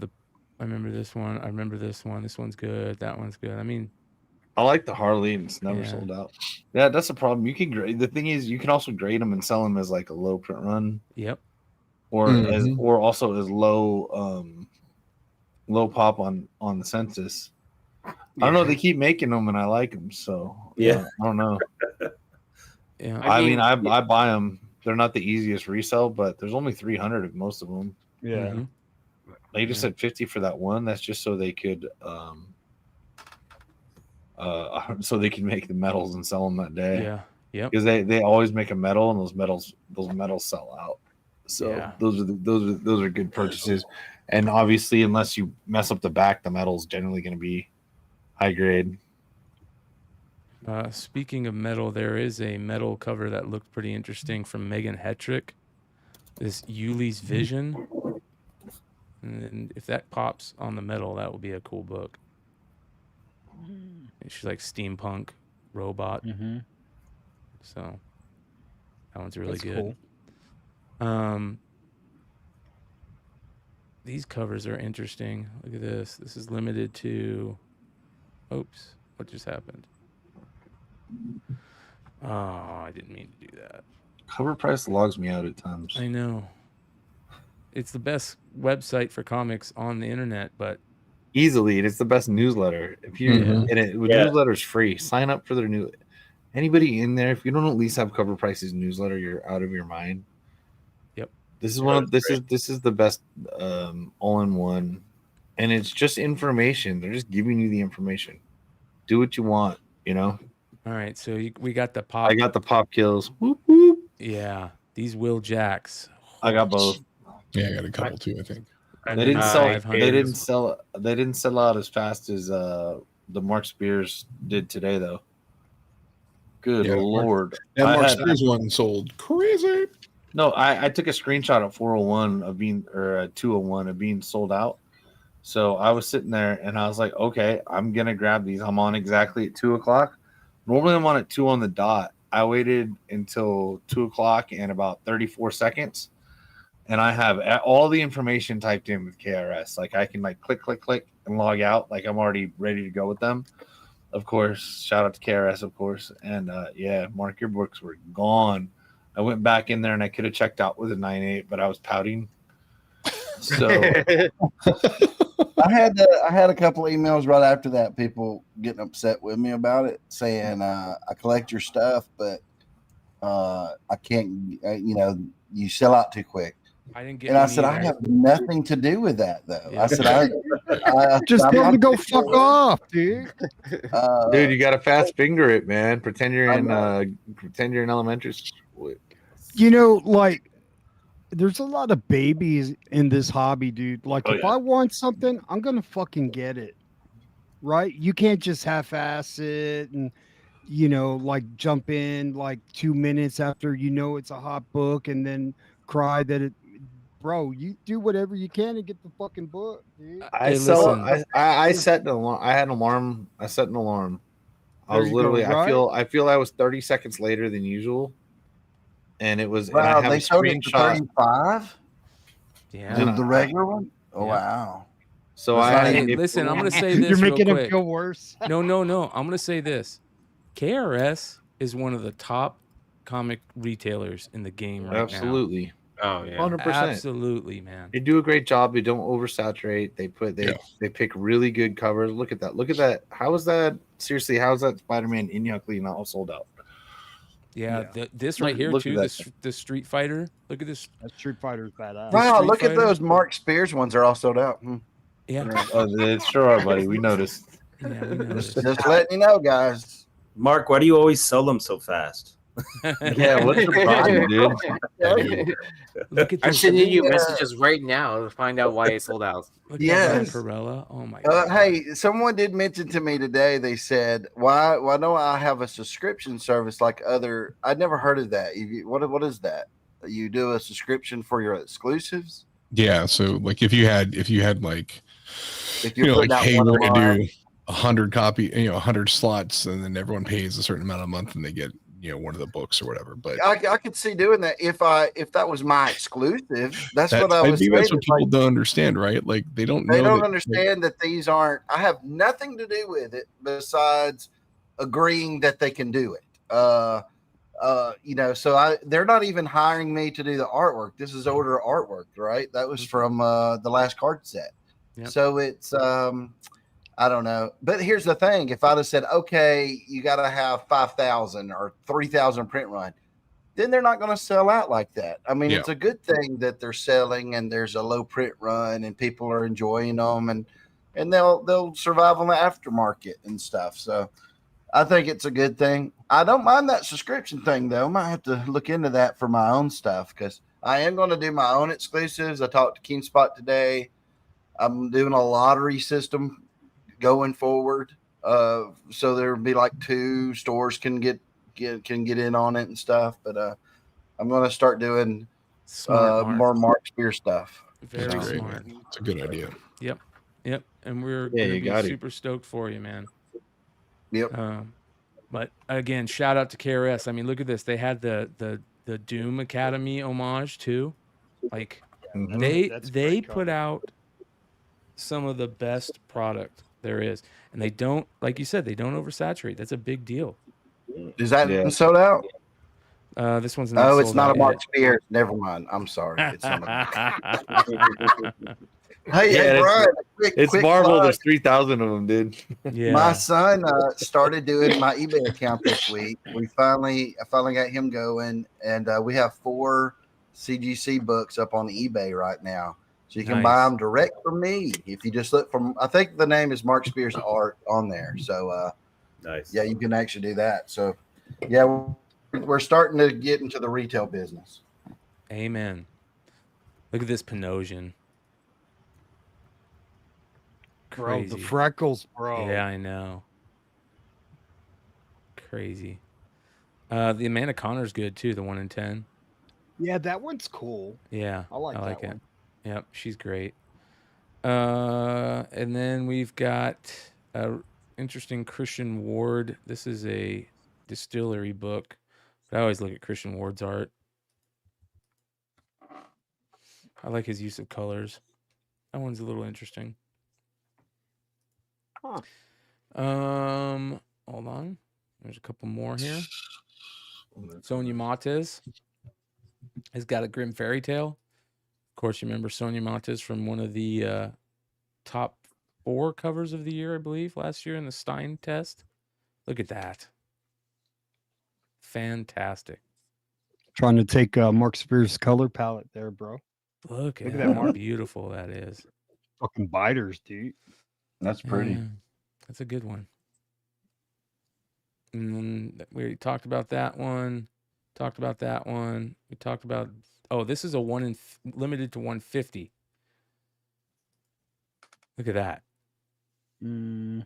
remember this one. I remember this one. This one's good. That one's good. I mean, I like the Harley, and it's never Yeah. sold out. Yeah, that's the problem. You can grade. The thing is, you can also grade them and sell them as like a low print run. Yep. Or Mhm. or also as low pop on the census. I don't know. They keep making them, and I like them. So Yeah. I don't know. Yeah. I mean, I buy them. They're not the easiest resell, but there's only 300 of most of them. Yeah. Mhm. They just said 50 for that one. That's just so they could so they can make the medals and sell them that day. Yeah. Yep. Because they always make a medal, and those medals sell out. So Yeah. those are good purchases. And obviously, unless you mess up the back, the metal's generally going to be high grade. Speaking of metal, there is a metal cover that looked pretty interesting from Megan Hetrick. This Yuli's Vision. And then if that pops on the metal, that will be a cool book. She's like steampunk robot. So that one's really That's good. cool. These covers are interesting. Look at this. This is limited to. Oops, what just happened? Oh, I didn't mean to do that. Cover price logs me out at times. I know. It's the best website for comics on the internet, but Easily, and it's the best newsletter. If you Mhm. and it Yeah. newsletter's free, sign up for their new. Anybody in there, if you don't at least have Cover Price's newsletter, you're out of your mind. Yep. This is this is the best all in one, and it's just information. They're just giving you the information. Do what you want, you know. all right. So we got the pop. I got the pop kills. Whoop, whoop. Yeah, these Will Jacks. I got both. Yeah, I got a couple too, I think. They didn't sell. 500. They didn't sell out as fast as the Mark Spears did today, though. Good Yeah, lord! That I Mark had- Spears one sold crazy. No, I took a screenshot at 401 of being or 201 of being sold out. So I was sitting there and I was like, okay, I'm gonna grab these. I'm on exactly at 2:00. Normally I'm on at 2 on the dot. I waited until 2:00 and about 34 seconds, and I have all the information typed in with KRS. Like I can like click and log out. Like I'm already ready to go with them. Of course, shout out to KRS, of course. And yeah, Mark, your books were gone. I went back in there and I could have checked out with a 9.8, but I was pouting. So I had a couple of emails right after that, people getting upset with me about it, saying I collect your stuff, but I can't. You sell out too quick. I didn't get. And I one said I either. have nothing to do with that, though. Yeah. I said I Just I'm tell them to not- go fuck off, dude. dude, you got to fast finger it, man. Pretend you're I in elementary school. You know, like there's a lot of babies in this hobby, dude. Like Oh, if yeah. I want something, I'm gonna fucking get it. Right? You can't just half-ass it and like jump in like 2 minutes after it's a hot book and then cry that it. Bro, you do whatever you can to get the fucking book, dude. I Hey, sell. listen. I set an alarm. I had an alarm. I set an alarm. I There was you literally. go, right? I feel I was 30 seconds later than usual, and it was. and I Wow, have they a sold it for screenshot. 35. Yeah. The regular one. Oh Yeah. wow. So Hey, listen, I'm gonna say this. You're real making him quick. feel worse. No. I'm gonna say this. KRS is one of the top comic retailers in the game right Absolutely. Oh yeah. 100%. Absolutely, man. They do a great job. They don't oversaturate. They pick really good covers. Look at that. Look at that. How is that? Seriously, how is that Spider-Man Iñaki not all sold out? Yeah, this right here Look at too. that The Street Fighter. Look at this. That Street Fighter's badass. Wow, Street look at Fighter. those Mark Spears ones. They're all sold out. Yeah. It's sure are, buddy. We noticed. Yeah, we know this. Just letting you know, guys. Mark, why do you always sell them so fast? Yeah, what's the problem, dude? Look at I'm this. sending you messages right now to find out why it sold out. Look Yes. at Perella. Oh my god. Hey, someone did mention to me today. They said, "Why don't I have a subscription service like other?" I'd never heard of that. What is that? You do a subscription for your exclusives? Yeah, so like if you had like If you're putting like out hey, one we're a gonna month. do 100 slots, and then everyone pays a certain amount a month, and they get one of the books or whatever. But I could see doing that if that was my exclusive. That's what I was saying. That's what It's people like, don't understand, right? Like they don't they know don't that, understand that these aren't. I have nothing to do with it besides agreeing that they can do it. So they're not even hiring me to do the artwork. This is order artwork, right? That was from the last card set. Yep. So it's I don't know. But here's the thing. If I'd have said, okay, you got to have 5,000 or 3,000 print run, then they're not going to sell out like that. I mean, it's a good thing that they're selling and there's a low print run and people are enjoying them and they'll survive on the aftermarket and stuff. So I think it's a good thing. I don't mind that subscription thing though. I might have to look into that for my own stuff because I am going to do my own exclusives. I talked to KeenSpot today. I'm doing a lottery system going forward, so there'll be like 2 stores can get in on it and stuff. But I'm going to start doing more Mark Spear stuff. Very That's great, smart. man. It's a good idea. Yep. And we're Yeah, gonna you be got it. super stoked for you, man. Yep. But again, shout out to KRS. I mean, look at this. They had the Doom Academy homage too. Like they put out some of the best product there is, and they don't, like you said, they don't oversaturate. That's a big deal. Is that sold out? This one's not. Oh, it's sold not out a Mark yet. Spears. Never mind. I'm sorry. It's not Yeah, hey, Brian, it's quick Marvel. plug. There's 3,000 of them, dude. Yeah. My son started doing my eBay account this week. I finally got him going, and we have 4 CGC books up on eBay right now. So you can buy them direct from me. If you just look from, I think the name is Mark Spears Art on there. So nice. Yeah, you can actually do that. So yeah, we're starting to get into the retail business. Amen. Look at this Panosian. Bro, the Crazy. freckles, bro. Yeah, I know. Crazy. The Amanda Connor's good too. The 1 in 10. Yeah, that one's cool. Yeah, I like that it. one. Yep, she's great. And then we've got interesting Christian Ward. This is a distillery book. But I always look at Christian Ward's art. I like his use of colors. That one's a little interesting. Huh. Hold on. There's a couple more here. Sonia Montez has got a Grim Fairy Tale. Of course, you remember Sonia Montez from one of the top 4 covers of the year, I believe, last year in the Stein test. Look at that. Fantastic. Trying to take Mark Spears' color palette there, bro. Look at that, how Mark. beautiful that is. Fucking biters, dude. That's pretty. Yeah, that's a good one. And then we already talked about that one. Talked about that one. We talked about. Oh, this is a limited to 150. Look at that. Limited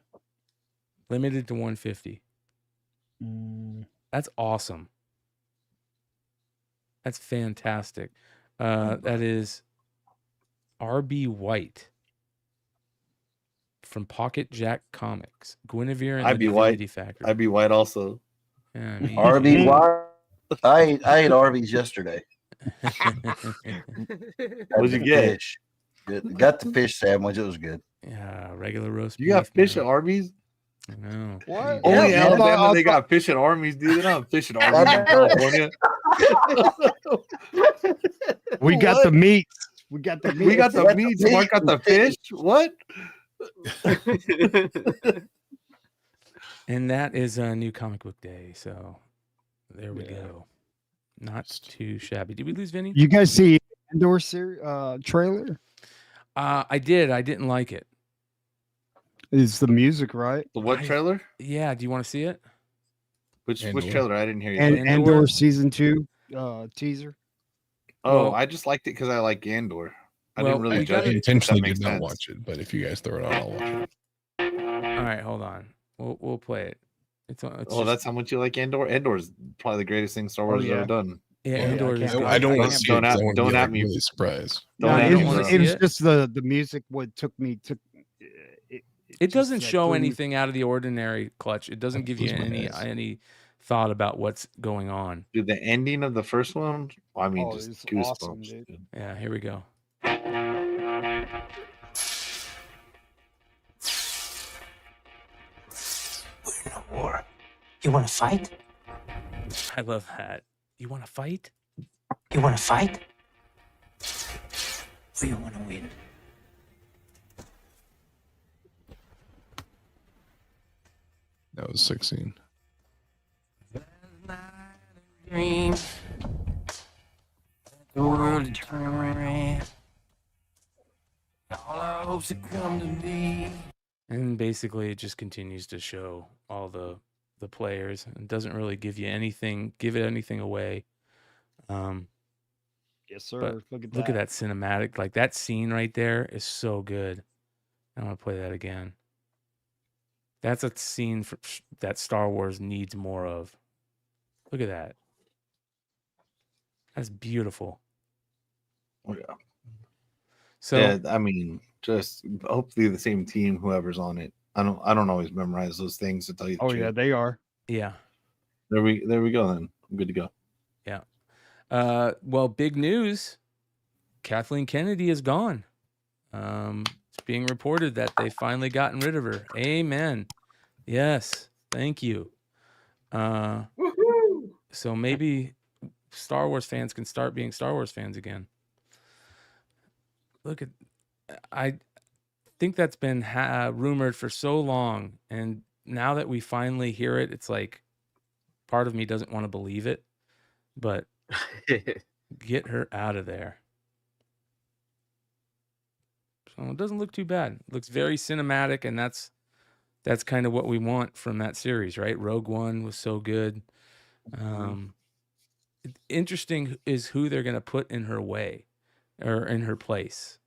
to 150. That's awesome. That's fantastic. That is RB White from Pocket Jack Comics. Guinevere and I'd the be white. Divinity Factory. I'd be white also. Yeah, I mean, RB White. I ate Arby's yesterday. What'd you get? Fish. Good. Got the fish sandwich. It was good. Yeah, regular roast You got beef. fish man. at Arby's? I know. What? Only Yeah, Alabama they got fish at Arby's, dude. They don't have fish at Arby's in California. We got the meats. We got the meats. We got the meats. Mark got the fish. What? And that is a new comic book day. So there we go. Not too shabby. Did we lose Vinny? You guys see Andor trailer? I did. I didn't like it. Is the music right? The what trailer? Yeah. Do you want to see it? Which Andor. trailer? I didn't hear you. And say. Andor season 2 teaser. Oh, Well- I just liked it because I like Andor. I Well, didn't really we judge gotta- it. I if intentionally that did makes not sense. watch it, but if you guys throw it on, I'll watch it. All right. Hold on. We'll play it. It's Oh, just- that's how much you like Andor. Andor is probably the greatest thing Star Wars has yeah. ever done. yeah. Oh, yeah, Andor I is can't good. wait. I don't want can't to see don't it. 'cause at- I want don't to be at like, me. really surprised. Don't No, at you it don't me, wanna was, bro. see it was it? just the music what took me to It just, doesn't like, show threw me- anything out of the ordinary, Clutch. It doesn't give you close my any eyes. thought about what's going on. Dude, the ending of the first one, I mean, Oh, just it's goosebumps. awesome, dude. dude. Yeah, here we go. We're in a war. You want to fight? I love that. You want to fight? You want to fight? Or you want to win? That was 16. Dream. The world is turning. All our hopes have come to me. And basically, it just continues to show all the players and doesn't really give it anything away. Yes, sir. But look at that cinematic. Like that scene right there is so good. I want to play that again. That's a scene that Star Wars needs more of. Look at that. That's beautiful. Oh, yeah. So yeah, I mean, just hopefully the same team, whoever's on it. I don't always memorize those things to tell you. The Oh truth. yeah, they are. yeah. There we go. Then I'm good to go. Yeah. Well, big news. Kathleen Kennedy is gone. It's being reported that they finally gotten rid of her. Amen. Yes. Thank you. So maybe Star Wars fans can start being Star Wars fans again. Look at, I think that's been rumored for so long, and now that we finally hear it, it's like part of me doesn't want to believe it, but get her out of there. So it doesn't look too bad. It looks very cinematic, and that's kind of what we want from that series, right? Rogue One was so good. Interesting is who they're going to put in her way or in her place.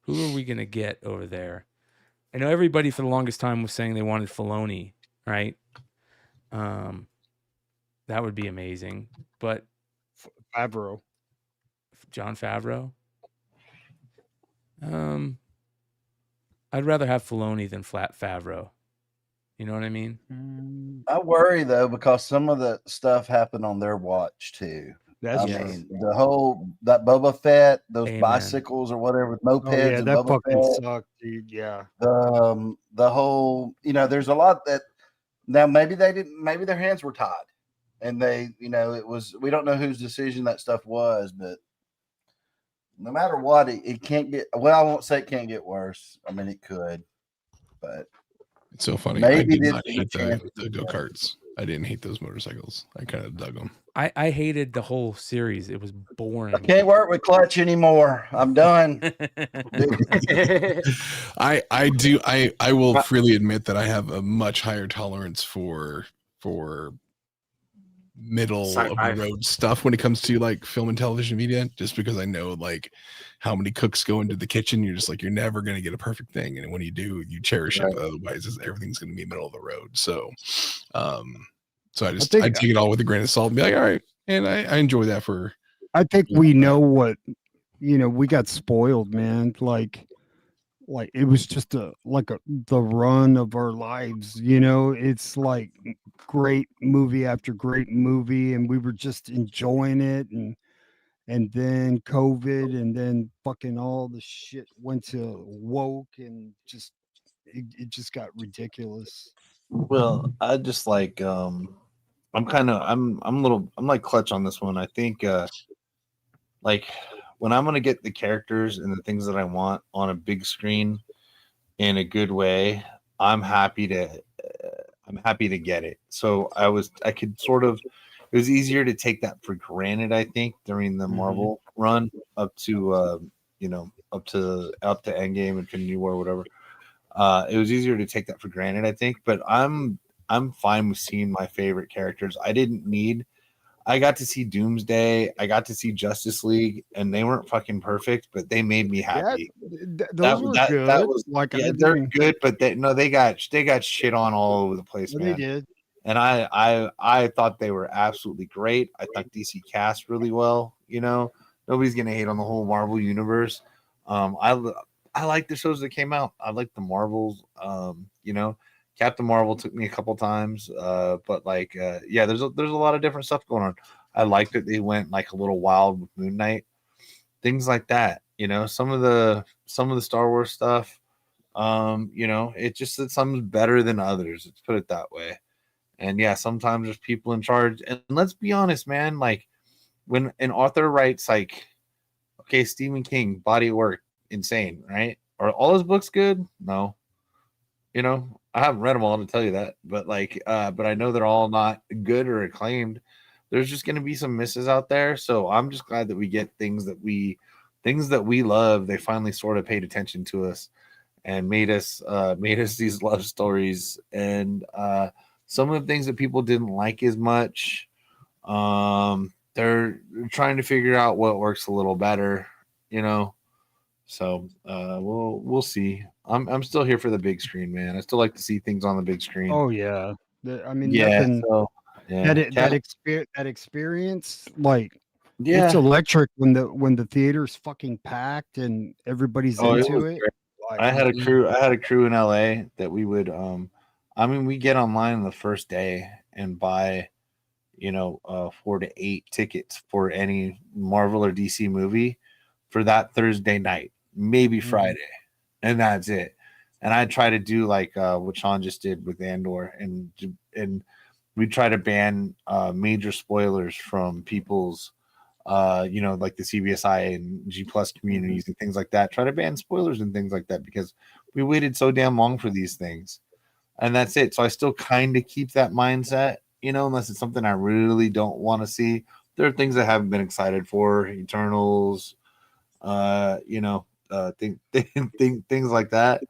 Who are we going to get over there? I know everybody for the longest time was saying they wanted Filoni, right? That would be amazing. But Favreau. Jon Favreau. I'd rather have Filoni than Favreau. You know what I mean? I worry though because some of the stuff happened on their watch too. That's I true. mean, that Boba Fett, those Amen. bicycles or whatever, mopeds, Oh yeah, and that Boba fucking Fett. sucked, dude. Yeah. The whole, there's a lot that now maybe their hands were tied, and they, it was. We don't know whose decision that stuff was, but no matter what, it can't get. Well, I won't say it can't get worse. I mean, it could, but It's so funny. maybe I did this not is a hate chance the to do that. go-karts. I didn't hate those motorcycles. I kind of dug them. I hated the whole series. It was boring. I can't work with Clutch anymore. I'm done. I will freely admit that I have a much higher tolerance for middle of the road stuff when it comes to like film and television media, just because I know like how many cooks go into the kitchen. You're just like, you're never going to get a perfect thing, and when you do, you cherish it. Otherwise everything's going to be middle of the road. So I take it all with a grain of salt and be like, all right. And I enjoy that for. I think we know what, we got spoiled, man. Like it was just the run of our lives, it's like great movie after great movie. And we were just enjoying it. And then COVID, and then fucking all the shit went to woke and just it just got ridiculous. Well, I just like I'm like Clutch on this one. I think like when I'm gonna get the characters and the things that I want on a big screen in a good way, I'm happy to get it. So I could sort of, it was easier to take that for granted, I think, during the Marvel run up to up to Endgame, Infinity War, whatever. It was easier to take that for granted, I think, but I'm fine with seeing my favorite characters. I got to see Doomsday, I got to see Justice League, and they weren't fucking perfect, but they made me happy. Those were good. That was like, yeah, they're good, but they got shit on all over the place, Well, man. they did. And I thought they were absolutely great. I thought DC cast really well. You know, nobody's gonna hate on the whole Marvel universe. I like the shows that came out. I like the Marvels. You know, Captain Marvel took me a couple times, but like, yeah, there's a lot of different stuff going on. I liked that they went like a little wild with Moon Knight, things like that. You know, some of the Star Wars stuff. You know, it just that some's better than others. Let's put it that way. And yeah, sometimes there's people in charge. And let's be honest, man. Like when an author writes, like, okay, Stephen King, body of work, insane, right? Are all his books good? No. You know, I haven't read them all to tell you that, but like, but I know they're all not good or acclaimed. There's just going to be some misses out there. So I'm just glad that we get things that we love. They finally sort of paid attention to us and made us these love stories. And some of the things that people didn't like as much, they're trying to figure out what works a little better, you know. So we'll see. I'm still here for the big screen, man. I still like to see things on the big screen. Oh yeah. I mean, yeah. nothing. So, yeah. That experience, like, Yeah. it's electric when the theater's fucking packed and everybody's Oh, it into was it. great. Like, I had a crew in LA that we would I mean, we get online the first day and buy, you know, 4 to 8 tickets for any Marvel or DC movie for that Thursday night, maybe Friday, and that's it. And I try to do like what Sean just did with Andor, and we try to ban major spoilers from people's you know, like the CBSI and G Plus communities and things like that. Try to ban spoilers and things like that because we waited so damn long for these things. And that's it. So I still kind of keep that mindset, you know, unless it's something I really don't want to see. There are things I haven't been excited for, Eternals, you know, things like that.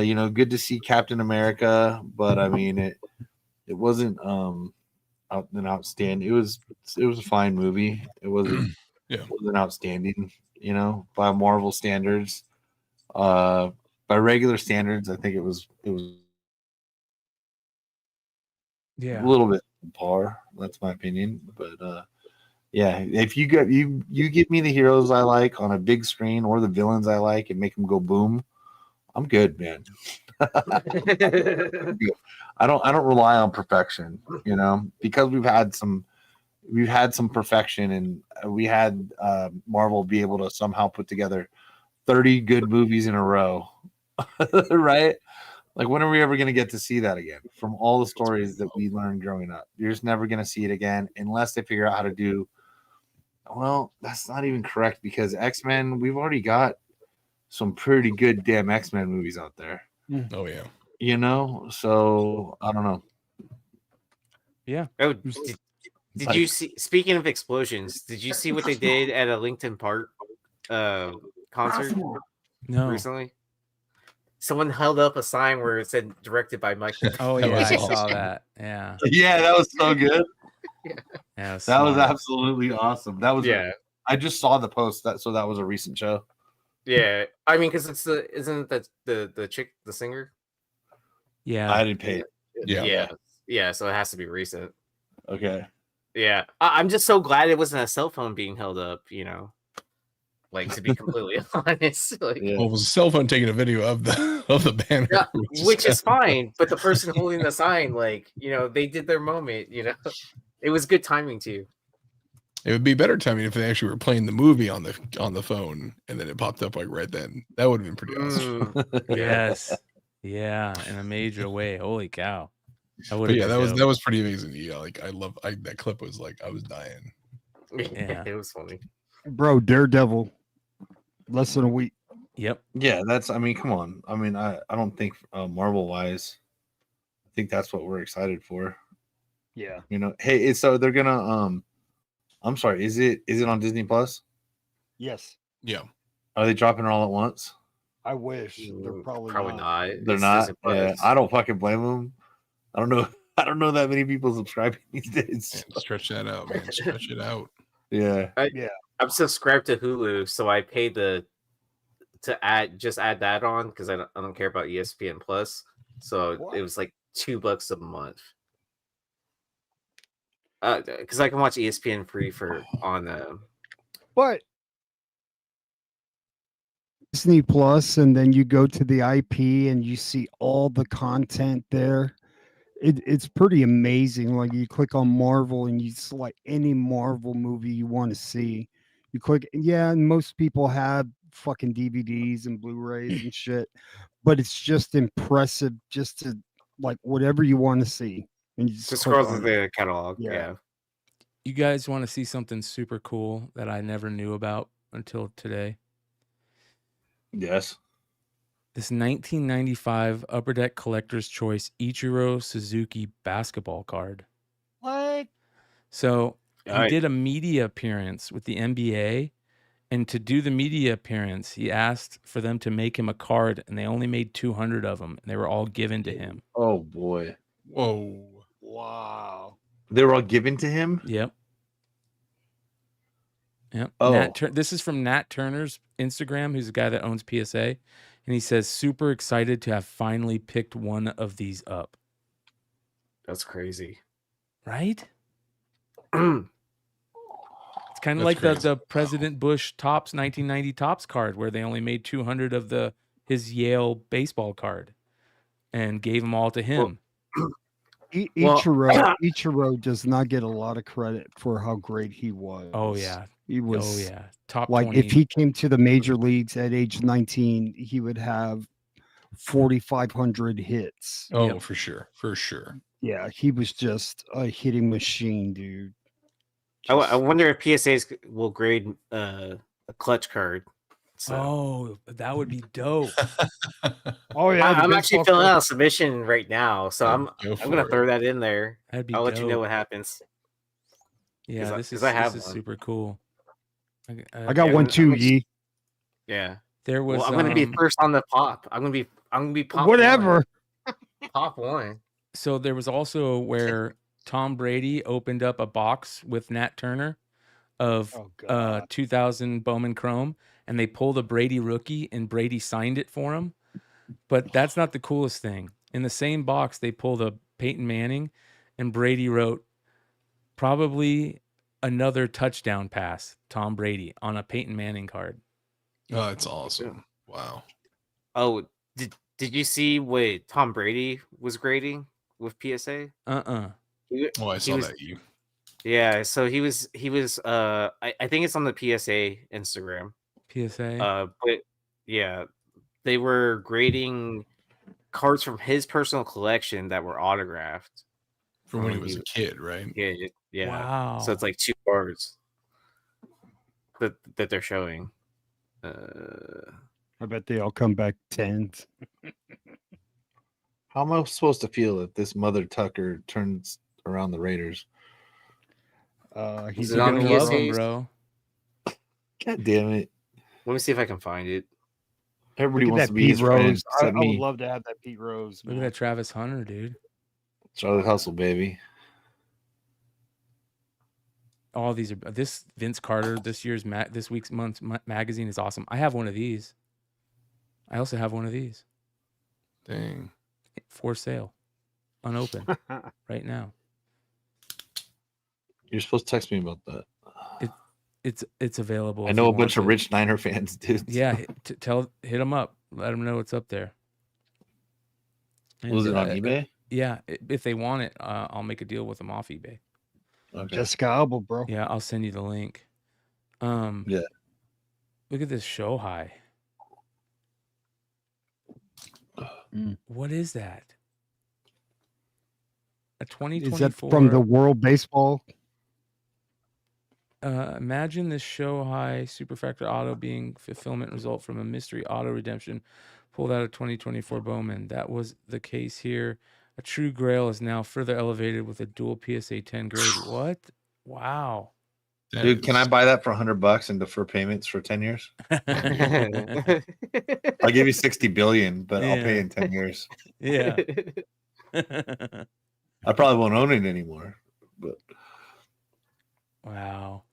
You know, good to see Captain America, but I mean, it wasn't an outstanding. It was a fine movie. It wasn't wasn't outstanding, you know, by Marvel standards. By regular standards, I think it was Yeah. a little bit par. That's my opinion. But yeah, if you give me the heroes I like on a big screen or the villains I like and make them go boom, I'm good, man. I'm good. I don't rely on perfection, you know, because we've had some perfection, and we had Marvel be able to somehow put together 30 good movies in a row, right? Like, when are we ever going to get to see that again? From all the stories that we learned growing up, you're just never going to see it again unless they figure out how to do. Well, that's not even correct, because X-Men, we've already got some pretty good damn X-Men movies out there. Oh yeah. You know, so I don't know. Yeah. Oh, did you see? Speaking of explosions, did you see what they did at a Linkin Park concert recently? Someone held up a sign where it said "Directed by Mike." Oh yeah, I saw that. Yeah. Yeah, that was so good. Yeah, that was absolutely awesome. That was I just saw the post so that was a recent show. Yeah, I mean, because isn't that the chick, the singer? Yeah, I didn't pay it. Yeah. So it has to be recent. Okay. Yeah, I'm just so glad it wasn't a cell phone being held up. You know, like, to be completely honest, like, Well, it was a cell phone taking a video of the banner, yeah, which is fine. But the person holding the sign, like, you know, they did their moment. You know, it was good timing too. It would be better timing if they actually were playing the movie on the phone and then it popped up like right then. That would have been pretty awesome. Yes. Yeah, in a major way. Holy cow! That would But have yeah, been that was pretty amazing. Yeah, like that clip was like I was dying. Yeah. It was funny. Bro, Daredevil, less than a week. Yep. Yeah, that's. I mean, come on. I mean, I don't think Marvel wise. I think that's what we're excited for. Yeah. You know, hey, it's so they're gonna. I'm sorry. Is it on Disney Plus? Yes. Yeah. Are they dropping it all at once? I wish. They're probably not. They're It's not. Disney Yeah, Plus. I don't fucking blame them. I don't know. I don't know that many people subscribing these days. Man, stretch that out, man. Stretch it out. Yeah. I'm subscribed to Hulu, so I paid to add that on because I don't care about ESPN Plus. So it was like $2 a month. Because I can watch ESPN free on. But Disney Plus, and then you go to the IP and you see all the content there. It's pretty amazing. Like you click on Marvel and you select any Marvel movie you want to see. You click, yeah, and most people have fucking DVDs and Blu-rays and shit, but it's just impressive just to like whatever you want to see. And you just To click scroll through on it. the catalog. Yeah. You guys want to see something super cool that I never knew about until today? Yes. This 1995 Upper Deck Collector's Choice Ichiro Suzuki basketball card. What? So he Alright. did a media appearance with the NBA, and to do the media appearance, he asked for them to make him a card, and they only made 200 of them, and they were all given to him. Oh boy. Whoa. Wow. They were all given to him. Yep. Yep. Oh. This is from Nat Turner's Instagram, who's the guy that owns PSA. And he says, super excited to have finally picked one of these up. That's crazy. Right? It's kind of like the President Bush Topps 1990 Topps card where they only made 200 of his Yale baseball card and gave them all to him. Ichiro does not get a lot of credit for how great he was. Oh, yeah. He was. Oh, yeah. Top like 20. if he came to the major leagues at age 19, he would have 4,500 hits. Oh, Yep. for sure. For sure. Yeah, he was just a hitting machine, dude. I wonder if PSAs will grade a clutch card. So. Oh, that would be dope. Oh yeah, I'm actually filling out a submission right now, so I'm gonna throw that in there. That'd be I'll let you know dope. what happens. Yeah, this is super cool. I got one too, Yee. Yeah. There was. Well, I'm gonna be first on the pop. I'm gonna be pop. Whatever. Pop one. So there was also where Tom Brady opened up a box with Nat Turner of 2000 Bowman Chrome, and they pulled a Brady rookie, and Brady signed it for him. But that's not the coolest thing. In the same box, they pulled a Peyton Manning, and Brady wrote probably another touchdown pass, Tom Brady, on a Peyton Manning card. Oh, that's awesome. Wow. Oh, did you see what Tom Brady was grading with PSA? Oh, I saw that. You. Yeah, so he was I think it's on the PSA Instagram. PSA. But yeah, they were grading cards from his personal collection that were autographed from when he was a kid, right? Yeah. Wow. So it's like 2 cards that they're showing. I bet they all come back 10s. How am I supposed to feel if this Mother Tucker turns around the Raiders? He's gonna love him, bro. God damn it! Let me see if I can find it. Everybody wants to be his friend. I would love to have that Pete Rose. Look at that Travis Hunter, dude. Charlie Hustle, baby. All these are this Vince Carter this week's month's magazine is awesome. I have one of these. I also have one of these. Dang. For sale, unopened, right now. You're supposed to text me about that. It's available. I know a bunch of rich Niner fans, dude. Yeah, hit them up. Let them know it's up there. Was it on eBay? Yeah, if they want it, I'll make a deal with them off eBay. Okay. Jessica Alba, bro. Yeah, I'll send you the link. Yeah. Look at this show high. What is that? A Is 2024. that from the World Baseball? Imagine this show high superfactor auto being fulfillment result from a mystery auto redemption pulled out of 2024 Bowman. That was the case here. A true grail is now further elevated with a dual PSA 10 grade. What? Wow. Dude, can I buy that for $100 and defer payments for 10 years? I'll give you 60 billion, but I'll pay Yeah. in 10 years. Yeah. I probably won't own it anymore. But Wow.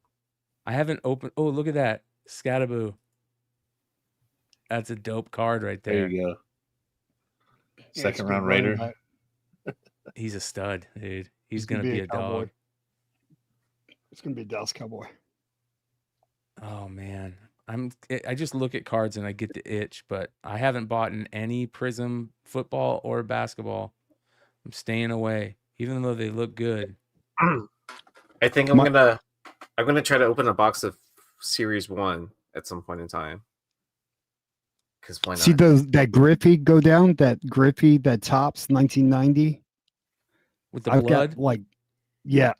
I haven't opened. Oh, look at that. Scataboo. That's a dope card right there there. you go. Yeah, Second it's a round good running Raider. back. He's a stud, dude. He's He's gonna be a cowboy. dog. It's gonna be a Dallas Cowboy. Oh man. I just look at cards and I get the itch, but I haven't bought in any Prism football or basketball. I'm staying away, even though they look good. I think I'm gonna try to open a box of Series 1 at some point in time. Because why not? See that Griffey go down? That Griffey that tops 1990 with the I've blood.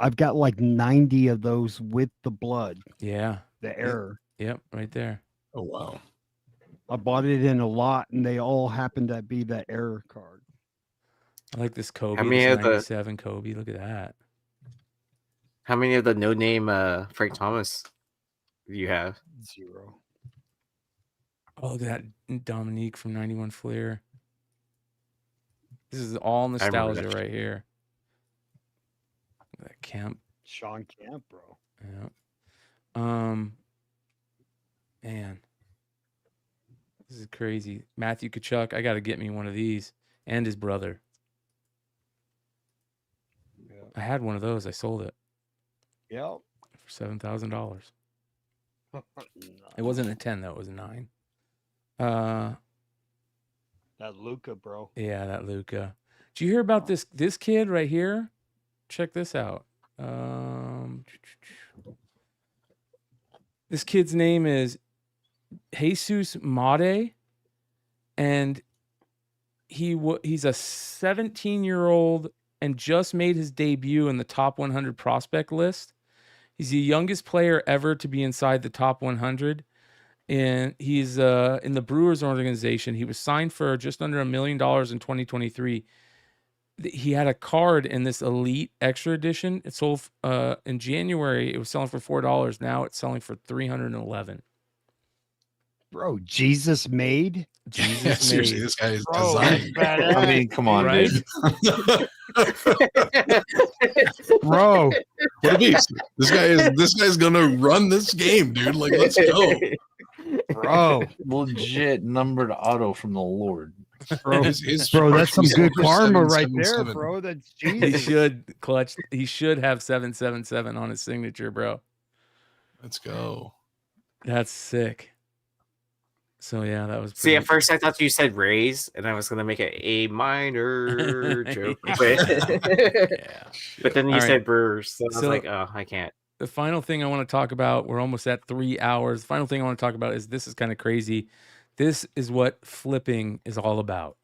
I've got like 90 of those with the blood. Yeah. The error. Yep, right there. Oh wow. I bought it in a lot, and they all happened to be that error card. I like this Kobe. How many This of the- 97 Kobe. Look at that. How many of the no-name Frank Thomas do you have? 0. Oh, look at that Dominique from 91 Flair. This is all remember nostalgia that. right here. Look at that Kemp. Sean Camp, bro. Yeah. Man. This is crazy. Matthew Kachuk, I got to get me one of these. And his brother. Yeah. I had one of those. I sold it Yep. for $7,000. It wasn't a 10 though. It was a 9. That Luca, bro. Yeah, that Luca. Did you hear about this kid right here? Check this out. This kid's name is Jesus Made, and he's a 17-year-old and just made his debut in the top 100 prospect list. He's the youngest player ever to be inside the top 100. And he's in the Brewers organization. He was signed for just under $1 million in 2023. He had a card in this Elite Extra Edition. It sold in January. It was selling for $4. Now it's selling for $311. Bro, Jesus made. Jesus Seriously, made. this guy is Bro, designed. badass. I mean, come on, Right? dude. Bro, What a beast! This guy's gonna run this game, dude. Like, let's go. bro, Legit numbered auto from the Lord. bro, His bro, that's some first good was karma right 777. there, bro. That's He Jesus. should clutch. He should have 777 on his signature, bro. Let's go. That's sick. So yeah, that was. See, at pretty- first I thought you said Rays, and I was gonna make it a minor joke, Yeah. but then you All right. said Brewers, so I was So- like, oh, I can't. The final thing I want to talk about, we're almost at 3 hours. The final thing I want to talk about is this is kind of crazy. This is what flipping is all about.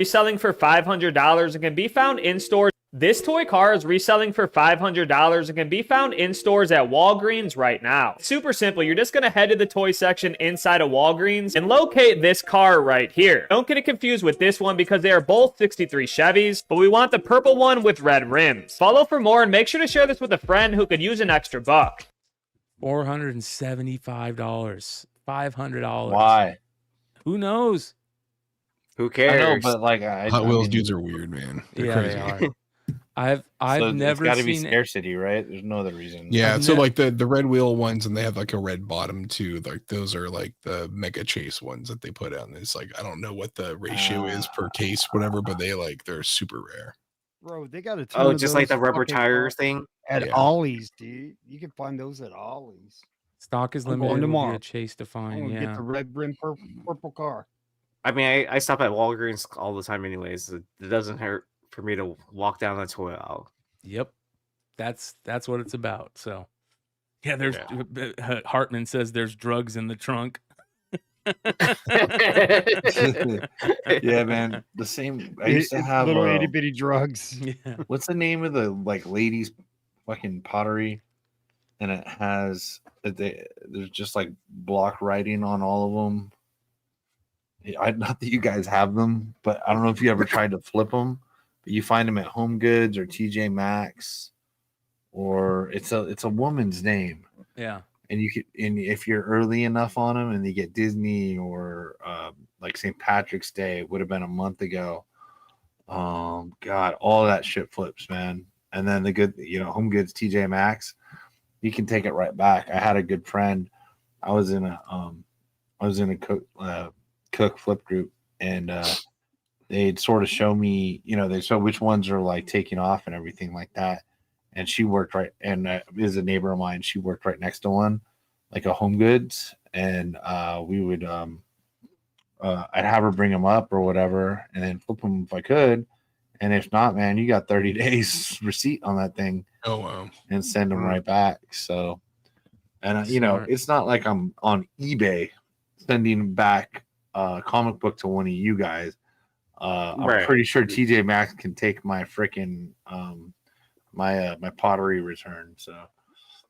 Reselling for $500 and can be found in stores. This toy car is reselling for $500 and can be found in stores at Walgreens right now. It's super simple. You're just going to head to the toy section inside of Walgreens and locate this car right here. Don't get it confused with this one because they are both 63 Chevys, but we want the purple one with red rims. Follow for more and make sure to share this with a friend who could use an extra buck. $475. $500. Why? Who knows? Who I cares? know, but like Hot Wheels dudes are weird, man. They're Yeah, crazy. they are. I've so never it's got to be seen it. scarcity, right? There's no other reason. Yeah, I've so ne- like the red wheel ones, and they have like a red bottom too. Like those are like the mega chase ones that they put out. And it's like I don't know what the ratio is per case, whatever, but they're super rare. Bro, they got a ton Oh, of just like those the rubber fucking tire cars thing. at Yeah. Ollie's, dude. You can find those at Ollie's. Stock is I'm going limited. Will be tomorrow. a chase to I'm find. gonna Yeah. get the red rim purple car. I mean, I stop at Walgreens all the time, anyways. It doesn't hurt for me to walk down the toy aisle. Yep. That's what it's about. So, yeah, there's Hartman says there's drugs in the trunk. Yeah, man. The same. I used to have little itty bitty drugs. Yeah. what's the name of the like ladies fucking pottery? And it has there's just like block writing on all of them. Not that you guys have them, but I don't know if you ever tried to flip them. But you find them at Home Goods or TJ Maxx, or it's a woman's name. Yeah. And you could, and if you're early enough on them, and you get Disney or like St. Patrick's Day, it would have been a month ago. God, all that shit flips, man. And then the good, Home Goods, TJ Maxx, you can take it right back. I had a good friend. I was in a cook flip group, and they'd sort of show me, they show which ones are like taking off and everything like that. And she worked right, and is a neighbor of mine. She worked right next to one, like a Home Goods, and we would, I'd have her bring them up or whatever, and then flip them if I could. And if not, man, you got 30 days receipt on that thing. Oh wow! And send them right back. So, and it's not like I'm on eBay sending back a comic book to one of you guys. I'm pretty sure TJ Maxx can take my freaking my pottery return. So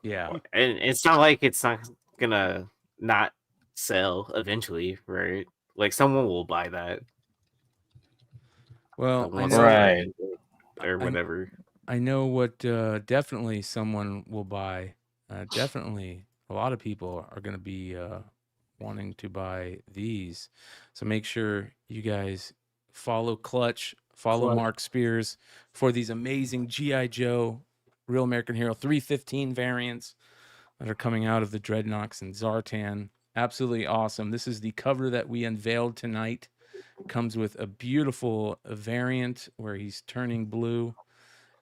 yeah, and it's not like it's not gonna not sell eventually, right? Like someone will buy that. Well, I wants know, it, or whatever. I know what definitely someone will buy. Definitely, a lot of people are going to be wanting to buy these. So make sure you guys follow Clutch, follow Mark Spears for these amazing G.I. Joe Real American Hero 315 variants that are coming out of the Dreadnoks and Zartan. Absolutely awesome. This is the cover that we unveiled tonight. Comes with a beautiful variant where he's turning blue.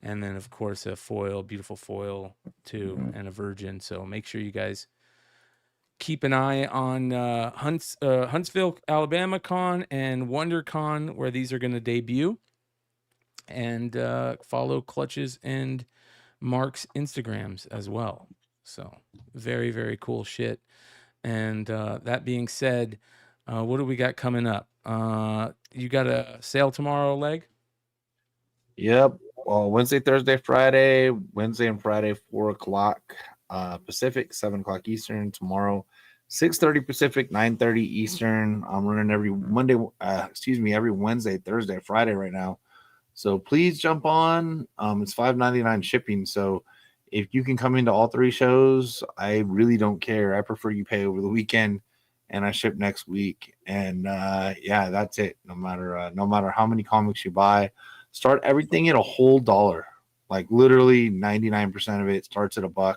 And then, of course, a foil, beautiful foil, too, and a virgin. So make sure you guys keep an eye on Huntsville, Alabama Con and WonderCon, where these are going to debut. And follow Clutch's and Mark's Instagrams as well. So very, very cool shit. And that being said, what do we got coming up? You got a sale tomorrow, Leg? Yep. Well, Wednesday, Thursday, Friday, Wednesday and Friday, 4:00 Pacific, 7:00 Eastern. Tomorrow, 6:30 Pacific, 9:30 Eastern. I'm running every every Wednesday, Thursday, Friday right now. So please jump on. It's $5.99 shipping. So if you can come into all three shows, I really don't care. I prefer you pay over the weekend, and I ship next week. And yeah, that's it. No matter how many comics you buy, start everything at a whole $1. Like literally 99% of it starts at $1.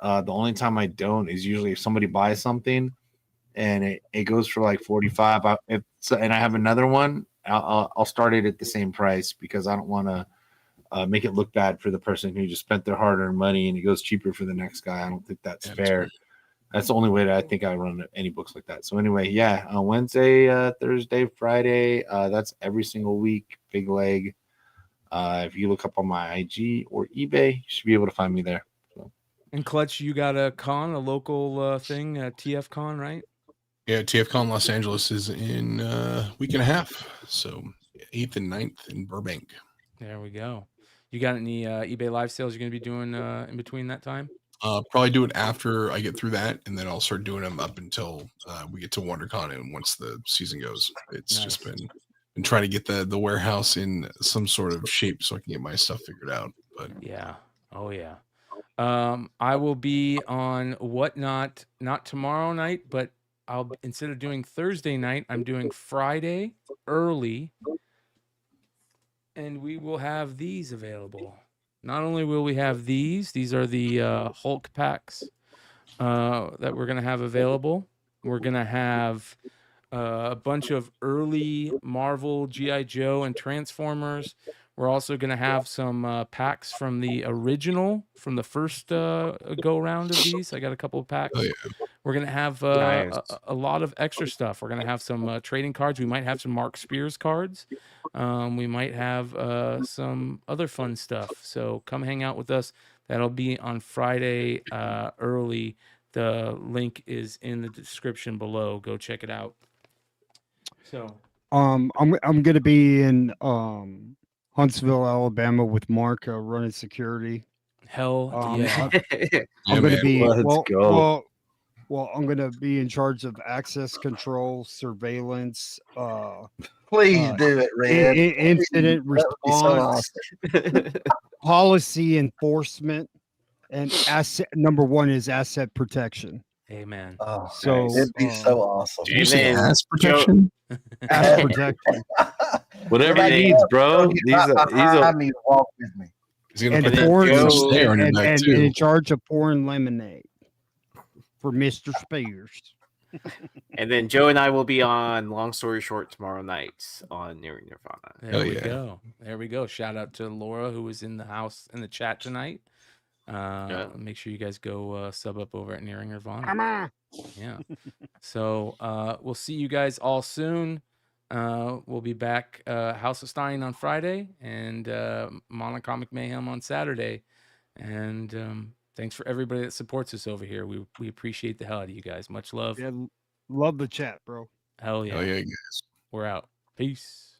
The only time I don't is usually if somebody buys something and it goes for like 45. And I have another one, I'll start it at the same price because I don't want to make it look bad for the person who just spent their hard-earned money and it goes cheaper for the next guy. I don't think that's fair. That's the only way that I think I run any books like that. So anyway, yeah, Wednesday, Thursday, Friday, that's every single week. Big Leg. If you look up on my IG or eBay, you should be able to find me there. So. And Clutch, you got a con, a local thing, TF Con, right? Yeah, TFCon Los Angeles is in a week and a half. So 8th and 9th in Burbank. There we go. You got any eBay live sales you're going to be doing in between that time? Probably do it after I get through that, and then I'll start doing them up until we get to WonderCon and once the season goes. It's just been trying to get the warehouse in some sort of shape so I can get my stuff figured out. But yeah, oh yeah. I will be on Whatnot, not tomorrow night, but instead of doing Thursday night, I'm doing Friday early, and we will have these available. Not only will we have these are the Hulk packs that we're going to have available. We're going to have a bunch of early Marvel, G.I. Joe, and Transformers. We're also going to have some packs from the original, from the first go-round of these. I got a couple of packs. Oh, yeah. We're going to have Nice. a lot of extra stuff. We're going to have some trading cards. We might have some Mark Spears cards. We might have some other fun stuff. So come hang out with us. That'll be on Friday early, The link is in the description below. Go check it out. So I'm gonna be in Huntsville, Alabama with Mark running security. hell yeah. I'm gonna be Let's go. well, I'm gonna be in charge of access control, surveillance, Please do it, Red. incident Please. That would be so response, policy enforcement, and asset number one is asset protection. Amen. Oh, So it'd be so awesome. Did you say ass protection? Ass protection. Whatever Everybody he needs, else, bro. he's He's right a behind me to walk with me. He's gonna And, put that foreign, Joe- snare on your neck and too. in charge of pouring lemonade for Mr. Spears. And then Joe and I will be on Long Story Short tomorrow night on Nearing Nirvana. There Hell we yeah. go. There we go. Shout out to Laura who was in the house in the chat tonight. Make sure you guys go sub up over at Nearing Nirvana. Come on. Yeah. So we'll see you guys all soon. We'll be back House of Stein on Friday and Monocomic Mayhem on Saturday. And thanks for everybody that supports us over here. We appreciate the hell out of you guys. Much love. Yeah, love the chat, bro. Hell yeah. Hell yeah, guys. We're out. Peace.